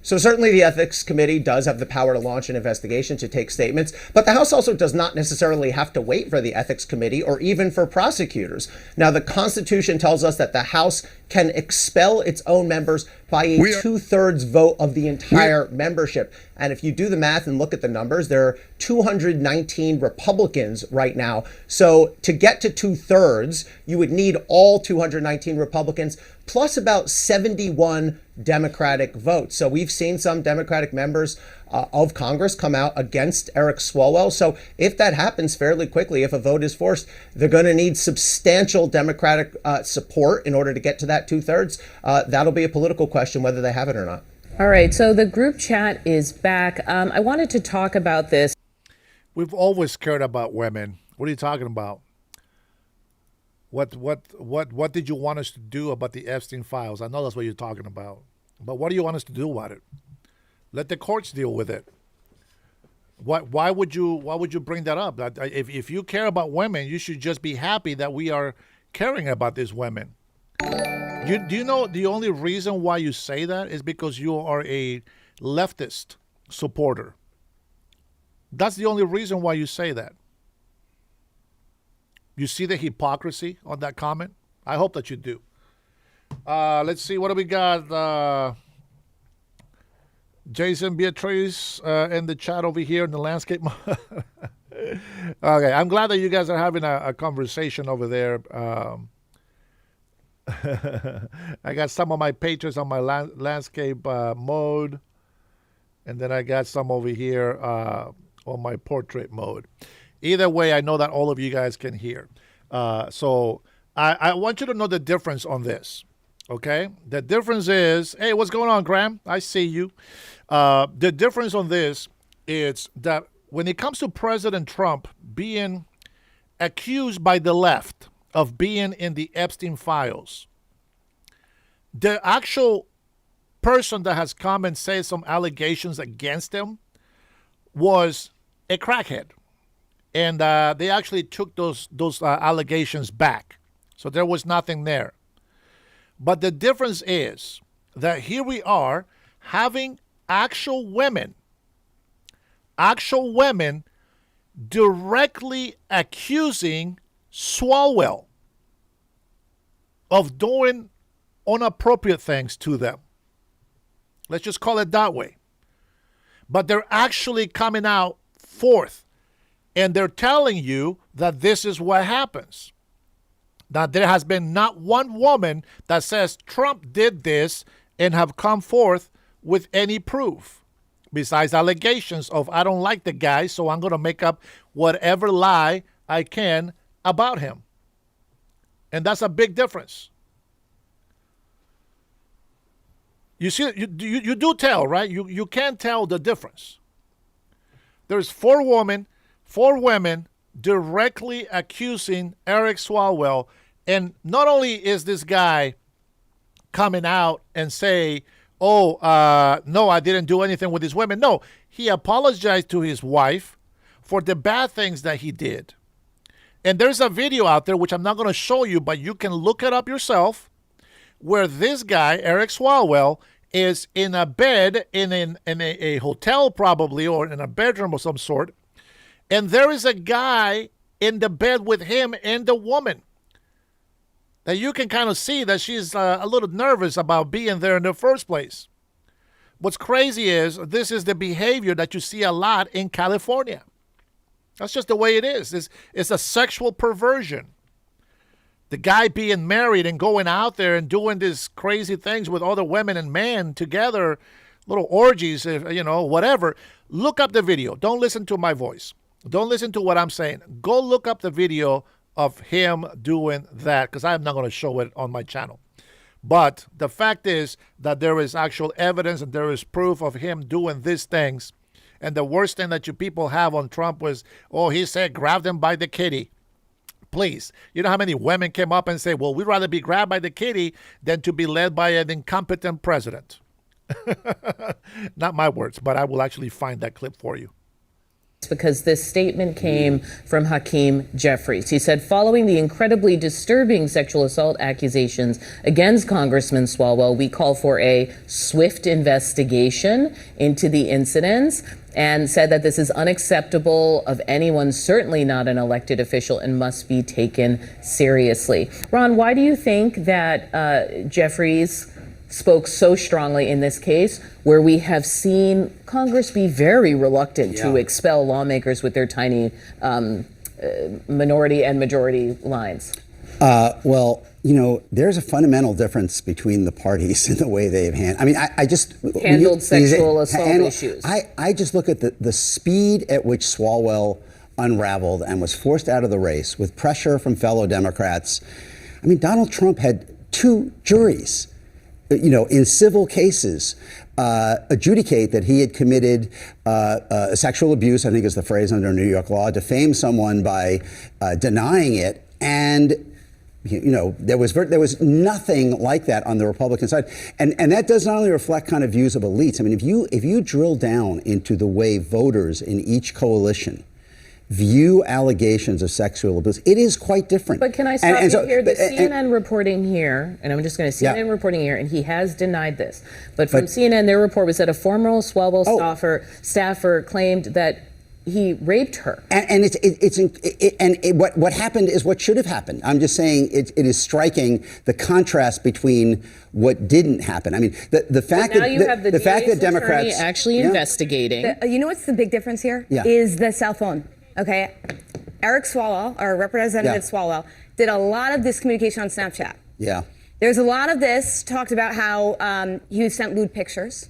So certainly the Ethics Committee does have the power to launch an investigation, to take statements, but the House also does not necessarily have to wait for the Ethics Committee or even for prosecutors. Now, the Constitution tells us that the House can expel its own members by a 2/3 vote of the entire membership. And if you do the math and look at the numbers, there are 219 Republicans right now. So to get to 2/3, you would need all 219 Republicans plus about 71 Democratic votes. So we've seen some Democratic members of Congress come out against Eric Swalwell. So if that happens fairly quickly, if a vote is forced, they're going to need substantial Democratic support in order to get to that 2/3. That'll be a political question whether they have it or not. All right, so the group chat is back. I wanted to talk about this. We've always cared about women. What are you talking about? What did you want us to do about the Epstein files? I know that's what you're talking about. But what do you want us to do about it? Let the courts deal with it. Why would you bring that up? If you care about women, you should just be happy that we are caring about these women. Do you know the only reason why you say that is because you are a leftist supporter. That's the only reason why you say that. You see the hypocrisy on that comment? I hope that you do. Let's see, what do we got? Jason Beatrice in the chat over here in the landscape. Okay, I'm glad that you guys are having a conversation over there. I got some of my patrons on my landscape mode, and then I got some over here on my portrait mode. Either way, I know that all of you guys can hear. So I want you to know the difference on this, okay? The difference is, hey, what's going on, Graham? I see you. The difference on this is that when it comes to President Trump being accused by the left of being in the Epstein files, the actual person that has come and said some allegations against him was a crackhead. And they actually took those allegations back. So there was nothing there. But the difference is that here we are having actual women directly accusing Swalwell of doing inappropriate things to them. Let's just call it that way. But they're actually coming out forth. And they're telling you that this is what happens. That there has been not one woman that says Trump did this and have come forth with any proof. Besides allegations of, I don't like the guy, so I'm going to make up whatever lie I can about him. And that's a big difference. You see, you do tell, right? You can tell the difference. There's four women directly accusing Eric Swalwell. And not only is this guy coming out and say, oh, no, I didn't do anything with these women. No, he apologized to his wife for the bad things that he did. And there's a video out there, which I'm not going to show you, but you can look it up yourself, where this guy, Eric Swalwell, is in a bed in a hotel probably, or in a bedroom of some sort. And there is a guy in the bed with him and the woman. That you can kind of see that she's a little nervous about being there in the first place. What's crazy is this is the behavior that you see a lot in California. That's just the way it is. It's a sexual perversion. The guy being married and going out there and doing these crazy things with other women and men together, little orgies, whatever. Look up the video. Don't listen to my voice. Don't listen to what I'm saying. Go look up the video of him doing that, because I'm not going to show it on my channel. But the fact is that there is actual evidence and there is proof of him doing these things. And the worst thing that you people have on Trump was, oh, he said, grab them by the kitty. Please. You know how many women came up and say, well, we'd rather be grabbed by the kitty than to be led by an incompetent president. Not my words, but I will actually find that clip for you. Because this statement came from Hakeem Jeffries. He said, following the incredibly disturbing sexual assault accusations against Congressman Swalwell, we call for a swift investigation into the incidents, and said that this is unacceptable of anyone, certainly not an elected official, and must be taken seriously. Ron, why do you think that Jeffries spoke so strongly in this case, where we have seen Congress be very reluctant to expel lawmakers with their tiny minority and majority lines? Well, there's a fundamental difference between the parties in the way they've handled sexual assault issues. I just look at the speed at which Swalwell unraveled and was forced out of the race with pressure from fellow Democrats. I mean, Donald Trump had 2 juries, in civil cases, adjudicate that he had committed sexual abuse, I think is the phrase under New York law, defame someone by denying it. And there was nothing like that on the Republican side, and that does not only reflect kind of views of elites. I mean, if you drill down into the way voters in each coalition view allegations of sexual abuse, it is quite different. But can I stop you here? The CNN reporting here, and I'm just going to CNN reporting here, and he has denied this. But from CNN, their report was that a former Swalwell staffer claimed that he raped her. What happened is what should have happened. I'm just saying it is striking the contrast between what didn't happen. I mean, the fact that Democrats actually investigating. You know what's the big difference here? Is the cell phone. Okay, Eric Swalwell, or Representative Swalwell, did a lot of this communication on Snapchat. Yeah. There's a lot of this talked about how he sent lewd pictures.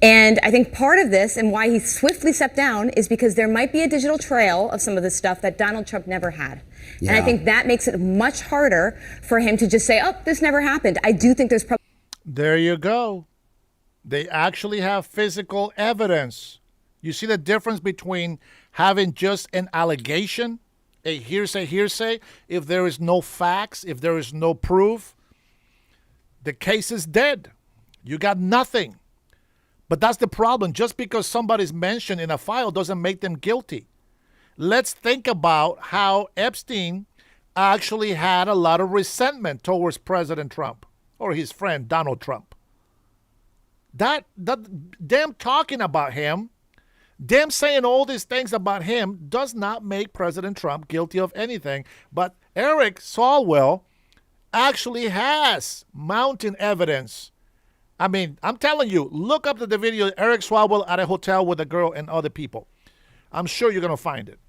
And I think part of this and why he swiftly stepped down is because there might be a digital trail of some of this stuff that Donald Trump never had. And I think that makes it much harder for him to just say, oh, this never happened. I do think there's probably... There you go. They actually have physical evidence. You see the difference between having just an allegation, a hearsay. If there is no facts, if there is no proof, the case is dead. You got nothing. But that's the problem. Just because somebody's mentioned in a file doesn't make them guilty. Let's think about how Epstein actually had a lot of resentment towards President Trump or his friend Donald Trump. That them talking about him, them saying all these things about him does not make President Trump guilty of anything. But Eric Swalwell actually has mounting evidence. I mean, I'm telling you, look up the video of Eric Swalwell at a hotel with a girl and other people. I'm sure you're going to find it.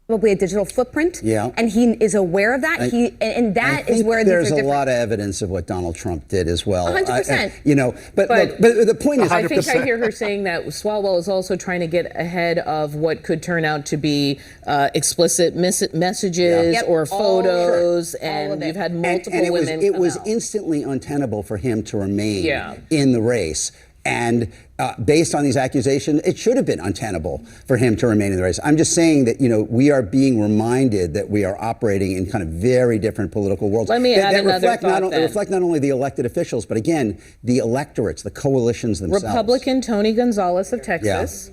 probably a digital footprint. Yeah. And he is aware of that. That is where there's these are a lot of evidence of what Donald Trump did as well. 100%. But the point is, I think I hear her saying that Swalwell is also trying to get ahead of what could turn out to be explicit messages or photos, and you've had multiple women. It was instantly untenable for him to remain in the race. And based on these accusations, it should have been untenable for him to remain in the race. I'm just saying that, we are being reminded that we are operating in kind of very different political worlds. Let me add another thought then. Reflect not only the elected officials, but again, the electorates, the coalitions themselves. Republican Tony Gonzalez of Texas,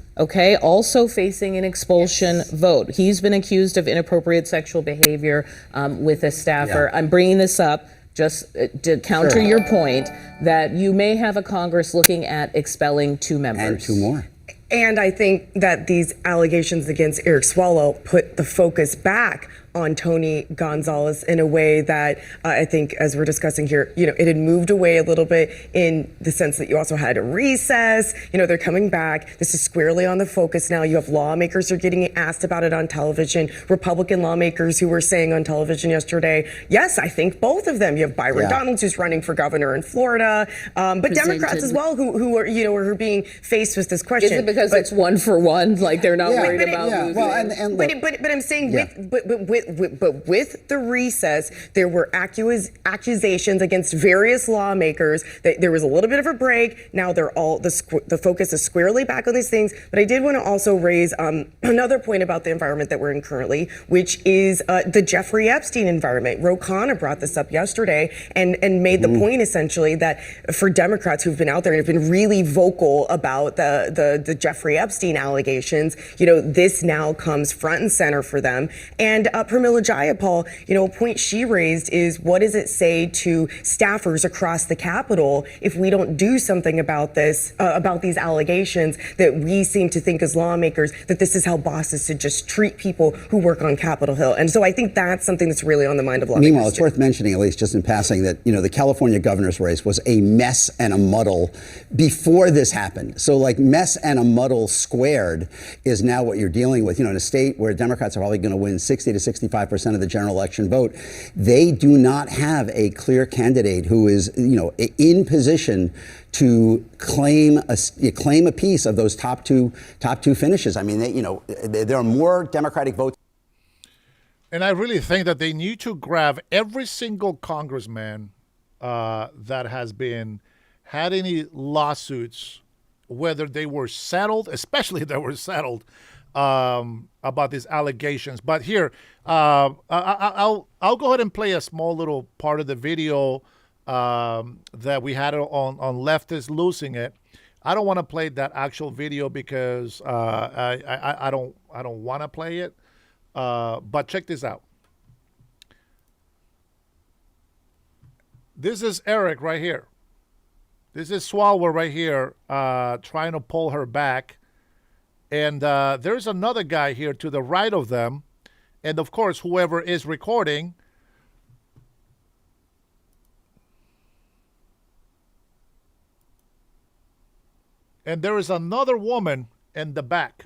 also facing an expulsion vote. He's been accused of inappropriate sexual behavior with a staffer. I'm bringing this up just to counter your point that you may have a Congress looking at expelling 2 members. And 2 more. And I think that these allegations against Eric Swalwell put the focus back on Tony Gonzalez in a way that I think, as we're discussing here, it had moved away a little bit in the sense that you also had a recess. They're coming back. This is squarely on the focus now. You have lawmakers who are getting asked about it on television. Republican lawmakers who were saying on television yesterday, yes, I think both of them. You have Byron Donalds, who's running for governor in Florida, but Democrats as well, who are being faced with this question. Is it because it's 1 for 1? Like they're not worried about losing? Well, but I'm saying with the recess, there were accusations against various lawmakers that there was a little bit of a break. Now they're all the focus is squarely back on these things. But I did want to also raise another point about the environment that we're in currently, which is the Jeffrey Epstein environment. Ro Khanna brought this up yesterday and made the point essentially that for Democrats who've been out there and have been really vocal about the Jeffrey Epstein allegations, this now comes front and center for them. And Pramila Jayapal, a point she raised is, what does it say to staffers across the Capitol if we don't do something about this, about these allegations that we seem to think as lawmakers that this is how bosses should just treat people who work on Capitol Hill? And so I think that's something that's really on the mind of lawmakers. Meanwhile, it's worth mentioning, at least just in passing, that the California governor's race was a mess and a muddle before this happened. So like mess and a muddle squared is now what you're dealing with. In a state where Democrats are probably going to win 60 to 65% of the general election vote, they do not have a clear candidate who is, in position to claim a piece of those top two finishes. I mean, there are more Democratic votes. And I really think that they need to grab every single congressman that has had any lawsuits, whether they were settled, especially if they were settled, about these allegations. But here, I'll go ahead and play a small little part of the video that we had on Leftists Losing It. I don't want to play that actual video because I don't want to play it. But check this out. This is Eric right here. This is Swalwell right here trying to pull her back. And there's another guy here to the right of them. And, of course, whoever is recording. And there is another woman in the back.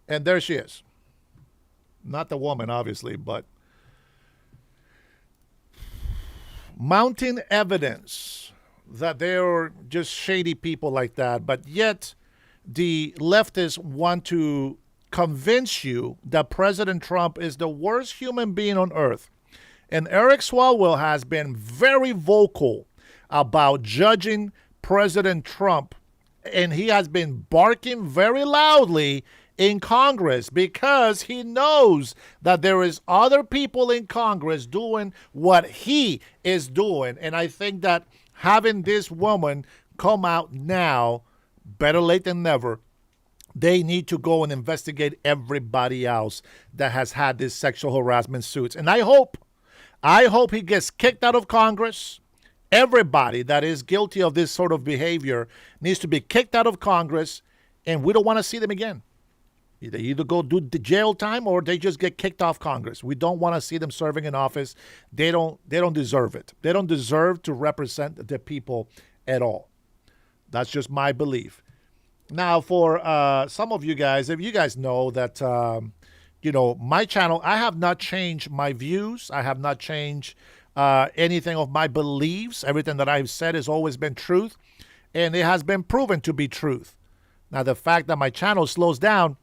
And there she is. Not the woman, obviously, but mounting evidence that they're just shady people like that, but yet the leftists want to convince you that President Trump is the worst human being on earth. And Eric Swalwell has been very vocal about judging President Trump, and he has been barking very loudly in Congress because he knows that there is other people in Congress doing what he is doing. And I think that having this woman come out now, better late than never, they need to go and investigate everybody else that has had these sexual harassment suits. And I hope he gets kicked out of Congress. Everybody that is guilty of this sort of behavior needs to be kicked out of Congress, and we don't want to see them again. They either go do the jail time or they just get kicked off Congress. We don't want to see them serving in office. They don't deserve it. They don't deserve to represent the people at all. That's just my belief. Now, for some of you guys, if you guys know that, my channel, I have not changed my views. I have not changed anything of my beliefs. Everything that I've said has always been truth, and it has been proven to be truth. Now, the fact that my channel slows down,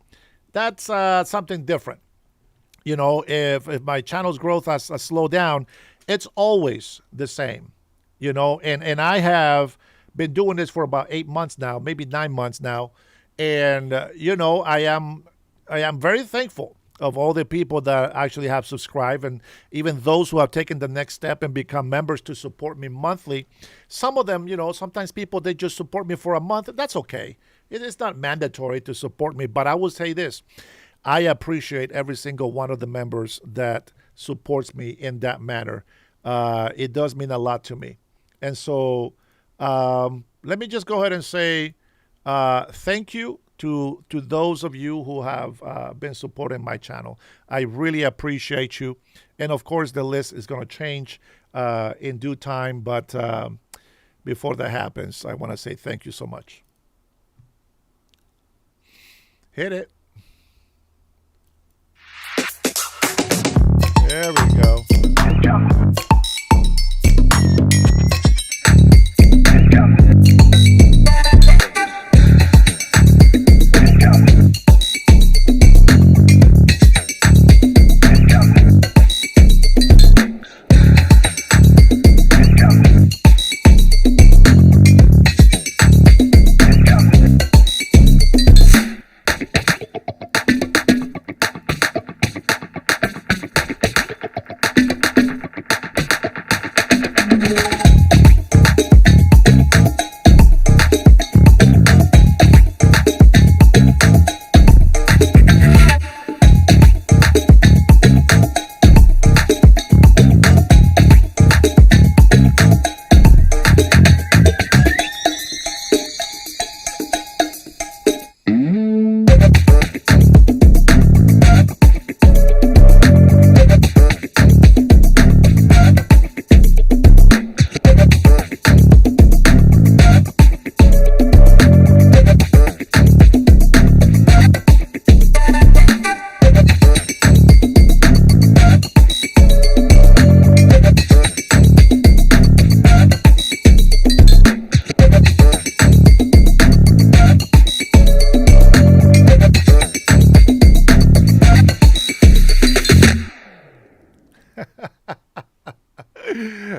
that's something different. If my channel's growth has slowed down, it's always the same, and I have been doing this for about 8 months now, maybe 9 months now. And, I am very thankful of all the people that actually have subscribed, and even those who have taken the next step and become members to support me monthly. Some of them, sometimes people, they just support me for a month. That's okay. It is not mandatory to support me, but I will say this. I appreciate every single one of the members that supports me in that manner. It does mean a lot to me. And so let me just go ahead and say thank you to those of you who have been supporting my channel. I really appreciate you. And of course, the list is going to change in due time. But before that happens, I want to say thank you so much. Hit it. There we go.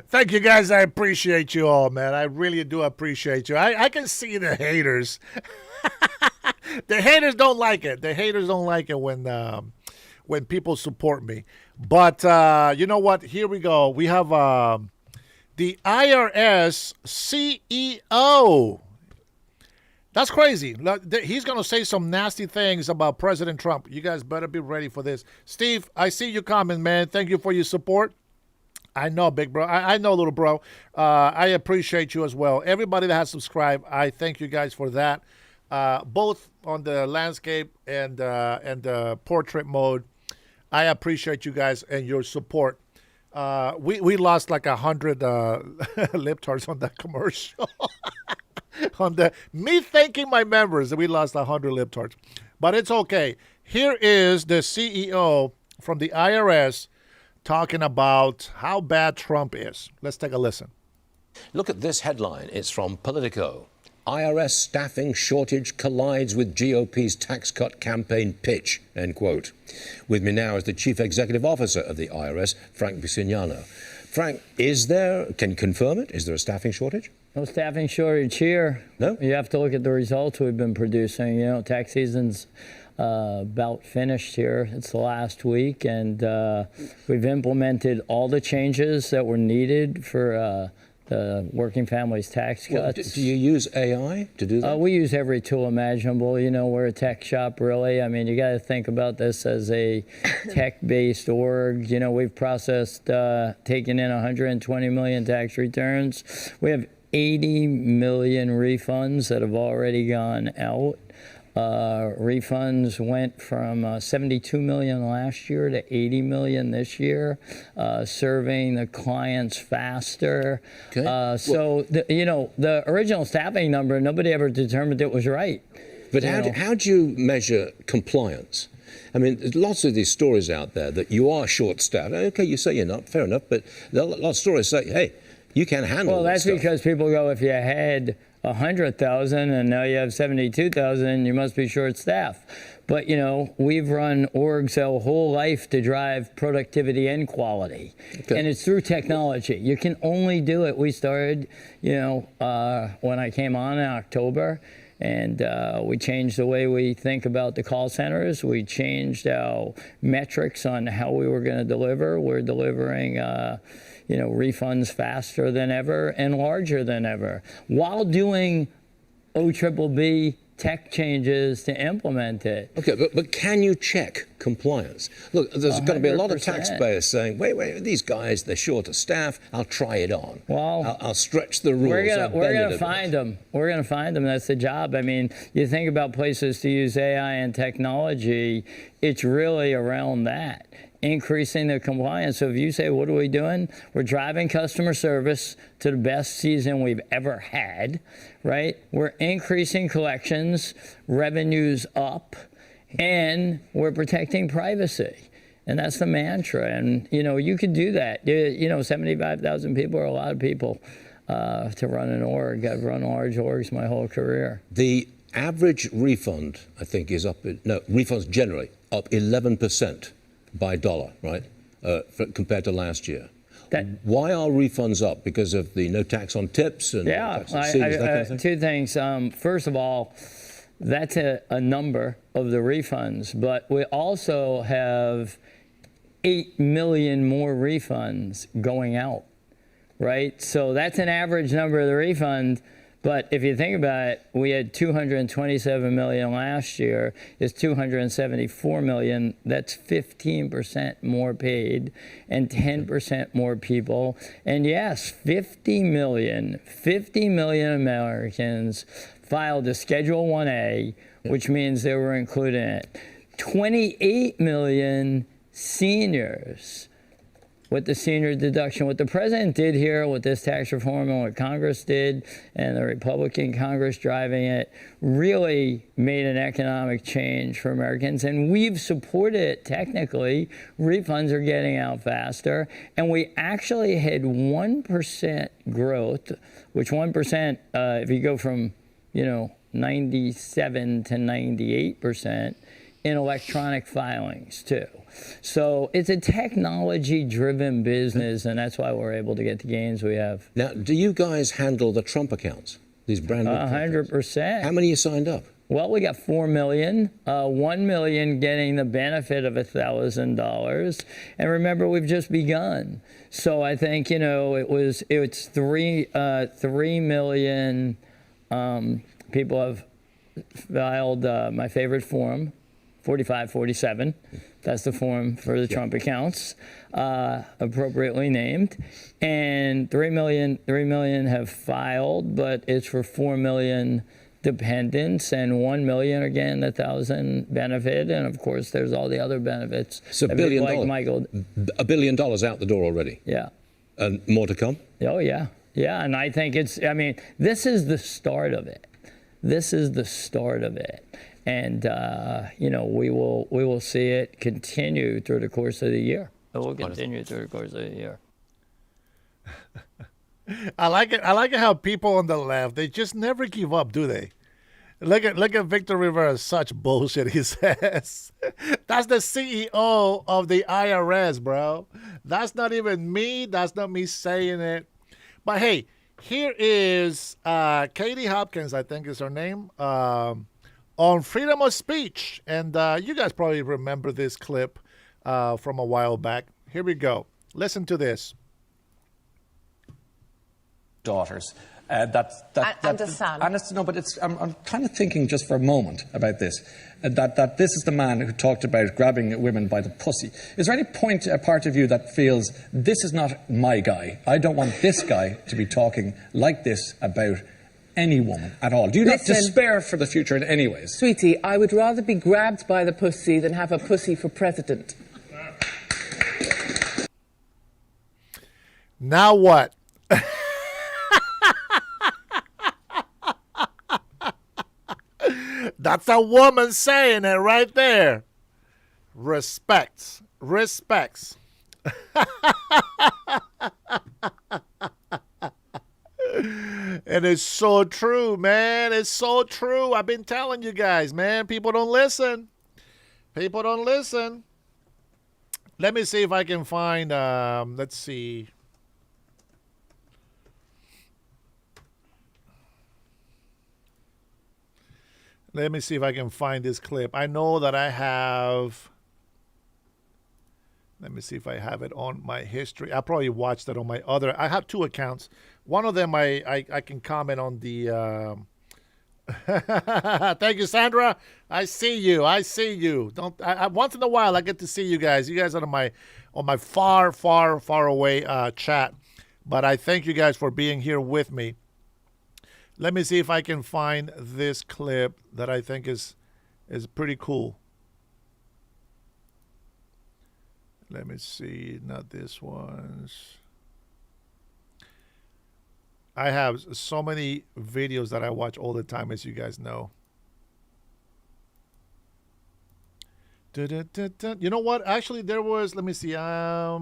Thank you, guys. I appreciate you all, man. I really do appreciate you. I can see the haters. The haters don't like it. The haters don't like it when people support me. But you know what? Here we go. We have the IRS CEO. That's crazy. He's going to say some nasty things about President Trump. You guys better be ready for this. Steve, I see you coming, man. Thank you for your support. I know, big bro. I know, little bro. I appreciate you as well. Everybody that has subscribed, I thank you guys for that. Both on the landscape and the portrait mode. I appreciate you guys and your support. We lost like 100 lip tarts on that commercial. Me thanking my members, we lost 100 lip tarts. But it's okay. Here is the CEO from the IRS talking about how bad Trump is. Let's take a listen. Look at this headline. It's from Politico. IRS staffing shortage collides with GOP's tax cut campaign pitch, end quote. With me now is the Chief Executive Officer of the IRS, Frank Bisignano. Frank, can you confirm it? Is there a staffing shortage? No staffing shortage here. No? You have to look at the results we've been producing. Tax season's about finished here. It's the last week, and we've implemented all the changes that were needed for the working families tax cuts. Well, do you use AI to do that? We use every tool imaginable. We're a tech shop, really. I mean, you got to think about this as a tech-based org. We've processed, taken in 120 million tax returns. We have 80 million refunds that have already gone out. Refunds went from 72 million last year to 80 million this year, serving the clients faster. Okay. The original staffing number, nobody ever determined it was right. But how do you measure compliance? I mean, there's lots of these stories out there that you are short-staffed. Okay, you say you're not, fair enough, but a lot of stories say, hey, you can't handle Well, that's because people go, if you had 100,000 and now you have 72,000, you must be short-staffed. But, you know, we've run orgs our whole life to drive productivity and quality. Okay. And it's through technology. You can only do it. We started, you know, when I came on in October, and we changed the way we think about the call centers. We changed our metrics on how we were going to deliver. We're delivering, you know, refunds faster than ever and larger than ever, while doing OBBB tech changes to implement it. Okay, but can you check compliance? Look, there's going to be a lot of taxpayers saying, wait, these guys, they're short of staff, I'll try it on. Well, I'll stretch the rules. We're going to find them. We're going to find them. That's the job. I mean, you think about places to use AI and technology, it's really around that. Increasing the compliance. So if you say, what are we doing? We're driving customer service to the best season we've ever had, right? We're increasing collections, revenues up, and we're protecting privacy. And that's the mantra. And, you know, you could do that. You know, 75,000 people are a lot of people to run an org. I've run large orgs my whole career. The average refund, I think, is up, refunds generally up 11%. By dollar, right, compared to last year. Why are refunds up? Because of the no tax on tips and tax on seeds, that kind of thing? Two things. First of all, that's a number of the refunds, but we also have 8 million more refunds going out, right? So that's an average number of the refund. But if you think about it, we had 227 million last year. It's 274 million. That's 15% more paid and 10% more people. And yes, 50 million Americans filed a Schedule 1A, which means they were included in it. 28 million seniors with the senior deduction. What the president did here with this tax reform and what Congress did and the Republican Congress driving it really made an economic change for Americans. And we've supported it technically. Refunds are getting out faster. And we actually had 1% growth, which 1%, if you go from, you know, 97 to 98% in electronic filings too. So it's a technology-driven business, and that's why we're able to get the gains we have. Now, do you guys handle the Trump accounts, these brand new 100%. How many you signed up? Well, we got 4 million, 1 million getting the benefit of $1,000. And remember, we've just begun. So I think, you know, it's 3 million people have filed my favorite form, 4547. That's the form for the Trump accounts, appropriately named. And 3 million have filed, but it's for 4 million dependents and 1 million, again, 1,000 benefit. And of course, there's all the other benefits. So $1 billion, $1 billion out the door already. Yeah. And more to come? Oh, yeah. Yeah, and I think I mean, this is the start of it. This is the start of it. And, you know, we will see it continue through the course of the year. It will continue through the course of the year. I like it how people on the left, they just never give up, do they? Look at Victor Rivera, such bullshit he says. That's the CEO of the IRS, bro. That's not even me. That's not me saying it. But hey, here is Katie Hopkins, I think is her name, on freedom of speech. And you guys probably remember this clip from a while back. Here we go. Listen to this. Daughters. And a son. No, but I'm kind of thinking just for a moment about this. That this is the man who talked about grabbing women by the pussy. Is there any part of you that feels this is not my guy? I don't want this guy to be talking like this about any woman at all. Do you not despair for the future in any ways? Sweetie, I would rather be grabbed by the pussy than have a pussy for president. Now what? That's a woman saying it right there. Respects. Respects. And it's so true, man. It's so true. I've been telling you guys, man. People don't listen. People don't listen. Let me see if I can find, let's see. Let me see if I can find this clip. I know that I have. Let me see if I have it on my history. I probably watched it on my other. I have two accounts. One of them I can comment on the. Thank you, Sandra. I see you. I see you. Don't. Once in a while I get to see you guys. You guys are on my far away chat. But I thank you guys for being here with me. Let me see if I can find this clip that I think is pretty cool. Let me see, not this one. I have so many videos that I watch all the time, as you guys know. You know what? Actually, there was, let me see. I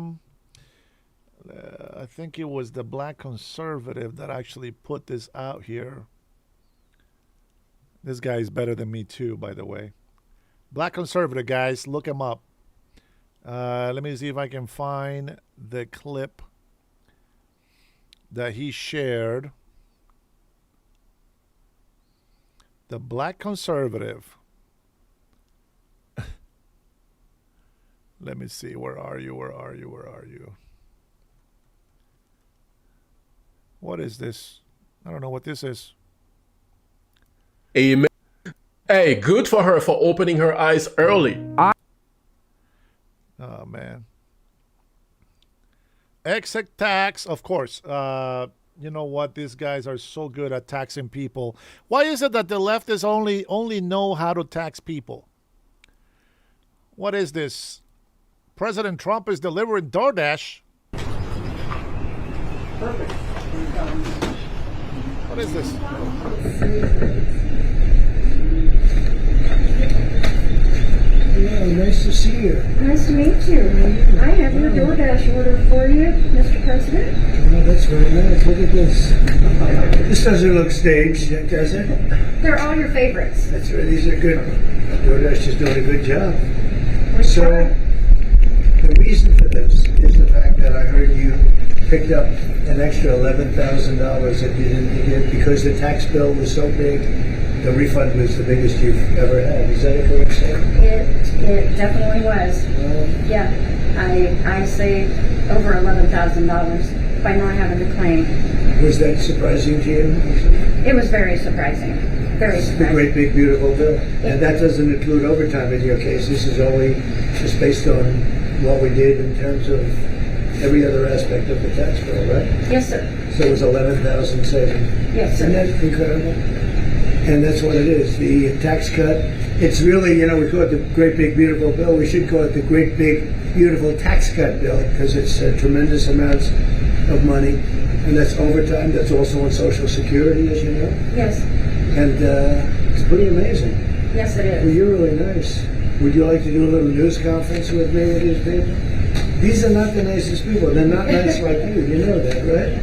think it was the Black Conservative that actually put this out here. This guy is better than me too, by the way. Black Conservative, guys, look him up. Let me see if I can find the clip that he shared. The Black Conservative. Let me see. Where are you? Where are you? Where are you? What is this? I don't know what this is. Amen. Hey, good for her for opening her eyes early. Oh, man. Exit tax, of course. You know what? These guys are so good at taxing people. Why is it that the leftists only know how to tax people? What is this? President Trump is delivering DoorDash. Perfect. What is this? Hello, nice to see you. Nice to meet you. I have your DoorDash order for you, Mr. President. Oh, that's very nice. Look at this. This doesn't look staged, does it? They're all your favorites. That's right. These are good. DoorDash is doing a good job. Which So, part? the reason for this is the fact that I heard you picked up an extra $11,000 that you didn't get because the tax bill was so big. The refund was the biggest you've ever had. Is that a correct statement? It definitely was. Yeah, I saved over $11,000 by not having to claim. Was that surprising to you? It was very surprising. Very It's the surprising. great big beautiful bill. And that doesn't include overtime in your case. This is only just based on what we did in terms of every other aspect of the tax bill, right? Yes, sir. So it was 11,000 saving. Yes, sir. Isn't that incredible? And that's what it is. The tax cut, it's really, you know, we call it the great big beautiful bill. We should call it the great big beautiful tax cut bill because it's tremendous amounts of money. And that's overtime. That's also on Social Security, as you know. Yes. And it's pretty amazing. Yes, it is. Well, you're really nice. Would you like to do a little news conference with me with these people? These are not the nicest people. They're not nice like you. You know that, right?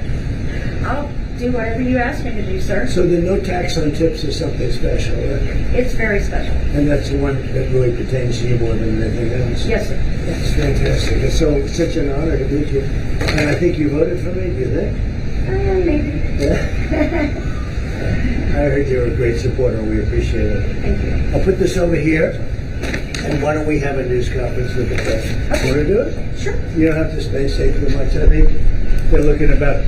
I'll do whatever you ask me to do, sir. So the no tax on tips is something special, right? It's very special. And that's the one that really pertains to you more than anything else. Yes, sir. It's fantastic. It's such an honor to meet you. And I think you voted for me, do you think? Maybe. I heard you're a great supporter, and we appreciate it. Thank you. I'll put this over here, and why don't we have a news conference with the press? Want to do it? Sure. You don't have to say too much. I think they're looking about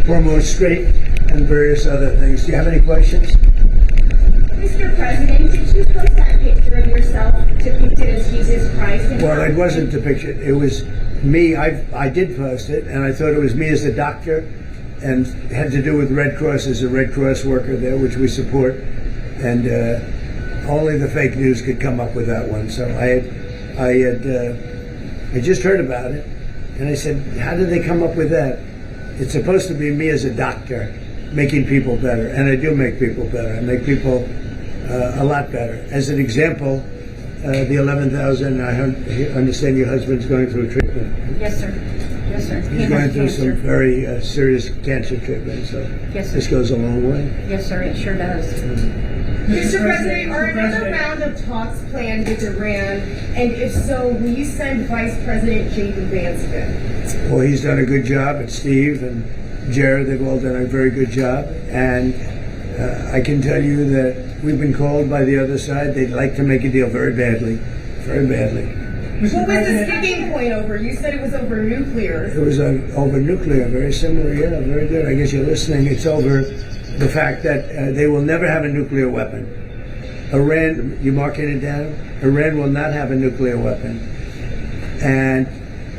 hormone straight and various other things. Do you have any questions? Mr. President, did you post that picture of yourself depicted as Jesus Christ? Well, it wasn't depicted. It was me. I did post it, and I thought it was me as a doctor, and it had to do with Red Cross as a Red Cross worker there, which we support. And only the fake news could come up with that one. So I just heard about it, and I said, how did they come up with that? It's supposed to be me as a doctor making people better, and I do make people better. I make people a lot better. As an example, the 11,000, I understand your husband's going through treatment. Yes, sir. Yes, sir. He's going through some very serious cancer treatment, so Yes, sir. this goes a long way. Yes, sir. It sure does. Mr. President, are another round of talks planned with Iran? And if so, will you send Vice President J.D. Vance in? Well, he's done a good job, and Steve and Jared, they've all done a very good job. And I can tell you that we've been called by the other side. They'd like to make a deal very badly, very badly. What was the sticking point over? You said it was over nuclear. It was over nuclear, very similar, yeah, very good. I guess you're listening. It's over the fact that they will never have a nuclear weapon. Iran, you marking it down? Iran will not have a nuclear weapon. And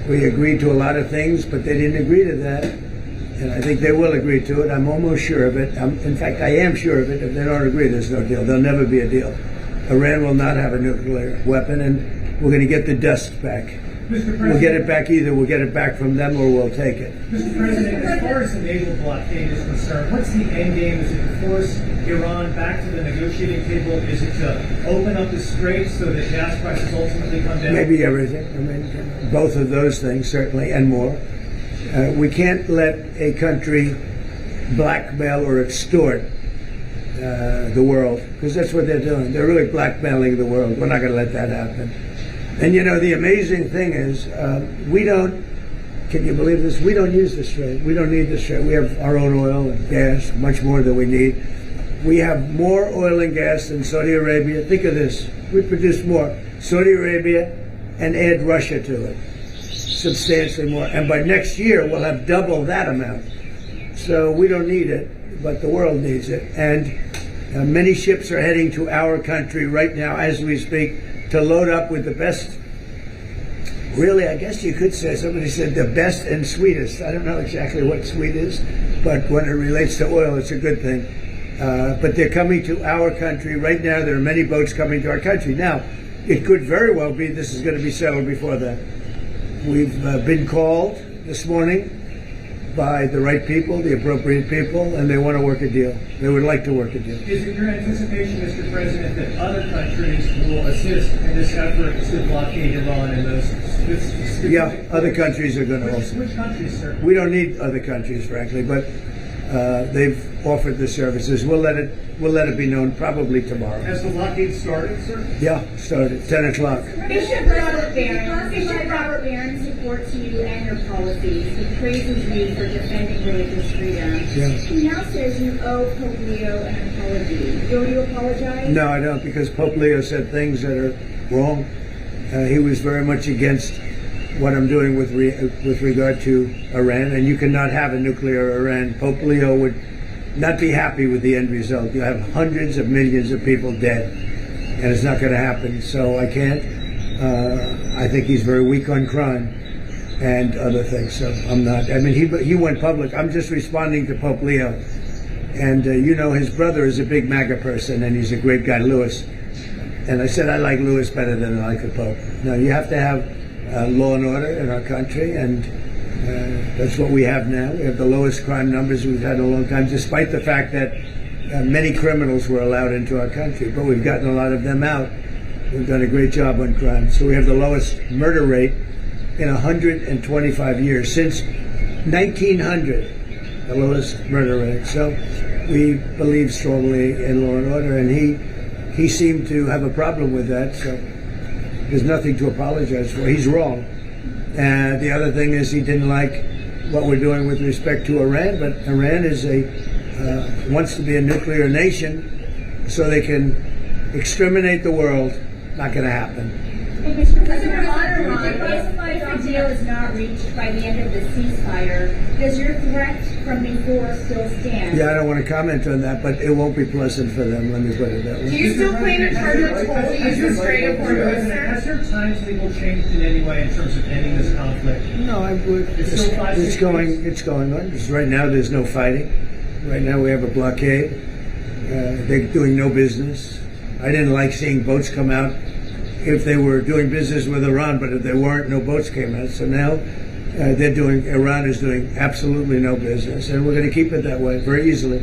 we agreed to a lot of things, but they didn't agree to that. And I think they will agree to it. I'm almost sure of it. In fact, I am sure of it. If they don't agree, there's no deal. There'll never be a deal. Iran will not have a nuclear weapon, and we're going to get the dust back. We'll get it back either. We'll get it back from them or we'll take it. Mr. President, as far as the naval blockade is concerned, what's the end game? Is it to force Iran back to the negotiating table? Is it to open up the straits so that gas prices ultimately come down? Maybe everything. I mean, both of those things, certainly, and more. We can't let a country blackmail or extort the world, because that's what they're doing. They're really blackmailing the world. We're not going to let that happen. And you know, the amazing thing is, we don't, can you believe this? We don't use the strait. We don't need the strait. We have our own oil and gas, much more than we need. We have more oil and gas than Saudi Arabia. Think of this. We produce more. Saudi Arabia, and add Russia to it. Substantially more. And by next year, we'll have double that amount. So we don't need it, but the world needs it. And many ships are heading to our country right now as we speak, to load up with the best, really, I guess you could say, somebody said the best and sweetest. I don't know exactly what sweet is, but when it relates to oil, it's a good thing. But they're coming to our country right now. There are many boats coming to our country. Now, it could very well be this is going to be settled before that. We've been called this morning by the right people, the appropriate people, and they want to work a deal. They would like to work a deal. Is it your anticipation, Mr. President, that other countries will assist in this effort to blockade Iran and those specific? Yeah, other countries are going to also. Which countries, sir? We don't need other countries, frankly, but they've offered the services. We'll let it be known probably tomorrow. Has the blockade started, sir? Yeah, started 10 o'clock. Bishop Robert Barron supports you and your policies. He praises you for defending religious freedom. Yeah. He now says you owe Pope Leo an apology. Will you apologize? No, I don't, because Pope Leo said things that are wrong. He was very much against what I'm doing with regard to Iran, and you cannot have a nuclear Iran. Pope Leo would not be happy with the end result. You have hundreds of millions of people dead, and it's not going to happen. So I can't. I think he's very weak on crime and other things. So I'm not. I mean, he went public. I'm just responding to Pope Leo, and you know, his brother is a big MAGA person, and he's a great guy, Louis. And I said I like Louis better than I like the Pope. No, you have to have law and order in our country, and that's what we have now. We have the lowest crime numbers we've had in a long time, despite the fact that many criminals were allowed into our country, but we've gotten a lot of them out. We've done a great job on crime. So we have the lowest murder rate in 125 years, since 1900, the lowest murder rate. So we believe strongly in law and order, and he seemed to have a problem with that, so there's nothing to apologize for. He's wrong. And the other thing is he didn't like what we're doing with respect to Iran, but Iran is wants to be a nuclear nation so they can exterminate the world. Not going to happen. Mr. President, on Iran, if the deal is not reached by the end of the ceasefire, does your threat from before still stand? Yeah, I don't want to comment on that, but it won't be pleasant for them. Let me put it that way. Do you still plan to target toll to use the Strait of Hormuz? Has your timetable changed in any way in terms of ending this conflict? No, it's going on. Just right now, there's no fighting. Right now, we have a blockade. They're doing no business. I didn't like seeing boats come out if they were doing business with Iran, but if they weren't, no boats came out. So now Iran is doing absolutely no business, and we're going to keep it that way very easily.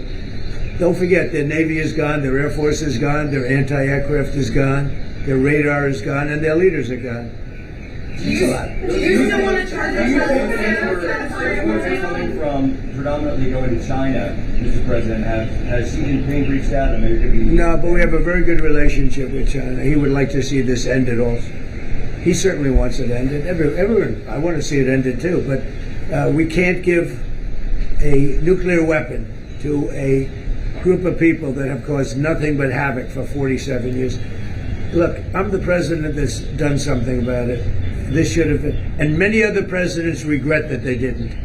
Don't forget, their Navy is gone, their Air Force is gone, their anti-aircraft is gone, their radar is gone, and their leaders are gone. It's a lot. Do you still want to charge coming from predominantly going to China, Mr. President? Has Xi Jinping reached out and maybe? No, but we have a very good relationship with China. He would like to see this ended also. He certainly wants it ended. Everyone, I want to see it ended too, but we can't give a nuclear weapon to a group of people that have caused nothing but havoc for 47 years. Look, I'm the president that's done something about it. This should have been, and many other presidents regret that they didn't.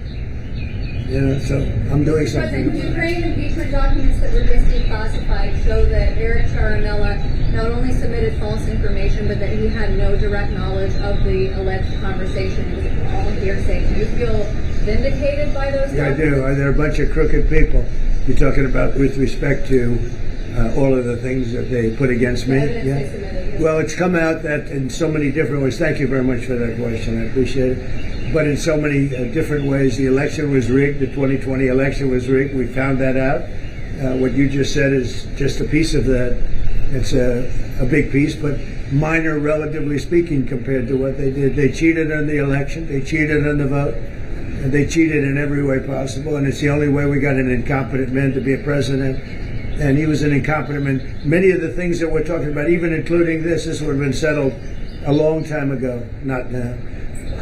You know, so I'm doing something. The Ukraine impeachment documents that were just declassified show that Eric Charamella not only submitted false information, but that he had no direct knowledge of the alleged conversation. It was all hearsay. Do you feel vindicated by those documents? Yeah, I do. They're a bunch of crooked people. You're talking about with respect to all of the things that they put against me. Yeah. Well, it's come out that in so many different ways. Thank you very much for that question. I appreciate it. But in so many different ways, the election was rigged. The 2020 election was rigged. We found that out. What you just said is just a piece of that. It's a big piece, but minor, relatively speaking, compared to what they did. They cheated on the election. They cheated on the vote. And they cheated in every way possible. And it's the only way we got an incompetent man to be a president. And he was an incompetent man. Many of the things that we're talking about, even including this would have been settled a long time ago, not now.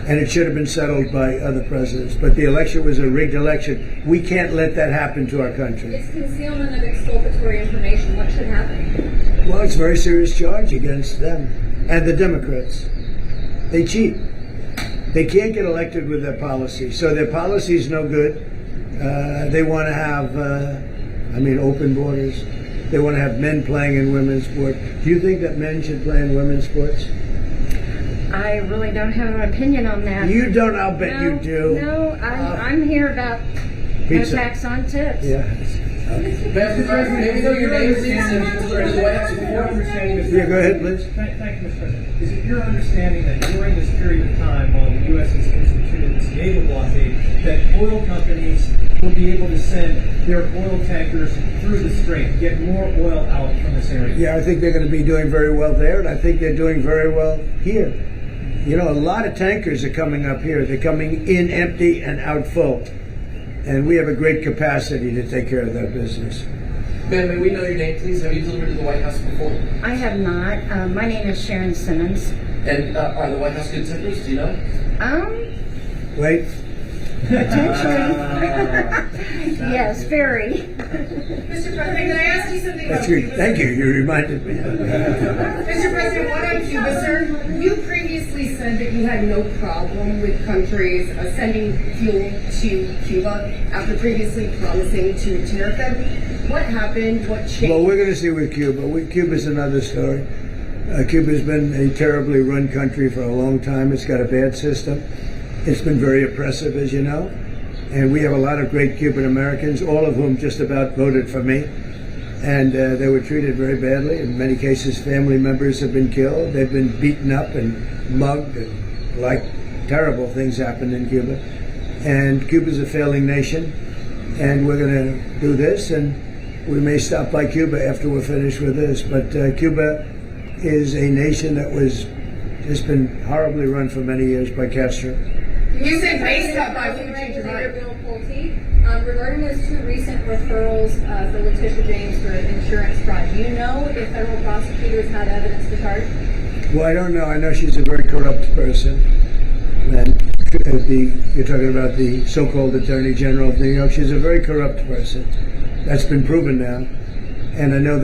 And it should have been settled by other presidents. But the election was a rigged election. We can't let that happen to our country. It's concealment of exculpatory information. What should happen? Well, it's a very serious charge against them and the Democrats. They cheat. They can't get elected with their policy. So their policy is no good. They want to have, open borders. They want to have men playing in women's sports. Do you think that men should play in women's sports? I really don't have an opinion on that. You don't? I'll bet you do. No, I'm here about pizza. attacks on tips. Yeah. Mr. President, even though your name is in the White House before understanding this. Yeah, go ahead, please. Thank you, Mr. President. Is it your understanding that during this period of time while the U.S. has instituted this naval blockade, that oil companies will be able to send their oil tankers through the strait, get more oil out from this area? Yeah, I think they're going to be doing very well there, and I think they're doing very well here. You know, a lot of tankers are coming up here. They're coming in empty and out full. And we have a great capacity to take care of that business. Ma'am, may we know your name, please? Have you delivered to the White House before? I have not. My name is Sharon Simmons. And are the White House good tempers? Do you know? Wait. Potentially. Yes, very. Mr. President, can I ask you something That's about good. Cuba? Thank you. You reminded me. Mr. President, one on Cuba, sir. You previously said that you had no problem with countries sending fuel to Cuba after previously promising to tariff them. What happened? What changed? Well, we're going to see with Cuba. Cuba's another story. Cuba's been a terribly run country for a long time. It's got a bad system. It's been very oppressive, as you know. And we have a lot of great Cuban Americans, all of whom just about voted for me. And they were treated very badly. In many cases, family members have been killed. They've been beaten up and mugged, and terrible things happened in Cuba. And Cuba's a failing nation. And we're going to do this, and we may stop by Cuba after we're finished with this. But Cuba is a nation that was just been horribly run for many years by Castro. You said base cut by regarding those two recent referrals for Letitia James for insurance fraud, do you know if federal prosecutors had evidence to charge? Well, I don't know. I know she's a very corrupt person. And you're talking about the so-called Attorney General of New York. She's a very corrupt person. That's been proven now. And I know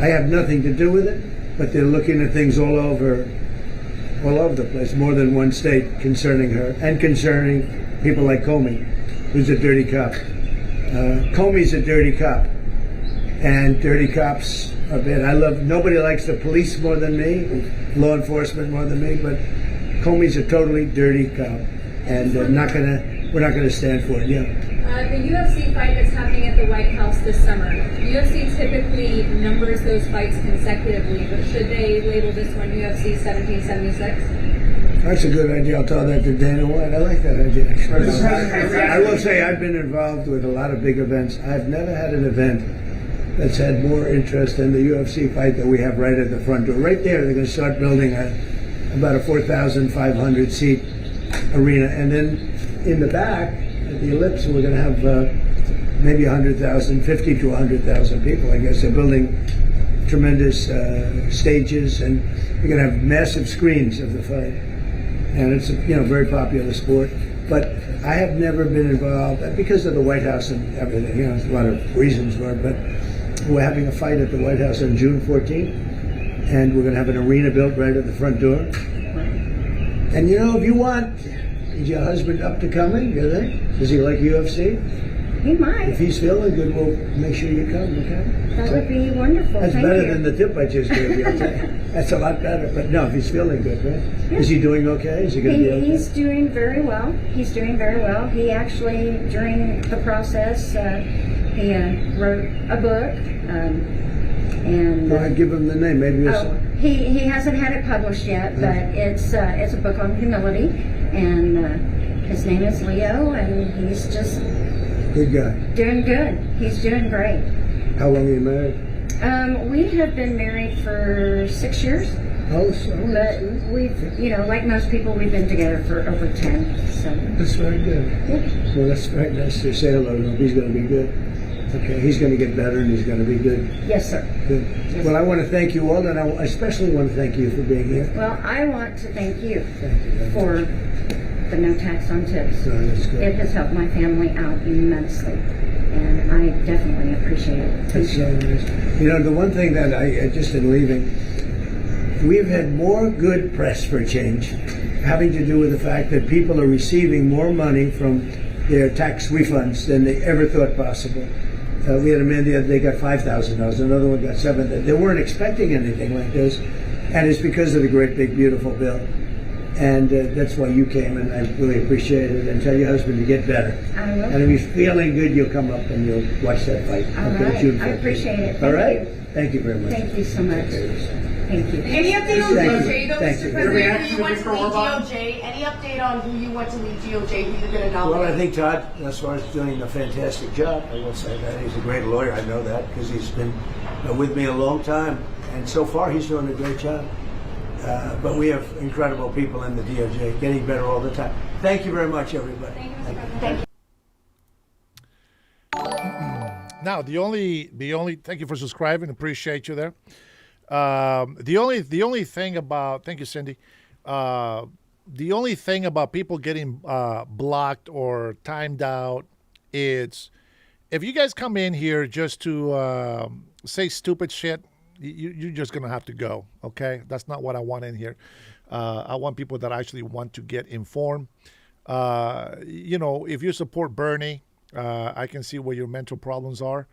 I have nothing to do with it, but they're looking at things all over the place, more than one state concerning her, and concerning people like Comey, who's a dirty cop. Comey's a dirty cop, and dirty cops are bad. Nobody likes the police more than me, law enforcement more than me, but Comey's a totally dirty cop, and we're not gonna stand for it. Yeah. The UFC fight that's happening at the White House this summer, UFC typically numbers those fights consecutively, but should they label this one UFC 1776? That's a good idea. I'll tell that to Dana White. I like that idea. I will say I've been involved with a lot of big events. I've never had an event that's had more interest in the UFC fight that we have right at the front door. Right there, they're going to start building about a 4,500 seat arena. And then in the back, at the Ellipse, we're going to have maybe 100,000, 50 to 100,000 people. I guess they're building tremendous stages, and you're going to have massive screens of the fight. And it's a very popular sport. But I have never been involved because of the White House and everything. There's a lot of reasons for it. But we're having a fight at the White House on June 14th, and we're going to have an arena built right at the front door. And if you want, is your husband up to coming? Do you think? Does he like UFC? He might. If he's feeling good, we'll make sure you come. Okay? That would be wonderful. That's Thank better you. than the tip I just gave you. That's a lot better. But no, if he's feeling good, right? Yeah. Is he doing okay? Is he going to be okay? He's doing very well. He's doing very well. He actually, during the process, he wrote a book. And Go ahead, give him the name. Maybe it's... he hasn't had it published yet, but it's a book on humility, and his name is Leo, and he's just good guy. Doing good. He's doing great. How long are you married? We have been married for 6 years. Oh, but we've, like most people, we've been together for over 10. So that's very good. Yeah. Well, that's very nice to say hello to him. He's going to be good. Okay, he's going to get better, and he's going to be good. Yes, sir. Good. Yes, well, I want to thank you all, and I especially want to thank you for being here. Well, I want to thank you for the no tax on tips. No, that's good. It has helped my family out immensely, and I definitely appreciate it. That's so nice. The one thing that I just in leaving, we've had more good press for a change, having to do with the fact that people are receiving more money from their tax refunds than they ever thought possible. We had a man the other day got $5,000, another one got $7,000. They weren't expecting anything like this, and it's because of the great big beautiful bill. And that's why you came, and I really appreciate it. And tell your husband to get better. I will. And if he's feeling good, you'll come up and you'll watch that fight. All right. June 14th. I appreciate it. All Thank right. you. Thank you very much. Thank you so much. Thank you. Any update on DOJ, though, Thank Mr. you. President? Who you went to lead DOJ? Any update on who you went to lead DOJ, who you're going to nominate? Well, I think Todd, as far as doing a fantastic job, I will say that. He's a great lawyer. I know that because he's been with me a long time. And so far, he's doing a great job. But we have incredible people in the DOJ, getting better all the time. Thank you very much, everybody. Thank you, Mr. President. Now, the only thank you for subscribing. Appreciate you there. The only thing about, thank you, Cindy. The only thing about people getting blocked or timed out is if you guys come in here just to say stupid shit, you're just gonna have to go. Okay, that's not what I want in here. I want people that actually want to get informed. If you support Bernie, I can see where your mental problems are.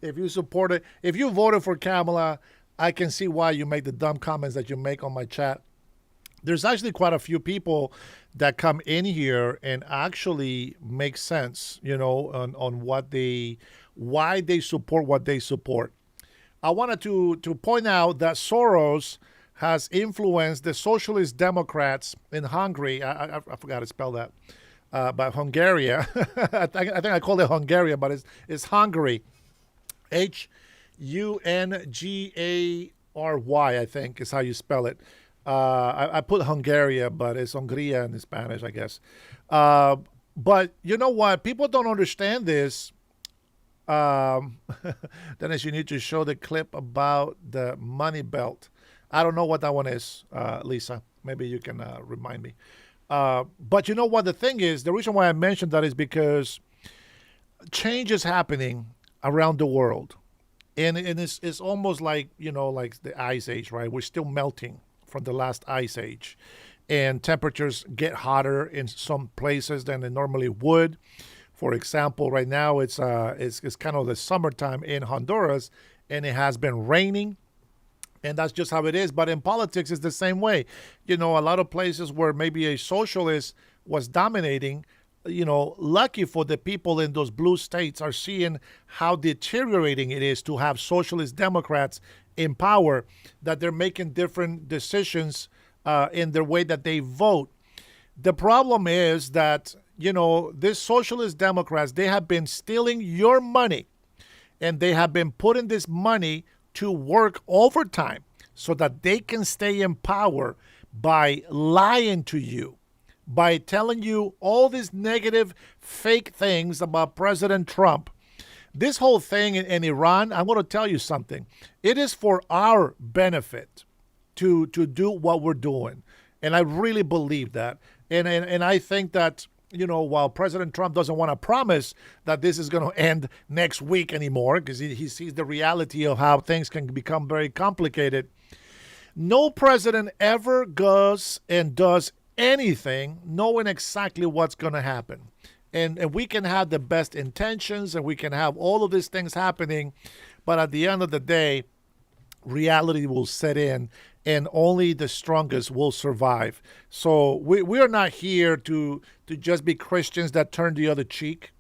If you support it, if you voted for Kamala, I can see why you make the dumb comments that you make on my chat. There's actually quite a few people that come in here and actually make sense, on why they support what they support. I wanted to point out that Soros has influenced the socialist Democrats in Hungary. I forgot to spell that. But Hungary. I think I called it Hungary, but it's Hungary. Hungary, I think is how you spell it. I put Hungary, but it's Hungria in Spanish, I guess. But you know what? People don't understand this. Dennis, you need to show the clip about the money belt. I don't know what that one is, Lisa. Maybe you can remind me. But you know what the thing is? The reason why I mentioned that is because change is happening around the world. And it's almost like, like the ice age, right? We're still melting from the last ice age. And temperatures get hotter in some places than they normally would. For example, right now it's kind of the summertime in Honduras, and it has been raining. And that's just how it is. But in politics, it's the same way. A lot of places where maybe a socialist was dominating, lucky for the people in those blue states are seeing how deteriorating it is to have socialist Democrats in power, that they're making different decisions in the way that they vote. The problem is that, these socialist Democrats, they have been stealing your money, and they have been putting this money to work overtime so that they can stay in power by lying to you, by telling you all these negative, fake things about President Trump. This whole thing in Iran, I'm going to tell you something. It is for our benefit to do what we're doing. And I really believe that. And I think that, while President Trump doesn't want to promise that this is going to end next week anymore, because he sees the reality of how things can become very complicated, no president ever goes and does anything knowing exactly what's going to happen. And we can have the best intentions and we can have all of these things happening, but at the end of the day, reality will set in and only the strongest will survive. So we are not here to just be Christians that turn the other cheek.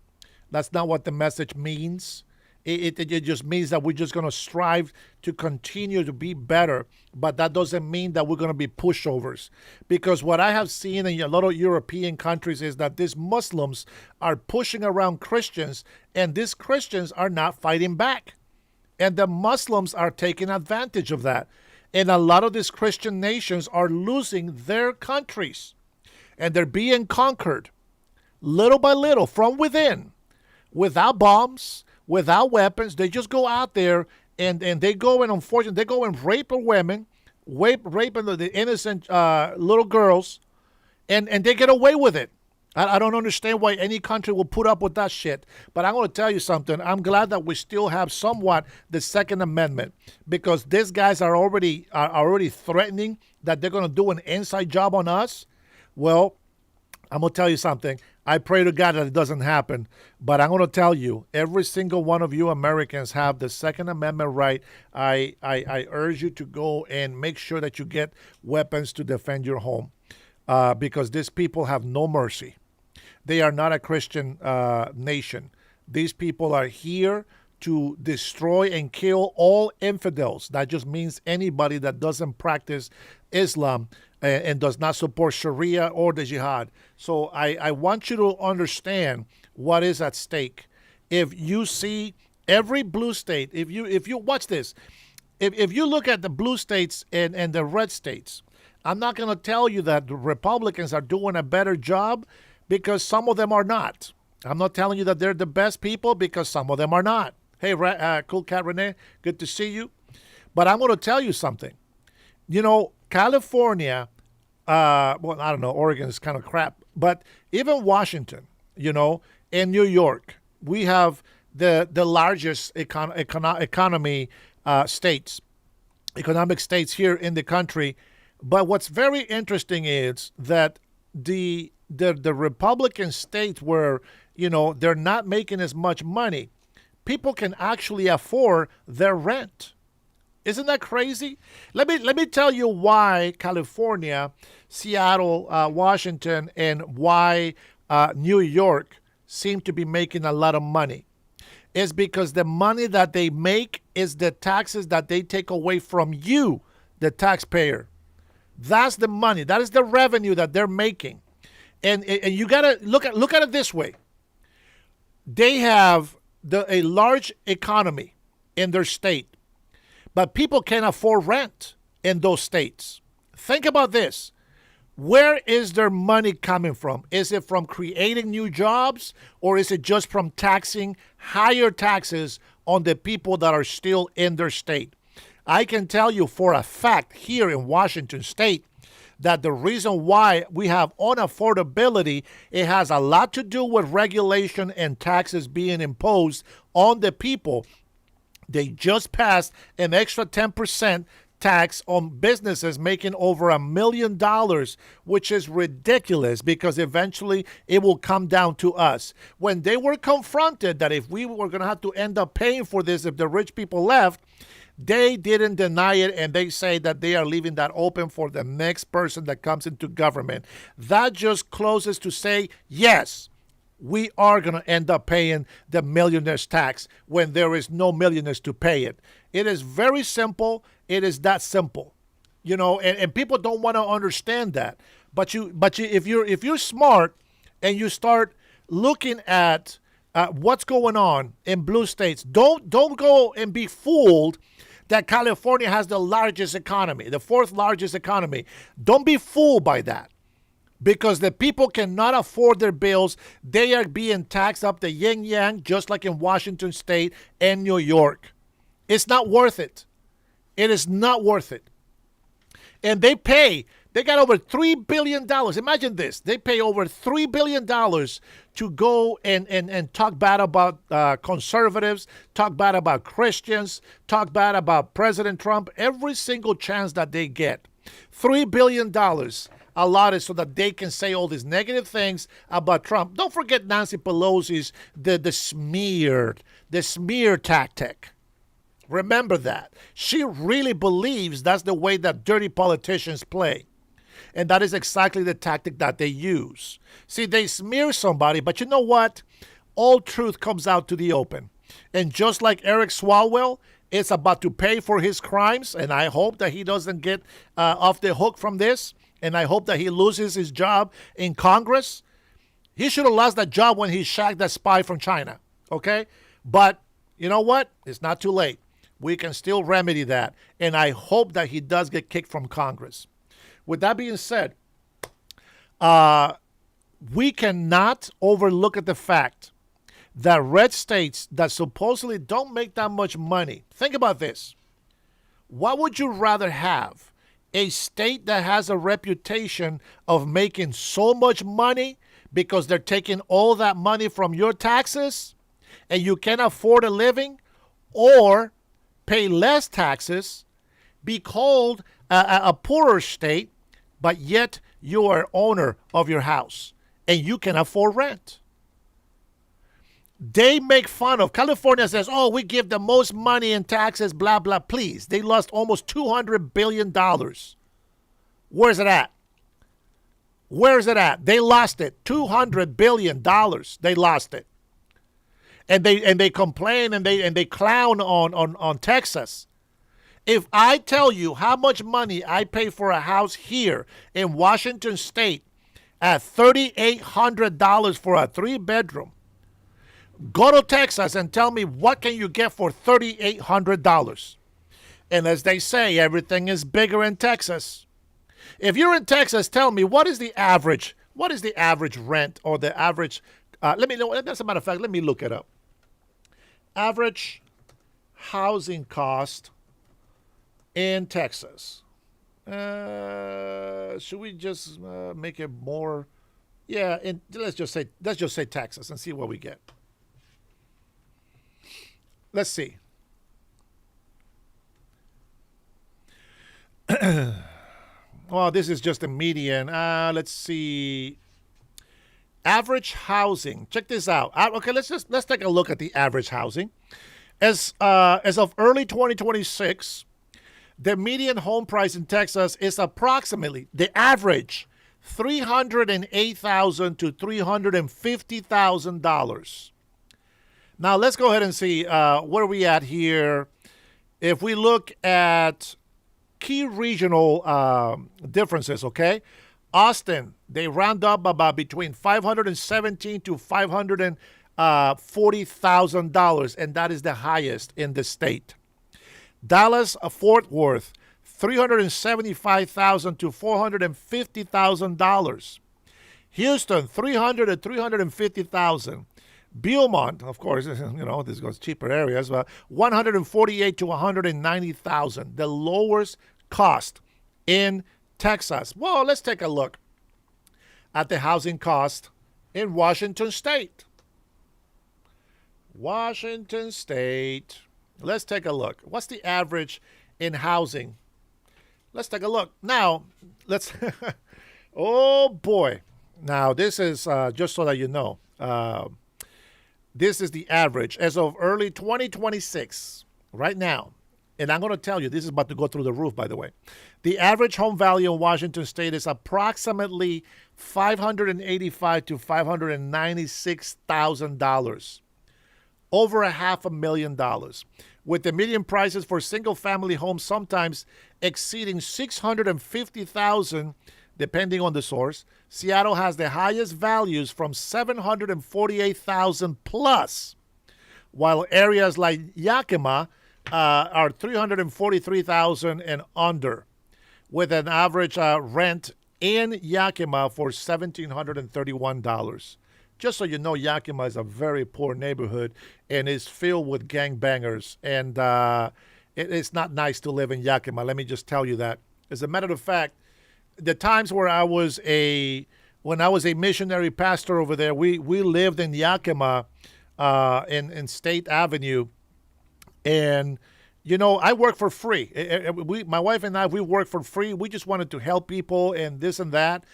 That's not what the message means. It just means that we're just going to strive to continue to be better, but that doesn't mean that we're going to be pushovers. Because what I have seen in a lot of European countries is that these Muslims are pushing around Christians, and these Christians are not fighting back. And the Muslims are taking advantage of that. And a lot of these Christian nations are losing their countries, and they're being conquered little by little from within, without bombs, without weapons. They just go out there and they go and, unfortunately, they go and rape women, raping the innocent little girls, and they get away with it. I don't understand why any country will put up with that shit. But I'm going to tell you something. I'm glad that we still have somewhat the Second Amendment, because these guys are already threatening that they're going to do an inside job on us. Well, I'm going to tell you something. I pray to God that it doesn't happen, but I'm going to tell you, every single one of you Americans have the Second Amendment right. I urge you to go and make sure that you get weapons to defend your home, because these people have no mercy. They are not a Christian nation. These people are here to destroy and kill all infidels. That just means anybody that doesn't practice Islam and does not support Sharia or the jihad. So I want you to understand what is at stake. If you see every blue state, if you watch this, if you look at the blue states and the red states, I'm not going to tell you that the Republicans are doing a better job, because some of them are not. I'm not telling you that they're the best people, because some of them are not. Hey, Cool Cat Renee, good to see you. But I'm going to tell you something. California, well, I don't know, Oregon is kind of crap, but even Washington, and New York, we have the largest economic states here in the country. But what's very interesting is that the Republican states where, they're not making as much money, people can actually afford their rent. Isn't that crazy? Let me tell you why California, Seattle, Washington, and why New York seem to be making a lot of money. It's because the money that they make is the taxes that they take away from you, the taxpayer. That's the money. That is the revenue that they're making. And you got to look at it this way. They have a large economy in their state, but people can't afford rent in those states. Think about this. Where is their money coming from? Is it from creating new jobs, or is it just from taxing higher taxes on the people that are still in their state? I can tell you for a fact here in Washington State that the reason why we have unaffordability, it has a lot to do with regulation and taxes being imposed on the people. They just passed an extra 10% tax on businesses making over $1 million, which is ridiculous, because eventually it will come down to us. When they were confronted that if we were going to have to end up paying for this if the rich people left, they didn't deny it, and they say that they are leaving that open for the next person that comes into government. That just closes to say, yes, we are going to end up paying the millionaire's tax when there is no millionaires to pay it. It is very simple. It is that simple. You know, and people don't want to understand that. But if you're smart and you start looking at what's going on in blue states, don't go and be fooled that California has the largest economy, the fourth largest economy. Don't be fooled by that, because the people cannot afford their bills. They are being taxed up the yin yang, just like in Washington State and New York. It's not worth it. It is not worth it. And they got over $3 billion. Imagine this. They pay over $3 billion to go and talk bad about conservatives, talk bad about Christians, talk bad about President Trump every single chance that they get. $3 billion allotted so that they can say all these negative things about Trump. Don't forget Nancy Pelosi's the smear tactic. Remember that. She really believes that's the way that dirty politicians play. And that is exactly the tactic that they use. See, they smear somebody, but you know what? All truth comes out to the open. And just like Eric Swalwell is about to pay for his crimes, and I hope that he doesn't get off the hook from this, and I hope that he loses his job in Congress. He should have lost that job when he shagged that spy from China, okay? But you know what? It's not too late. We can still remedy that, and I hope that he does get kicked from Congress. With that being said, we cannot overlook at the fact that red states that supposedly don't make that much money. Think about this. What would you rather have? A state that has a reputation of making so much money because they're taking all that money from your taxes and you can't afford a living, or pay less taxes, be called a poorer state, but yet you are owner of your house and you can afford rent? They make fun of California, says, oh, we give the most money in taxes, blah, blah. Please, they lost almost $200 billion. Where's it at? Where's it at? They lost it. $200 billion. They lost it. And they complain and they clown on Texas. If I tell you how much money I pay for a house here in Washington State at $3,800 for a 3-bedroom, go to Texas and tell me what can you get for $3,800. And as they say, everything is bigger in Texas. If you're in Texas, tell me what is the average rent or the average. Let me know. As a matter of fact, let me look it up. Average housing cost in Texas. Should we just make it more? Yeah, and let's just say Texas and see what we get. Let's see. Well, this is just a median. Let's see. Average housing. Check this out. Okay, let's take a look at the average housing. As of early 2026, the median home price in Texas is approximately the average $308,000 to $350,000. Now let's go ahead and see where we at here. If we look at key regional differences, okay? Austin, they round up about between $517,000 to $540,000, and that is the highest in the state. Dallas, Fort Worth, $375,000 to $450,000. Houston, $300,000 to $350,000. Beaumont, of course, this goes cheaper areas, but $148,000 to $190,000. The lowest cost in Texas. Well, let's take a look at the housing cost in Washington State. Washington State. Let's take a look. What's the average in housing? Let's take a look. Now, let's, oh boy. Now, this is, just so that you know, this is the average as of early 2026, right now. And I'm going to tell you, this is about to go through the roof, by the way. The average home value in Washington State is approximately $585,000 to $596,000. over $500,000, with the median prices for single-family homes sometimes exceeding $650,000, depending on the source. Seattle has the highest values from $748,000 plus, while areas like Yakima are $343,000 and under, with an average rent in Yakima for $1,731. Just so you know, Yakima is a very poor neighborhood and is filled with gangbangers. And it's not nice to live in Yakima. Let me just tell you that. As a matter of fact, the times where when I was a missionary pastor over there, we lived in Yakima in State Avenue. And, you know, I work for free. My wife and I, we work for free. We just wanted to help people and this and that.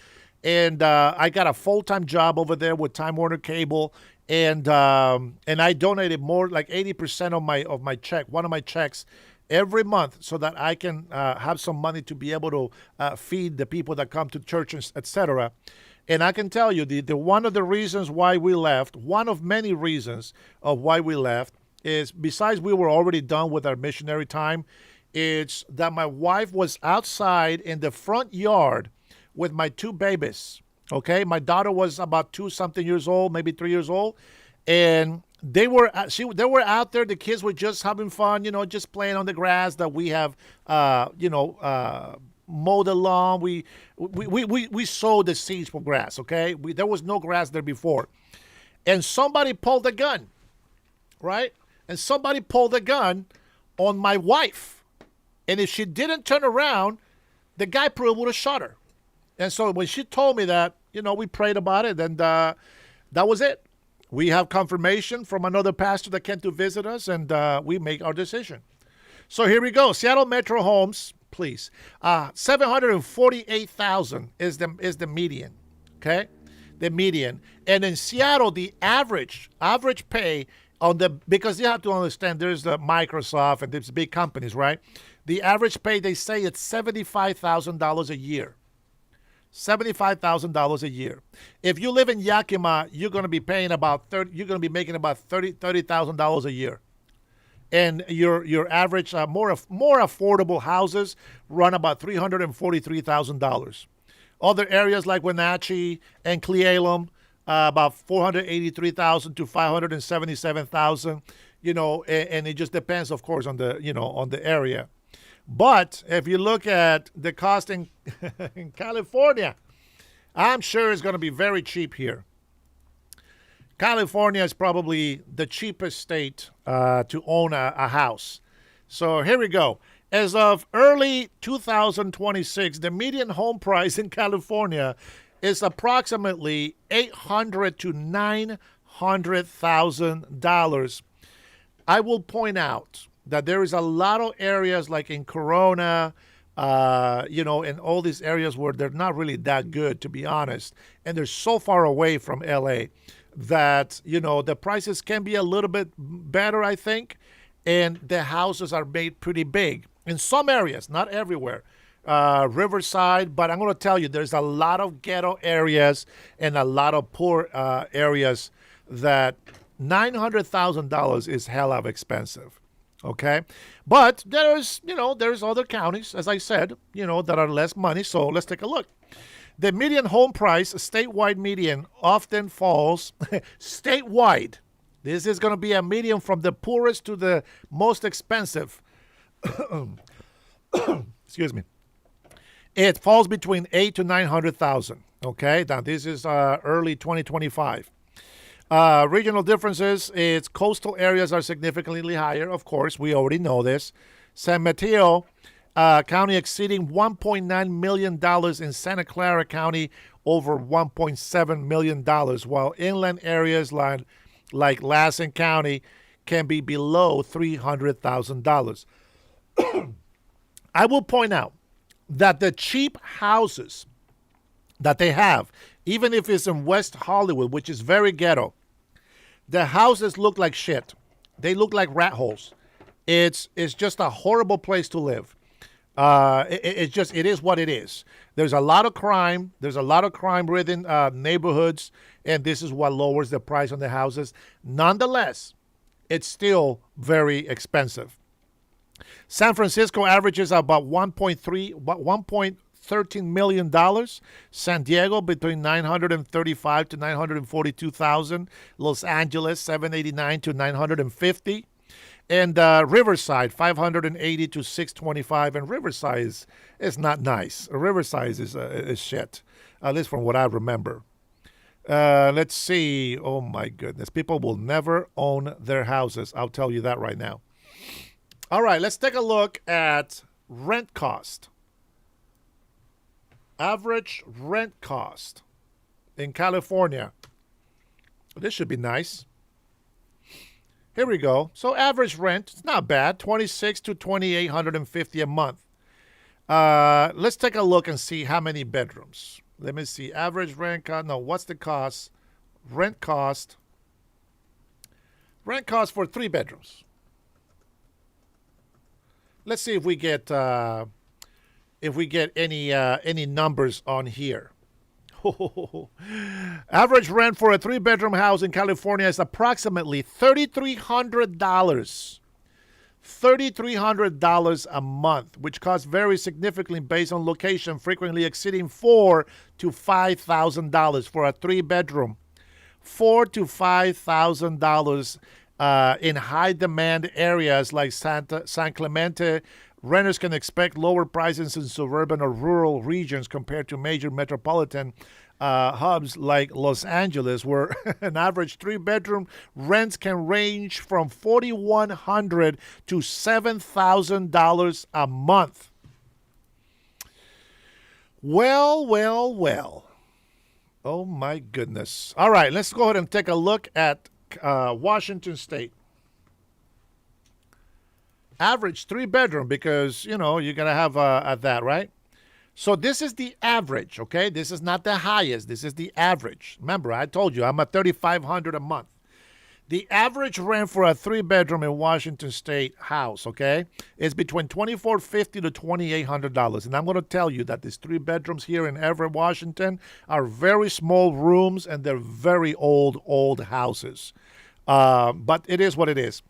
And I got a full-time job over there with Time Warner Cable, and I donated more, like 80% of my check, one of my checks, every month, so that I can have some money to be able to feed the people that come to church, etc. And I can tell you, the one of the reasons why we left, one of many reasons of why we left, is besides we were already done with our missionary time, it's that my wife was outside in the front yard with my two babies. Okay, my daughter was about 2-something years old, maybe 3 years old, and they were out there. The kids were just having fun, you know, just playing on the grass that we have, mowed the lawn. We sowed the seeds for grass. Okay, there was no grass there before, and somebody pulled a gun, right? And somebody pulled a gun on my wife, and if she didn't turn around, the guy probably would have shot her. And so when she told me that, you know, we prayed about it, and that was it. We have confirmation from another pastor that came to visit us, and we make our decision. So here we go. Seattle Metro Homes, please. $748,000 is the median, okay? The median. And in Seattle, the average pay because you have to understand, there's the Microsoft and there's big companies, right? The average pay, they say it's $75,000 a year. $75,000 a year. If you live in Yakima, you're going to be paying about $30,000 a year, and your average more affordable houses run about $343,000. Other areas like Wenatchee and Cle Elum, about $483,000 to $577,000. You know, and it just depends, of course, on the area. But if you look at the cost in California, I'm sure it's going to be very cheap here. California is probably the cheapest state to own a house. So here we go. As of early 2026, the median home price in California is approximately $800,000 to $900,000. I will point out that there is a lot of areas like in Corona, in all these areas where they're not really that good, to be honest. And they're so far away from LA that, the prices can be a little bit better, I think. And the houses are made pretty big in some areas, not everywhere. Riverside, but I'm going to tell you, there's a lot of ghetto areas and a lot of poor areas that $900,000 is hell of expensive. Okay, but there's other counties, as I said, that are less money. So let's take a look. The median home price, statewide median, often falls statewide. This is going to be a median from the poorest to the most expensive. Excuse me. It falls between $800,000 to $900,000. Okay, now this is early 2025. Regional differences, its coastal areas are significantly higher. Of course, we already know this. San Mateo County exceeding $1.9 million, in Santa Clara County over $1.7 million, while inland areas like Lassen County can be below $300,000. I will point out that the cheap houses that they have, even if it's in West Hollywood, which is very ghetto, the houses look like shit. They look like rat holes. It's just a horrible place to live. It is what it is. There's a lot of crime. There's a lot of crime-ridden neighborhoods, and this is what lowers the price on the houses. Nonetheless, it's still very expensive. San Francisco averages about $1.13 million. San Diego between 935 to 942,000. Los Angeles 789 to 950. And Riverside 580 to 625. And Riverside is not nice. Riverside is shit, at least from what I remember. Let's see. Oh my goodness, people will never own their houses. I'll tell you that right now. All right, let's take a look at rent cost. Average rent cost in California. This should be nice. Here we go. So average rent, it's not bad, $2,600 to $2,850 a month. Let's take a look and see how many bedrooms. Let me see. Average rent cost. No, what's the cost? Rent cost. Rent cost for 3 bedrooms. Let's see if we get any numbers on here. Average rent for a 3-bedroom house in California is approximately $3,300. $3,300 a month, which costs vary significantly based on location, frequently exceeding $4,000 to $5,000 for a 3-bedroom. $4,000 to $5,000 in high-demand areas like San Clemente. Renters can expect lower prices in suburban or rural regions compared to major metropolitan hubs like Los Angeles, where an average 3-bedroom rents can range from $4,100 to $7,000 a month. Well. Oh, my goodness. All right, let's go ahead and take a look at Washington State. Average 3-bedroom, because, you're going to have that, right? So this is the average, okay? This is not the highest. This is the average. Remember, I told you I'm at $3,500 a month. The average rent for a 3-bedroom in Washington State house, okay, is between $2,450 to $2,800. And I'm going to tell you that these 3 bedrooms here in Everett, Washington, are very small rooms, and they're very old houses. But it is what it is.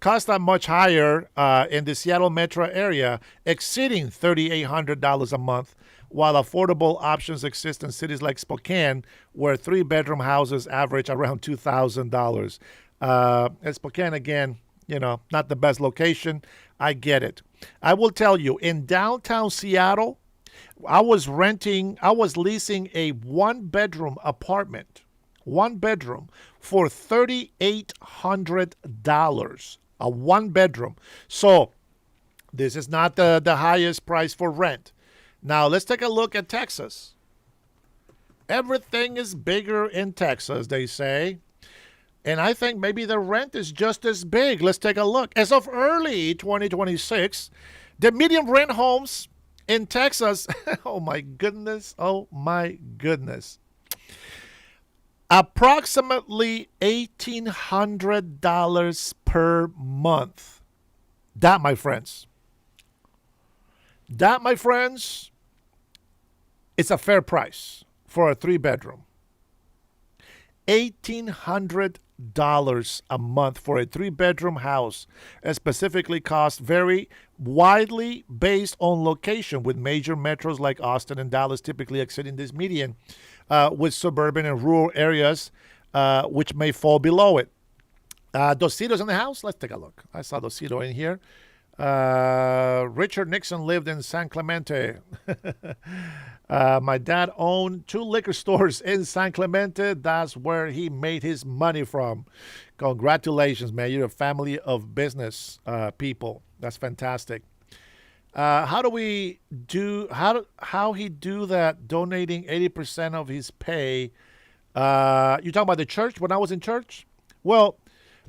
Costs are much higher in the Seattle metro area, exceeding $3,800 a month, while affordable options exist in cities like Spokane, where 3-bedroom houses average around $2,000. And Spokane, again, not the best location. I get it. I will tell you, in downtown Seattle, I was leasing a 1-bedroom apartment, 1-bedroom, for $3,800. A 1-bedroom. So this is not the highest price for rent. Now let's take a look at Texas. Everything is bigger in Texas, they say. And I think maybe the rent is just as big. Let's take a look. As of early 2026, the median rent homes in Texas, oh my goodness, approximately $1,800 per month. That, my friends, it's a fair price for a 3-bedroom. $1,800 a month for a 3-bedroom house. And specifically costs vary widely based on location, with major metros like Austin and Dallas typically exceeding this median, with suburban and rural areas which may fall below it. Dositos in the house? Let's take a look. I saw Dosito in here. Richard Nixon lived in San Clemente. My dad owned 2 liquor stores in San Clemente. That's where he made his money from. Congratulations, man. You're a family of business people. That's fantastic. How he do that, donating 80% of his pay? You talking about the church when I was in church? Well,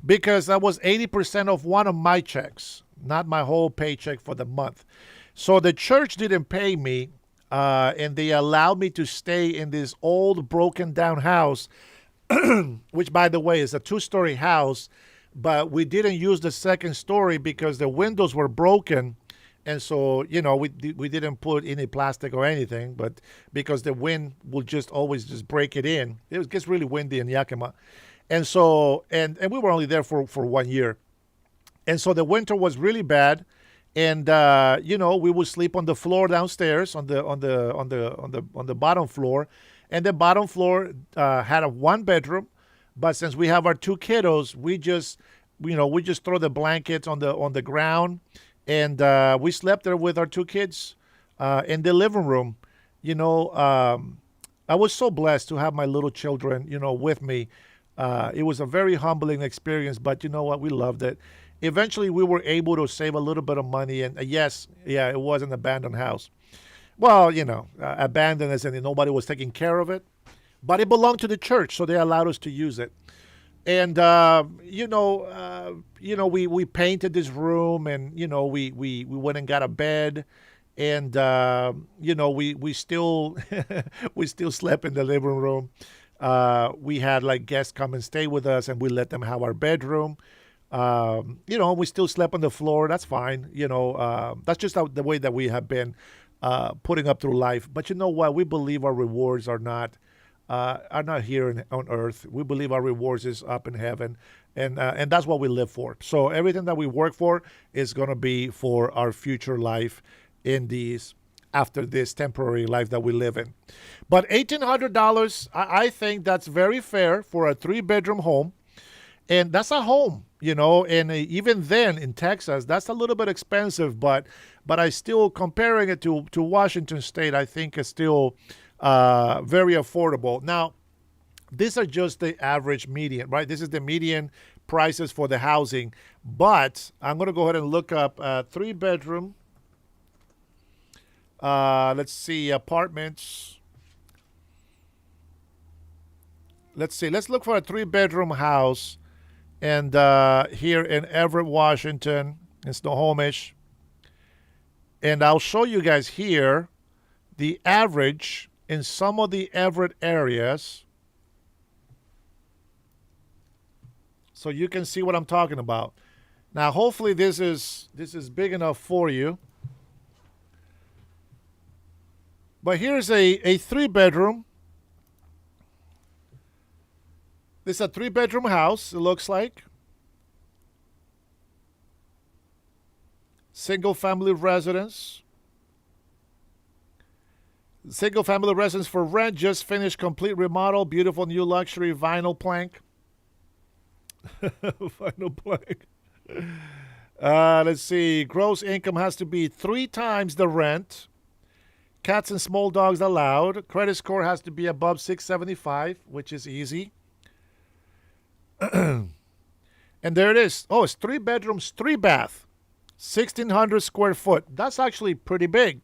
because that was 80% of one of my checks, not my whole paycheck for the month. So the church didn't pay me, and they allowed me to stay in this old broken down house, which, by the way, is a 2-story house, but we didn't use the 2nd story because the windows were broken. And so, we didn't put any plastic or anything, but because the wind will just always break it in. It gets really windy in Yakima. And so, and we were only there for 1 year. And so the winter was really bad. And, we would sleep on the floor downstairs on the bottom floor. And the bottom floor had a 1 bedroom. But since we have our 2 kiddos, we just throw the blankets on the ground. And we slept there with our 2 kids in the living room. I was so blessed to have my little children, with me. It was a very humbling experience, but you know what? We loved it. Eventually, we were able to save a little bit of money. And it was an abandoned house. Well, abandoned as in nobody was taking care of it. But it belonged to the church, so they allowed us to use it. And, we painted this room, and, we went and got a bed. And, we still we still slept in the living room. We had like guests come and stay with us, and we let them have our bedroom. We still slept on the floor. That's fine. That's just the way that we have been putting up through life. But you know what? We believe our rewards are not here on earth. We believe our rewards is up in heaven, and that's what we live for. So everything that we work for is going to be for our future life after this temporary life that we live in. But $1,800, I think that's very fair for a 3-bedroom home. And that's a home, and even then in Texas, that's a little bit expensive, but I still, comparing it to Washington State, I think is still very affordable. Now, these are just the average median, right? This is the median prices for the housing. But I'm going to go ahead and look up 3-bedroom. Let's see, apartments. Let's see. Let's look for a 3-bedroom house. And here in Everett, Washington, in Snohomish. And I'll show you guys here the average in some of the Everett areas. So you can see what I'm talking about. Now, hopefully this is big enough for you. But here's a 3-bedroom. This is a 3-bedroom house, it looks like. Single-family residence. Single-family residence for rent, just finished, complete remodel, beautiful new luxury vinyl plank. Vinyl plank. Let's see. Gross income has to be 3 times the rent. Cats and small dogs allowed. Credit score has to be above 675, which is easy. And there it is. Oh, it's 3 bedrooms, 3 bath, 1,600 square foot. That's actually pretty big.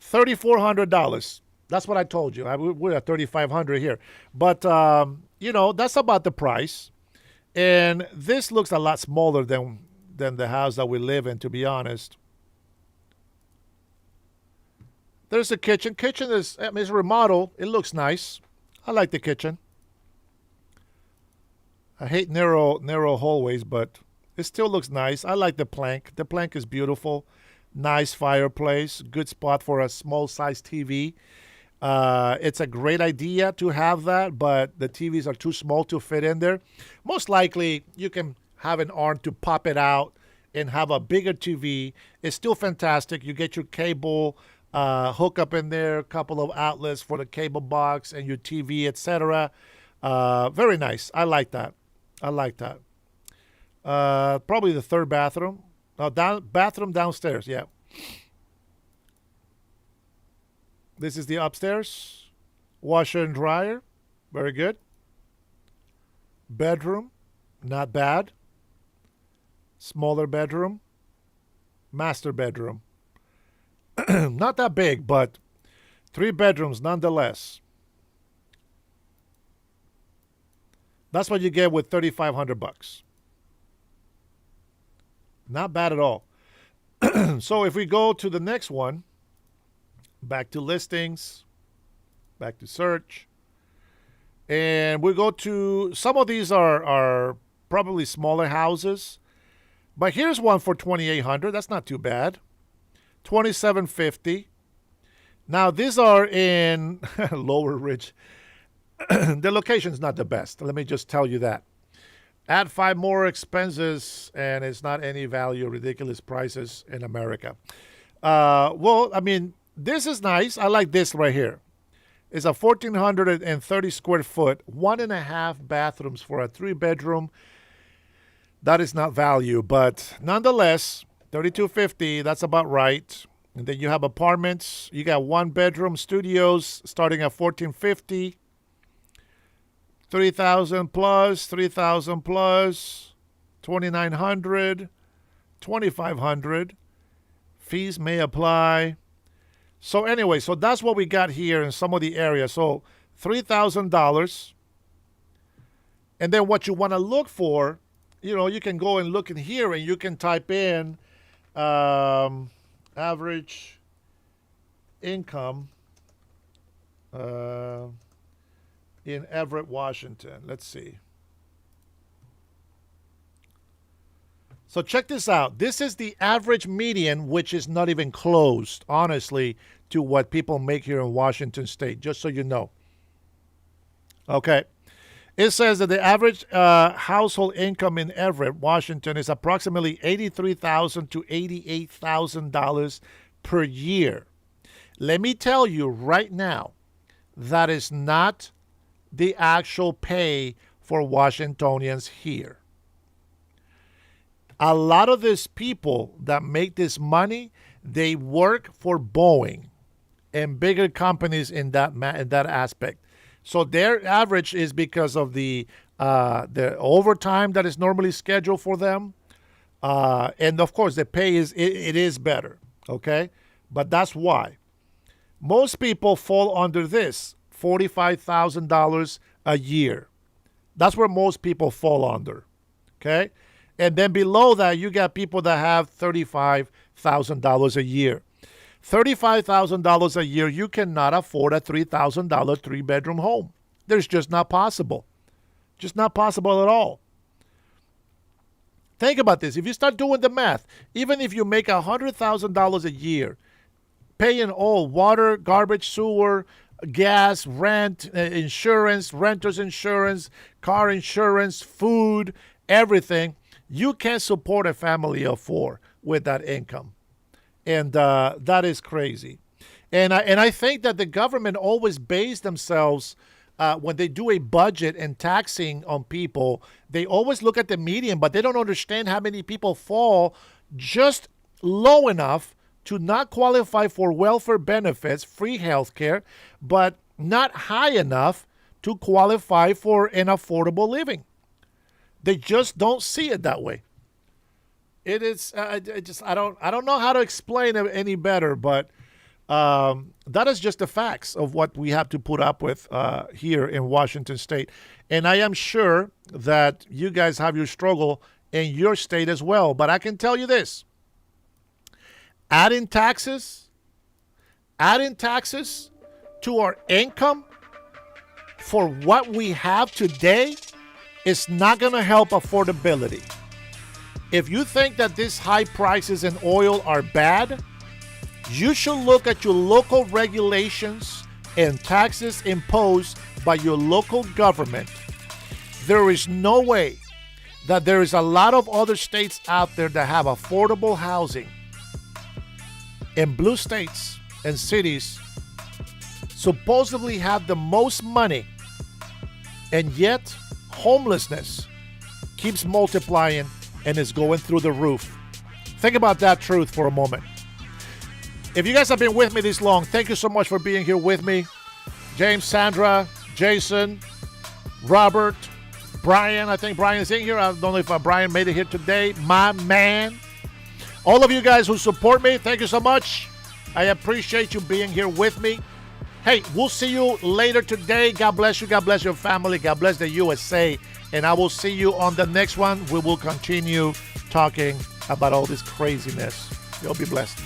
$3,400. That's what I told you. We're at $3,500 here. But, that's about the price. And this looks a lot smaller than the house that we live in, to be honest. There's a kitchen. Kitchen is remodeled. It looks nice. I like the kitchen. I hate narrow hallways, but it still looks nice. I like the plank. The plank is beautiful. Nice fireplace. Good spot for a small-size TV. It's a great idea to have that, but the TVs are too small to fit in there. Most likely, you can have an arm to pop it out and have a bigger TV. It's still fantastic. You get your cable hook up in there, a couple of outlets for the cable box and your TV, etc. Very nice. I like that. Probably the 3rd bathroom. Bathroom downstairs, yeah. This is the upstairs. Washer and dryer. Very good. Bedroom. Not bad. Smaller bedroom. Master bedroom. Not that big, but 3 bedrooms nonetheless. That's what you get with $3,500. Not bad at all. So if we go to the next one, back to listings, back to search, and we go to, some of these are probably smaller houses, but here's one for $2,800. That's not too bad. $2,750. Now these are in Lower Ridge. the location's not the best. Let me just tell you that. Add 5 more expenses, and it's not any value, ridiculous prices in America. Well, I mean, this is nice. I like this right here. It's a 1,430 square foot, 1.5 bathrooms for a 3-bedroom. That is not value, but nonetheless, $3,250, that's about right. And then you have apartments. You got 1-bedroom studios starting at $1,450. 3,000 plus, 3,000 plus, 2,900, 2,500. Fees may apply. So anyway, so that's what we got here in some of the areas. So $3,000. And then what you want to look for, you know, you can go and look in here and you can type in average income in Everett, Washington. Let's see. So check this out. This is the average median, which is not even close, honestly, to what people make here in Washington State, just so you know. Okay. It says that the average household income in Everett, Washington, is approximately $83,000 to $88,000 per year. Let me tell you right now, that is not the actual pay for Washingtonians here. A lot of these people that make this money, they work for Boeing and bigger companies in that aspect. So their average is because of the overtime that is normally scheduled for them, and of course the pay it is better. Okay, but that's why most people fall under this $45,000 a year. That's where most people fall under. Okay, and then below that you got people that have $35,000 a year. $35,000 a year, you cannot afford a $3,000 3-bedroom home. There's just not possible. Just not possible at all. Think about this. If you start doing the math, even if you make $100,000 a year, paying all water, garbage, sewer, gas, rent, insurance, renter's insurance, car insurance, food, everything, you can support a family of 4 with that income. And that is crazy. And I think that the government always base themselves, when they do a budget and taxing on people, they always look at the median, but they don't understand how many people fall just low enough to not qualify for welfare benefits, free health care, but not high enough to qualify for an affordable living. They just don't see it that way. It is. I don't know how to explain it any better, but that is just the facts of what we have to put up with here in Washington State. And I am sure that you guys have your struggle in your state as well. But I can tell you this: adding taxes to our income for what we have today is not going to help affordability. If you think that these high prices in oil are bad, you should look at your local regulations and taxes imposed by your local government. There is no way that there is a lot of other states out there that have affordable housing. In blue states and cities supposedly have the most money, and yet homelessness keeps multiplying and is going through the roof. Think about that truth for a moment. If you guys have been with me this long, thank you so much for being here with me. James, Sandra, Jason, Robert, Brian. I think Brian is in here. I don't know if Brian made it here today. My man. All of you guys who support me, thank you so much. I appreciate you being here with me. Hey, we'll see you later today. God bless you. God bless your family. God bless the USA. And I will see you on the next one. We will continue talking about all this craziness. You'll be blessed.